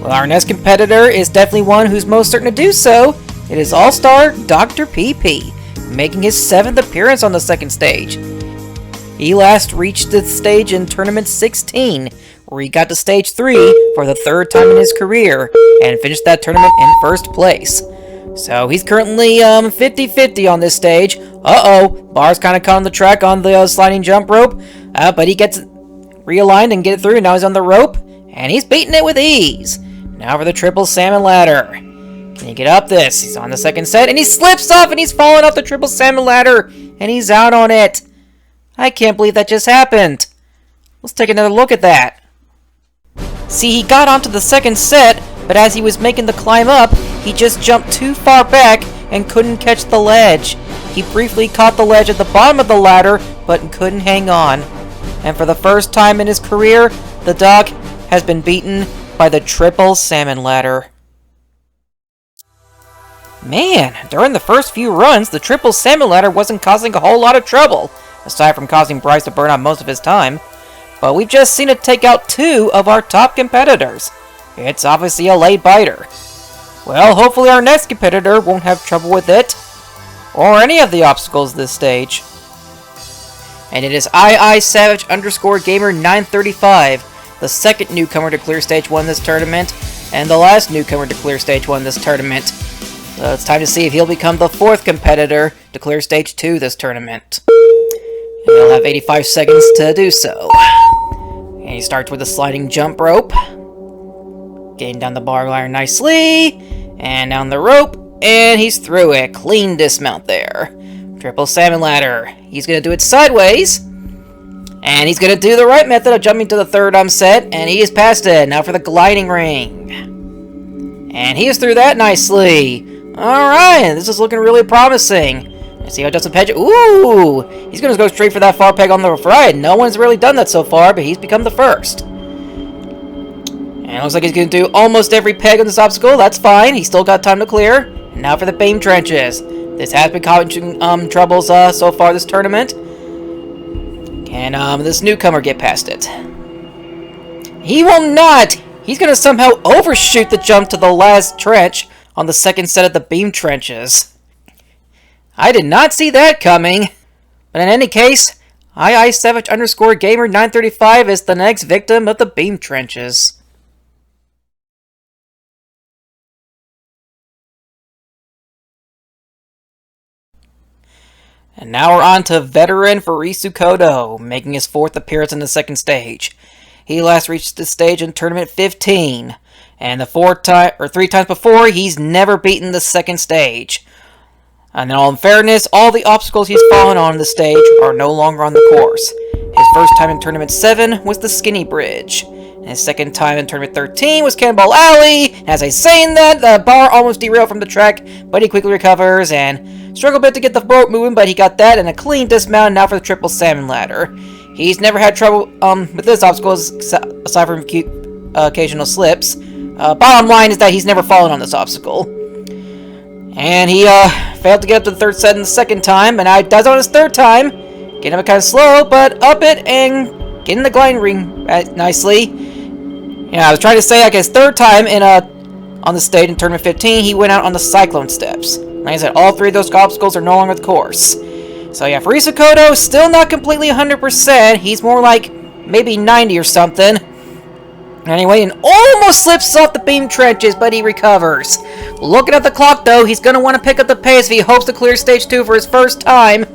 Well, our next competitor is definitely one who's most certain to do so. It is All-Star Dr. PP, making his 7th appearance on the second stage. He last reached the stage in Tournament 16, where he got to Stage 3 for the 3rd time in his career, and finished that tournament in 1st place. So he's currently 50-50 on this stage. Bar's kind of caught on the track on the sliding jump rope, but he gets realigned and get it through, and now he's on the rope, and he's beating it with ease. Now for the triple salmon ladder. Can he get up this? He's on the second set, and he slips off, and he's falling off the triple salmon ladder, and he's out on it. I can't believe that just happened. Let's take another look at that. See, he got onto the second set, but as he was making the climb up, he just jumped too far back and couldn't catch the ledge. He briefly caught the ledge at the bottom of the ladder, but couldn't hang on. And for the first time in his career, the dog has been beaten by the triple salmon ladder. Man, during the first few runs, the triple salmon ladder wasn't causing a whole lot of trouble, aside from causing Bryce to burn out most of his time. But we've just seen it take out 2 of our top competitors. It's obviously a late biter. Well, hopefully our next competitor won't have trouble with it, or any of the obstacles this stage. And it is Savage_Gamer935, the second newcomer to clear Stage 1 this tournament, and the last newcomer to clear Stage 1 this tournament. So it's time to see if he'll become the 4th competitor to clear Stage 2 this tournament. And he'll have 85 seconds to do so. And he starts with a sliding jump rope. Getting down the bar wire nicely. And down the rope. And he's through it. Clean dismount there. Triple salmon ladder. He's going to do it sideways. And he's going to do the right method of jumping to the 3rd set. And he is past it. Now for the gliding ring. And he is through that nicely. Alright, this is looking really promising. Let's see how Justin Page. Ooh! He's going to go straight for that far peg on the right. No one's really done that so far, but he's become the first. And it looks like he's going to do almost every peg on this obstacle. That's fine. He's still got time to clear. And now for the beam trenches. This has been causing troubles so far this tournament. Can this newcomer get past it? He will not! He's going to somehow overshoot the jump to the last trench on the second set of the beam trenches. I did not see that coming. But in any case, Savage_Gamer935 is the next victim of the beam trenches. And now we're on to veteran Farisu Kodo, making his 4th appearance in the second stage. He last reached this stage in Tournament 15, and the 3 times before, he's never beaten the second stage. And in all fairness, all the obstacles he's fallen on the stage are no longer on the course. His first time in Tournament 7 was the Skinny Bridge. And his second time in Tournament 13 was Cannonball Alley. And as I saying that, the bar almost derailed from the track, but he quickly recovers and struggled a bit to get the boat moving, but he got that and a clean dismount. Now for the triple salmon ladder. He's never had trouble with this obstacle aside from occasional slips. Bottom line is that he's never fallen on this obstacle. And he failed to get up to the 3rd set in the second time, and now he does it on his 3rd time. Getting up kind of slow, but up it and getting the gliding ring nicely. I was trying to say, like his 3rd time in on the stage in Tournament 15, he went out on the Cyclone Steps. Like I said, all 3 of those obstacles are no longer the course. So yeah, Farisu Kodo, still not completely 100%. He's more like maybe 90 or something. Anyway, and almost slips off the beam trenches, but he recovers. Looking at the clock, though, he's going to want to pick up the pace if he hopes to clear Stage 2 for his first time.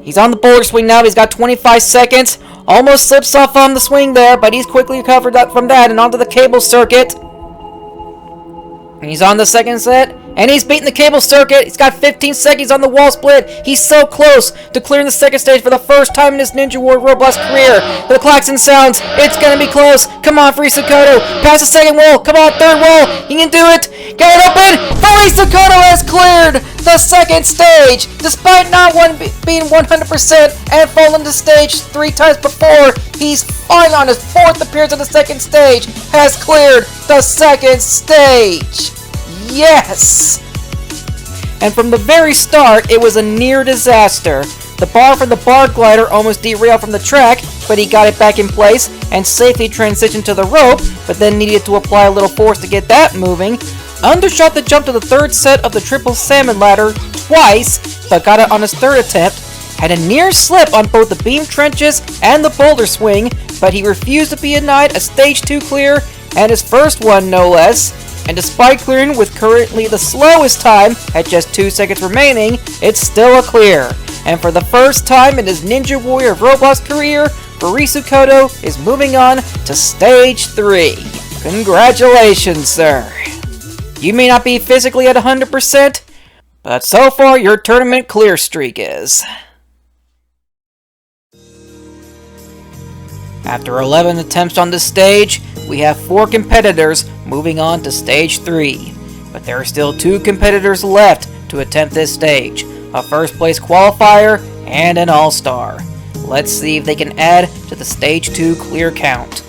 He's on the boulder swing now. He's got 25 seconds. Almost slips off on the swing there, but he's quickly recovered from that and onto the cable circuit. And he's on the second set. And he's beating the cable circuit. He's got 15 seconds on the wall split. He's so close to clearing the second stage for the first time in his Ninja Warrior of Roblox career. The klaxon sounds. It's going to be close. Come on, Farisu Kodo. Past the second wall. Come on, 3rd wall. He can do it. Get it open. Farisu Kodo has cleared the second stage. Despite not being 100% and falling to stage 3 times before, he's finally on his 4th appearance on the second stage. Has cleared the second stage. Yes! And from the very start, it was a near disaster. The bar from the bar glider almost derailed from the track, but he got it back in place and safely transitioned to the rope, but then needed to apply a little force to get that moving. Undershot the jump to the third set of the triple salmon ladder twice, but got it on his third attempt. Had a near slip on both the beam trenches and the boulder swing, but he refused to be denied a stage 2 clear, and his first one no less. And despite clearing with currently the slowest time at just 2 seconds remaining, it's still a clear. And for the first time in his Ninja Warrior of Roblox career, Furisu Koto is moving on to stage 3. Congratulations, sir. You may not be physically at 100%, but so far your tournament clear streak is. After 11 attempts on this stage, we have 4 competitors moving on to stage 3. But there are still 2 competitors left to attempt this stage, a first place qualifier and an all-star. Let's see if they can add to the stage 2 clear count.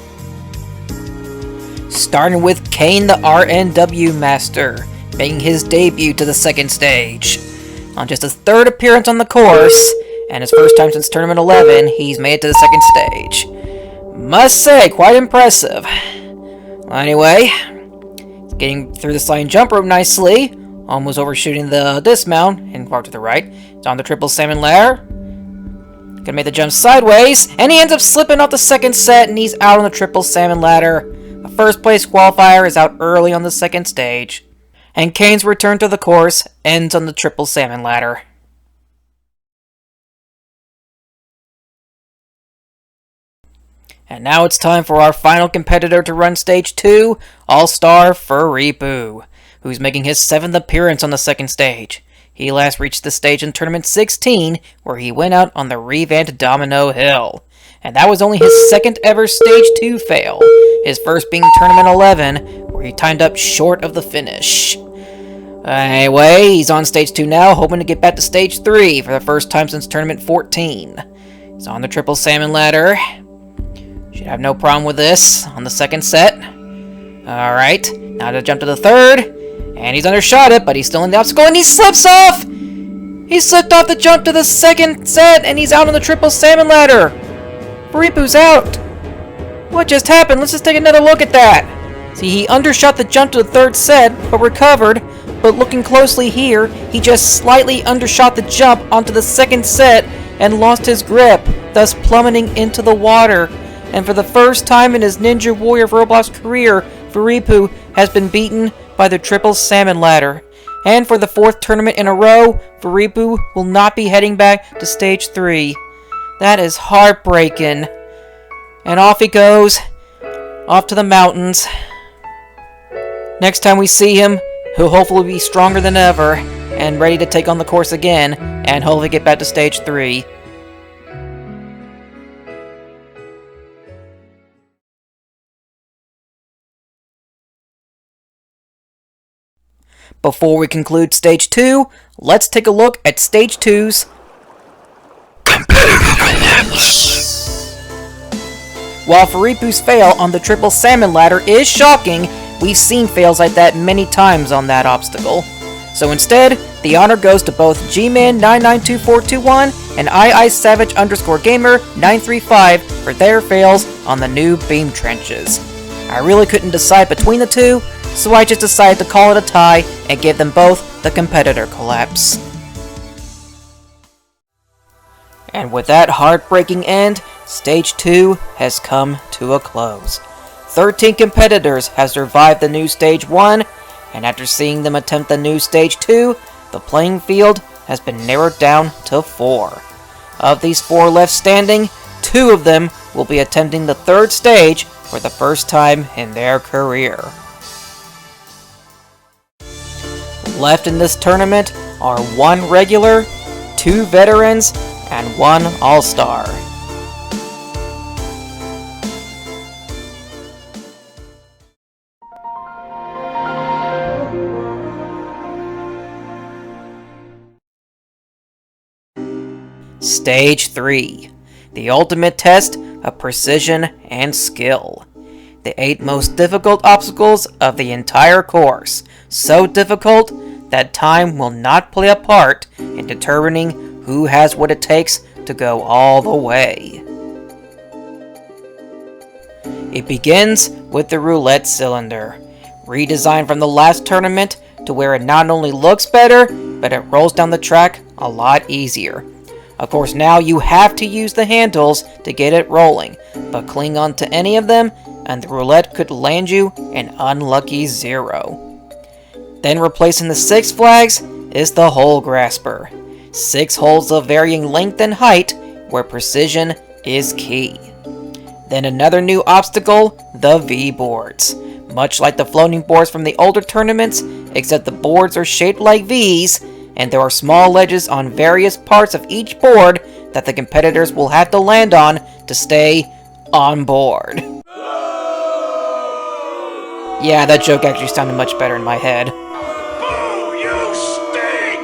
Starting with Kane the RNW Master, making his debut to the second stage. On just his 3rd appearance on the course, and his first time since Tournament 11, he's made it to the second stage. Must say, quite impressive. Well, anyway, getting through the sliding jump rope nicely, almost overshooting the dismount, and far to the right. It's on the triple salmon ladder. Gonna make the jump sideways, and he ends up slipping off the second set, and he's out on the triple salmon ladder. A first place qualifier is out early on the second stage. And Kane's return to the course ends on the triple salmon ladder. And now it's time for our final competitor to run stage 2, All-Star Furipu, who's making his 7th appearance on the second stage. He last reached the stage in Tournament 16, where he went out on the revamped Domino Hill. And that was only his 2nd ever stage 2 fail, his first being Tournament 11, where he timed up short of the finish. Anyway, he's on stage 2 now, hoping to get back to stage 3 for the first time since Tournament 14. He's on the triple salmon ladder. Should have no problem with this on the second set. Alright, now to jump to the third. And he's undershot it, but he's still in the obstacle, and he slips off! He slipped off the jump to the second set, and he's out on the triple salmon ladder. Furipu's out. What just happened? Let's just take another look at that. See, he undershot the jump to the third set, but recovered. But looking closely here, he just slightly undershot the jump onto the second set and lost his grip, thus plummeting into the water. And for the first time in his Ninja Warrior of Roblox career, Furipu has been beaten by the triple salmon ladder. And for the 4th tournament in a row, Furipu will not be heading back to stage 3. That is heartbreaking. And off he goes, off to the mountains. Next time we see him, he'll hopefully be stronger than ever, and ready to take on the course again, and hopefully get back to stage 3. Before we conclude Stage 2, let's take a look at Stage 2's While Furipu's fail on the triple salmon ladder is shocking, we've seen fails like that many times on that obstacle. So instead, the honor goes to both Gman992421 and IISavage_Gamer935 for their fails on the new beam trenches. I really couldn't decide between the two, so I just decided to call it a tie and give them both the competitor collapse. And with that heartbreaking end, Stage 2 has come to a close. 13 competitors have survived the new Stage 1, and after seeing them attempt the new Stage 2, the playing field has been narrowed down to 4. Of these 4 left standing, 2 of them will be attempting the 3rd stage for the first time in their career. Left in this tournament are 1 regular, 2 veterans, and 1 all-star. Stage 3. The ultimate test of precision and skill. The 8 most difficult obstacles of the entire course. So difficult that time will not play a part in determining who has what it takes to go all the way. It begins with the roulette cylinder, redesigned from the last tournament to where it not only looks better, but it rolls down the track a lot easier. Of course, now you have to use the handles to get it rolling, but cling on to any of them and the roulette could land you an unlucky 0. Then replacing the 6 flags is the hole grasper. 6 holes of varying length and height where precision is key. Then another new obstacle, the V-boards. Much like the floating boards from the older tournaments, except the boards are shaped like V's, and there are small ledges on various parts of each board that the competitors will have to land on to stay on board. Yeah, that joke actually sounded much better in my head. Boo, you stink!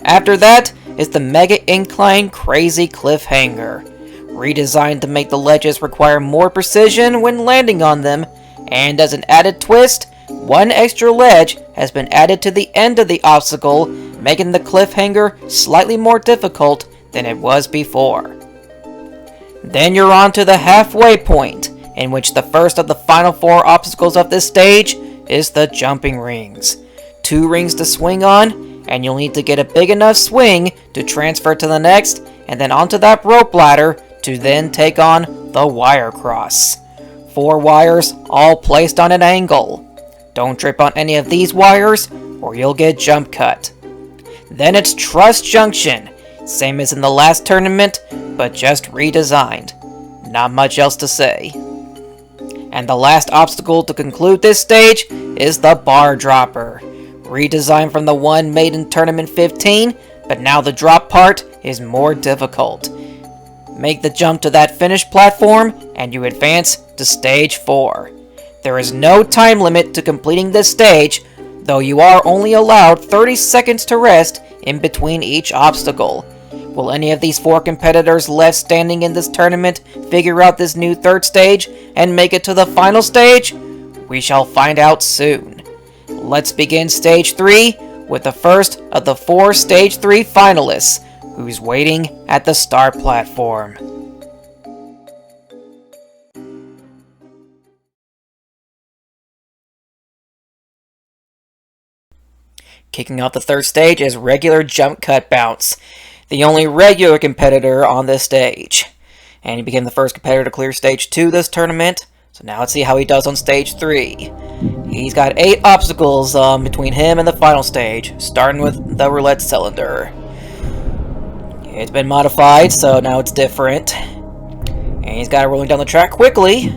After that is the Mega Incline Crazy Cliffhanger. Redesigned to make the ledges require more precision when landing on them, and as an added twist, one extra ledge has been added to the end of the obstacle, making the cliffhanger slightly more difficult than it was before. Then you're on to the halfway point, in which the first of the final 4 obstacles of this stage is the jumping rings. 2 rings to swing on, and you'll need to get a big enough swing to transfer to the next, and then onto that rope ladder to then take on the wire cross. 4 wires, all placed on an angle. Don't trip on any of these wires, or you'll get jump cut. Then it's Trust Junction, same as in the last tournament, but just redesigned. Not much else to say. And the last obstacle to conclude this stage is the bar dropper. Redesigned from the one made in Tournament 15, but now the drop part is more difficult. Make the jump to that finish platform, and you advance to Stage 4. There is no time limit to completing this stage, though you are only allowed 30 seconds to rest in between each obstacle. Will any of these 4 competitors left standing in this tournament figure out this new 3rd stage and make it to the final stage? We shall find out soon. Let's begin Stage 3 with the first of the 4 Stage 3 finalists, who's waiting at the start platform. Kicking off the 3rd stage is regular jump cut bounce, the only regular competitor on this stage. And he became the first competitor to clear Stage 2 this tournament, so now let's see how he does on Stage 3. He's got 8 obstacles between him and the final stage, starting with the roulette cylinder. It's been modified, so now it's different. And he's got it rolling down the track quickly.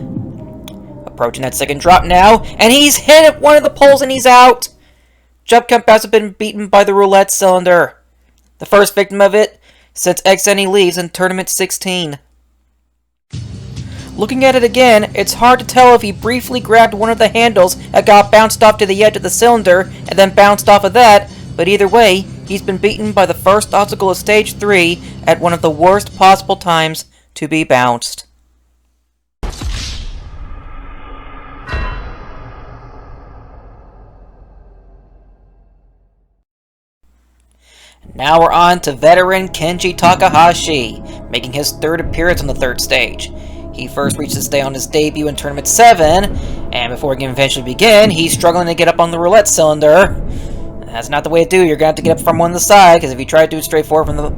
Approaching that second drop now, and he's hit one of the poles and he's out! Jump cut bounce has been beaten by the roulette cylinder. The first victim of it since XNE leaves in Tournament 16. Looking at it again, it's hard to tell if he briefly grabbed one of the handles and got bounced off to the edge of the cylinder and then bounced off of that, but either way, he's been beaten by the first obstacle of Stage 3 at one of the worst possible times to be bounced. Now we're on to veteran Kenji Takahashi, making his 3rd appearance on the 3rd stage. He first reached this day on his debut in Tournament 7, and before he can eventually begin, he's struggling to get up on the roulette cylinder. That's not the way to do it. You're going to have to get up from one of the side, because if you try to do it straight forward from the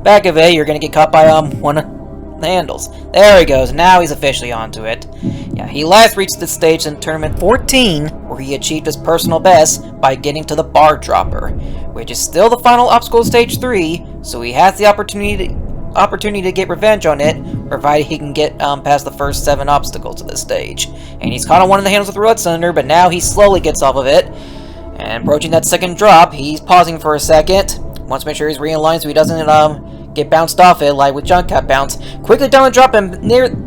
back of it, you're going to get caught by one of the handles. There he goes. Now he's officially onto it. Yeah, he last reached this stage in Tournament 14, where he achieved his personal best by getting to the bar dropper, which is still the final obstacle of Stage 3, so he has the opportunity to get revenge on it, provided he can get past the first 7 obstacles of this stage. And he's caught on one of the handles with the roulette cylinder, but now he slowly gets off of it. And approaching that second drop, he's pausing for a second. Wants to make sure he's realigned so he doesn't get bounced off it like with jump cut bounce. Quickly down the drop and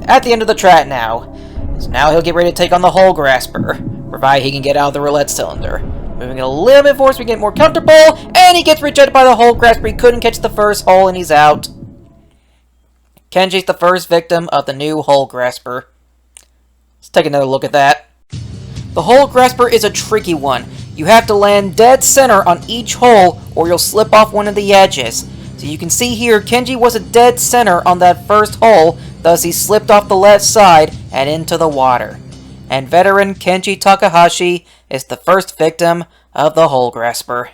at the end of the track now. So now he'll get ready to take on the hole grasper, provided he can get out of the roulette cylinder. Moving it a little bit forward so we get more comfortable, and he gets rejected by the hole grasper. He couldn't catch the first hole and he's out. Kenji's the first victim of the new hole grasper. Let's take another look at that. The hole grasper is a tricky one. You have to land dead center on each hole or you'll slip off one of the edges. So you can see here, Kenji was a dead center on that first hole, thus he slipped off the left side and into the water. And veteran Kenji Takahashi is the first victim of the hole grasper.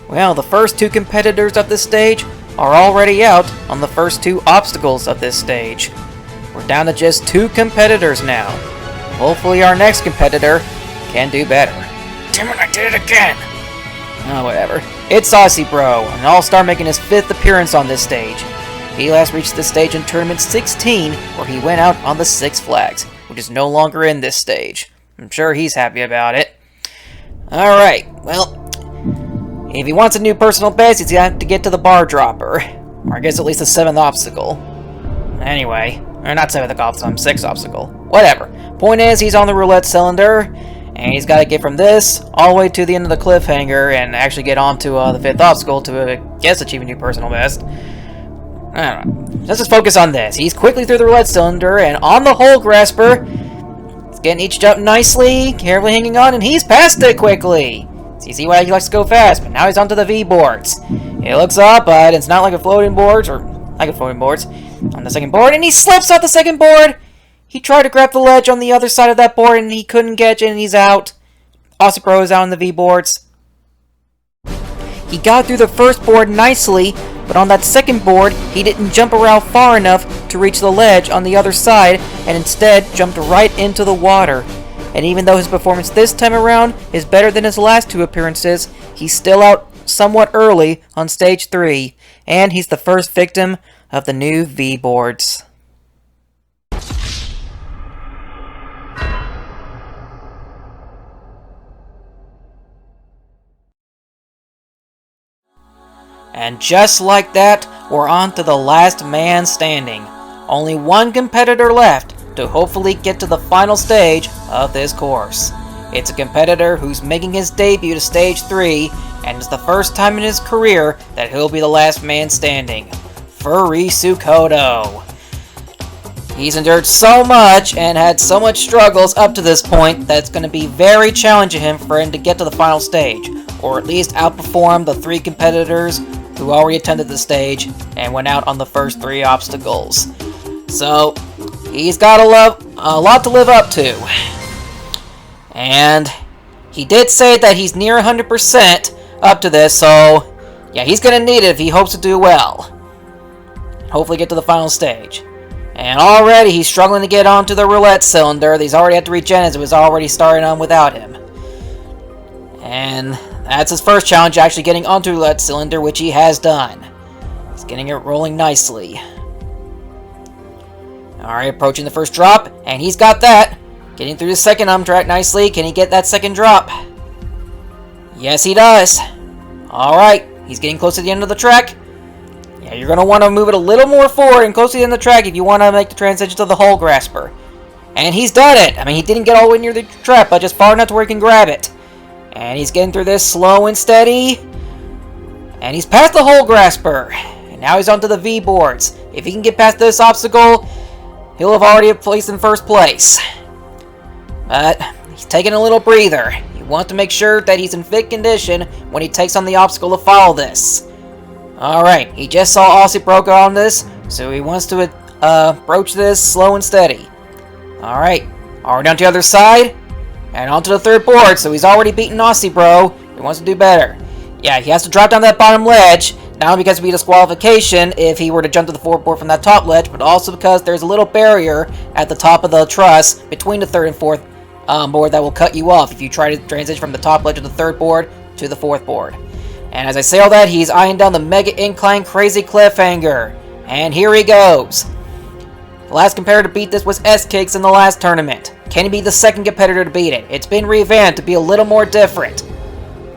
Well, the first two competitors of this stage are already out on the first two obstacles of this stage. We're down to just 2 competitors now. Hopefully our next competitor can do better. Damn it, I did it again! Oh, whatever. It's Saucy Bro, an all-star making his 5th appearance on this stage. He last reached this stage in Tournament 16, where he went out on the 6 flags, which is no longer in this stage. I'm sure he's happy about it. Alright, well, if he wants a new personal best, he's got to get to the bar dropper. Or I guess at least the 7th obstacle. Anyway, or not 7th obstacle, 6th obstacle. Whatever. Point is, he's on the roulette cylinder, and he's got to get from this all the way to the end of the cliffhanger and actually get onto the 5th obstacle to, I guess, achieve a new personal best. I don't know. Let's just focus on this. He's quickly through the roulette cylinder, and on the hole grasper. He's getting each jump nicely, carefully hanging on, and he's passed it quickly. So you see why he likes to go fast, but now he's onto the V-boards. He looks up, but it's not like a floating boards, or like a floating boards, on the second board, and he slips off the second board! He tried to grab the ledge on the other side of that board, and he couldn't catch it, and he's out. Aussie Pro is out on the V-boards. He got through the first board nicely, but on that second board, he didn't jump around far enough to reach the ledge on the other side, and instead jumped right into the water. And even though his performance this time around is better than his last 2 appearances, he's still out somewhat early on Stage 3, and he's the first victim of the new V-boards. And just like that, we're on to the last man standing. Only 1 competitor left to hopefully get to the final stage of this course. It's a competitor who's making his debut to Stage 3, and it's the first time in his career that he'll be the last man standing. Furisu Kodo. He's endured so much and had so much struggles up to this point that it's going to be very challenging for him to get to the final stage, or at least outperform the 3 competitors who already attended the stage and went out on the first 3 obstacles. So, he's got a lot to live up to. And he did say that he's near 100% up to this, so yeah, he's going to need it if he hopes to do well. Hopefully get to the final stage. And already he's struggling to get onto the roulette cylinder. He's already had to regen as it was already starting on without him. And that's his first challenge, actually getting onto the roulette cylinder, which he has done. He's getting it rolling nicely. Alright, approaching the first drop, and he's got that. Getting through the second track nicely. Can he get that second drop? Yes, he does. Alright, he's getting close to the end of the track. Yeah, you're going to want to move it a little more forward and close to the end of the track if you want to make the transition to the hole grasper. And he's done it! I mean, he didn't get all the way near the trap, but just far enough to where he can grab it. And he's getting through this slow and steady. And he's past the hole grasper. And now he's onto the V-boards. If he can get past this obstacle, he'll have already placed in first place. But he's taking a little breather. You want to make sure that he's in fit condition when he takes on the obstacle to follow this. Alright, he just saw Aussie broke on this, so he wants to approach this slow and steady. Alright, already on to the other side, and onto the third board, so he's already beaten Aussie Bro. He wants to do better. Yeah, he has to drop down that bottom ledge, not only because it would be disqualification if he were to jump to the fourth board from that top ledge, but also because there's a little barrier at the top of the truss between the third and fourth board that will cut you off if you try to transition from the top ledge of the third board to the fourth board. And as I say all that, he's eyeing down the Mega Incline Crazy Cliffhanger. And here he goes. The last competitor to beat this was S-Cakes in the last tournament. Can he be the second competitor to beat it? It's been revamped to be a little more different.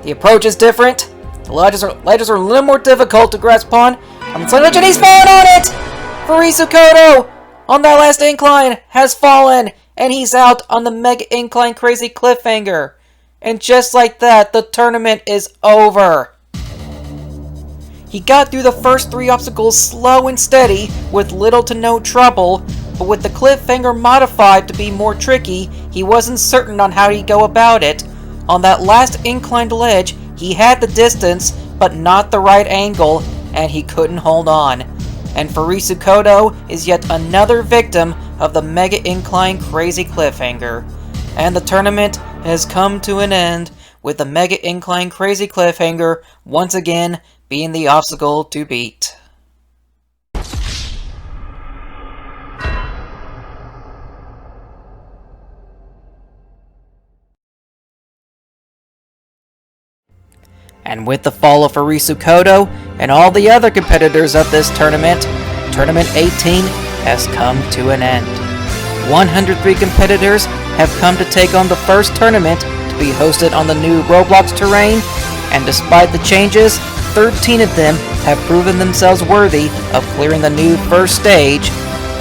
The approach is different. The ledges are a little more difficult to grasp on. On the ledge, and he's fallen on it! Furisu Kodo, on that last incline, has fallen. And he's out on the Mega Incline Crazy Cliffhanger. And just like that, the tournament is over. He got through the first 3 obstacles slow and steady with little to no trouble, but with the cliffhanger modified to be more tricky, he wasn't certain on how he'd go about it. On that last inclined ledge, he had the distance, but not the right angle, and he couldn't hold on. And Furisu Kodo is yet another victim of the mega incline crazy cliffhanger. And the tournament has come to an end, with the mega incline crazy cliffhanger once again being the obstacle to beat. And with the fall of Furisu Kodo and all the other competitors of this tournament, Tournament 18 has come to an end. 103 competitors have come to take on the first tournament to be hosted on the new Roblox terrain, and despite the changes, 13 of them have proven themselves worthy of clearing the new first stage,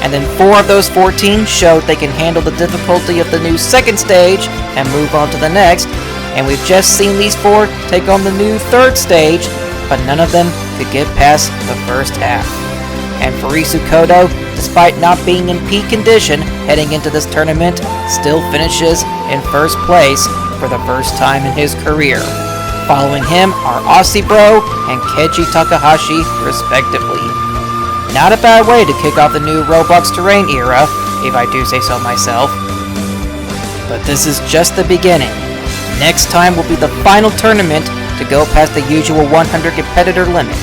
and then 4 of those 14 showed they can handle the difficulty of the new second stage and move on to the next, and we've just seen these 4 take on the new third stage, but none of them could get past the first half. And Furisu Kodo, despite not being in peak condition heading into this tournament, still finishes in first place for the first time in his career. Following him are Aussie Bro and Keiji Takahashi, respectively. Not a bad way to kick off the new Roblox terrain era, if I do say so myself. But this is just the beginning. Next time will be the final tournament to go past the usual 100 competitor limit.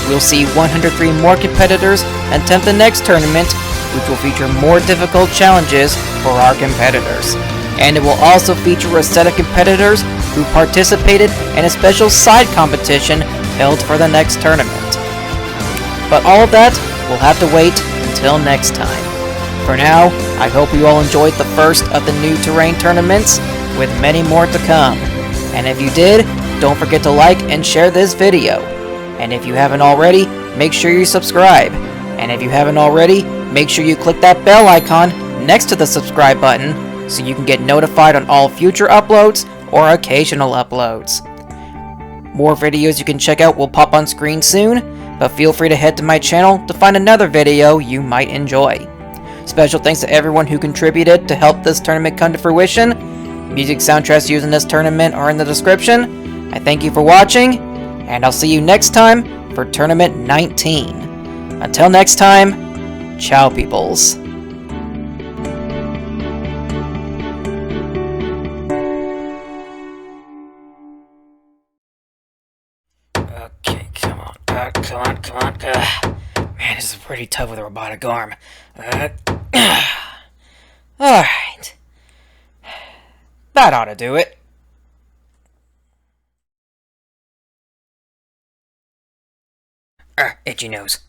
We'll see 103 more competitors attempt the next tournament, which will feature more difficult challenges for our competitors. And it will also feature a set of competitors who participated in a special side competition held for the next tournament. But all of that will have to wait until next time. For now, I hope you all enjoyed the first of the new terrain tournaments, with many more to come. And if you did, don't forget to like and share this video. And if you haven't already, make sure you subscribe. And if you haven't already, make sure you click that bell icon next to the subscribe button so you can get notified on all future uploads or occasional uploads. More videos you can check out will pop on screen soon, but feel free to head to my channel to find another video you might enjoy. Special thanks to everyone who contributed to help this tournament come to fruition. Music soundtracks used in this tournament are in the description. I thank you for watching, and I'll see you next time for Tournament 19. Until next time, ciao peoples. Okay, come on. Man, this is pretty tough with a robotic arm. Alright. That ought to do it. Itchy nose.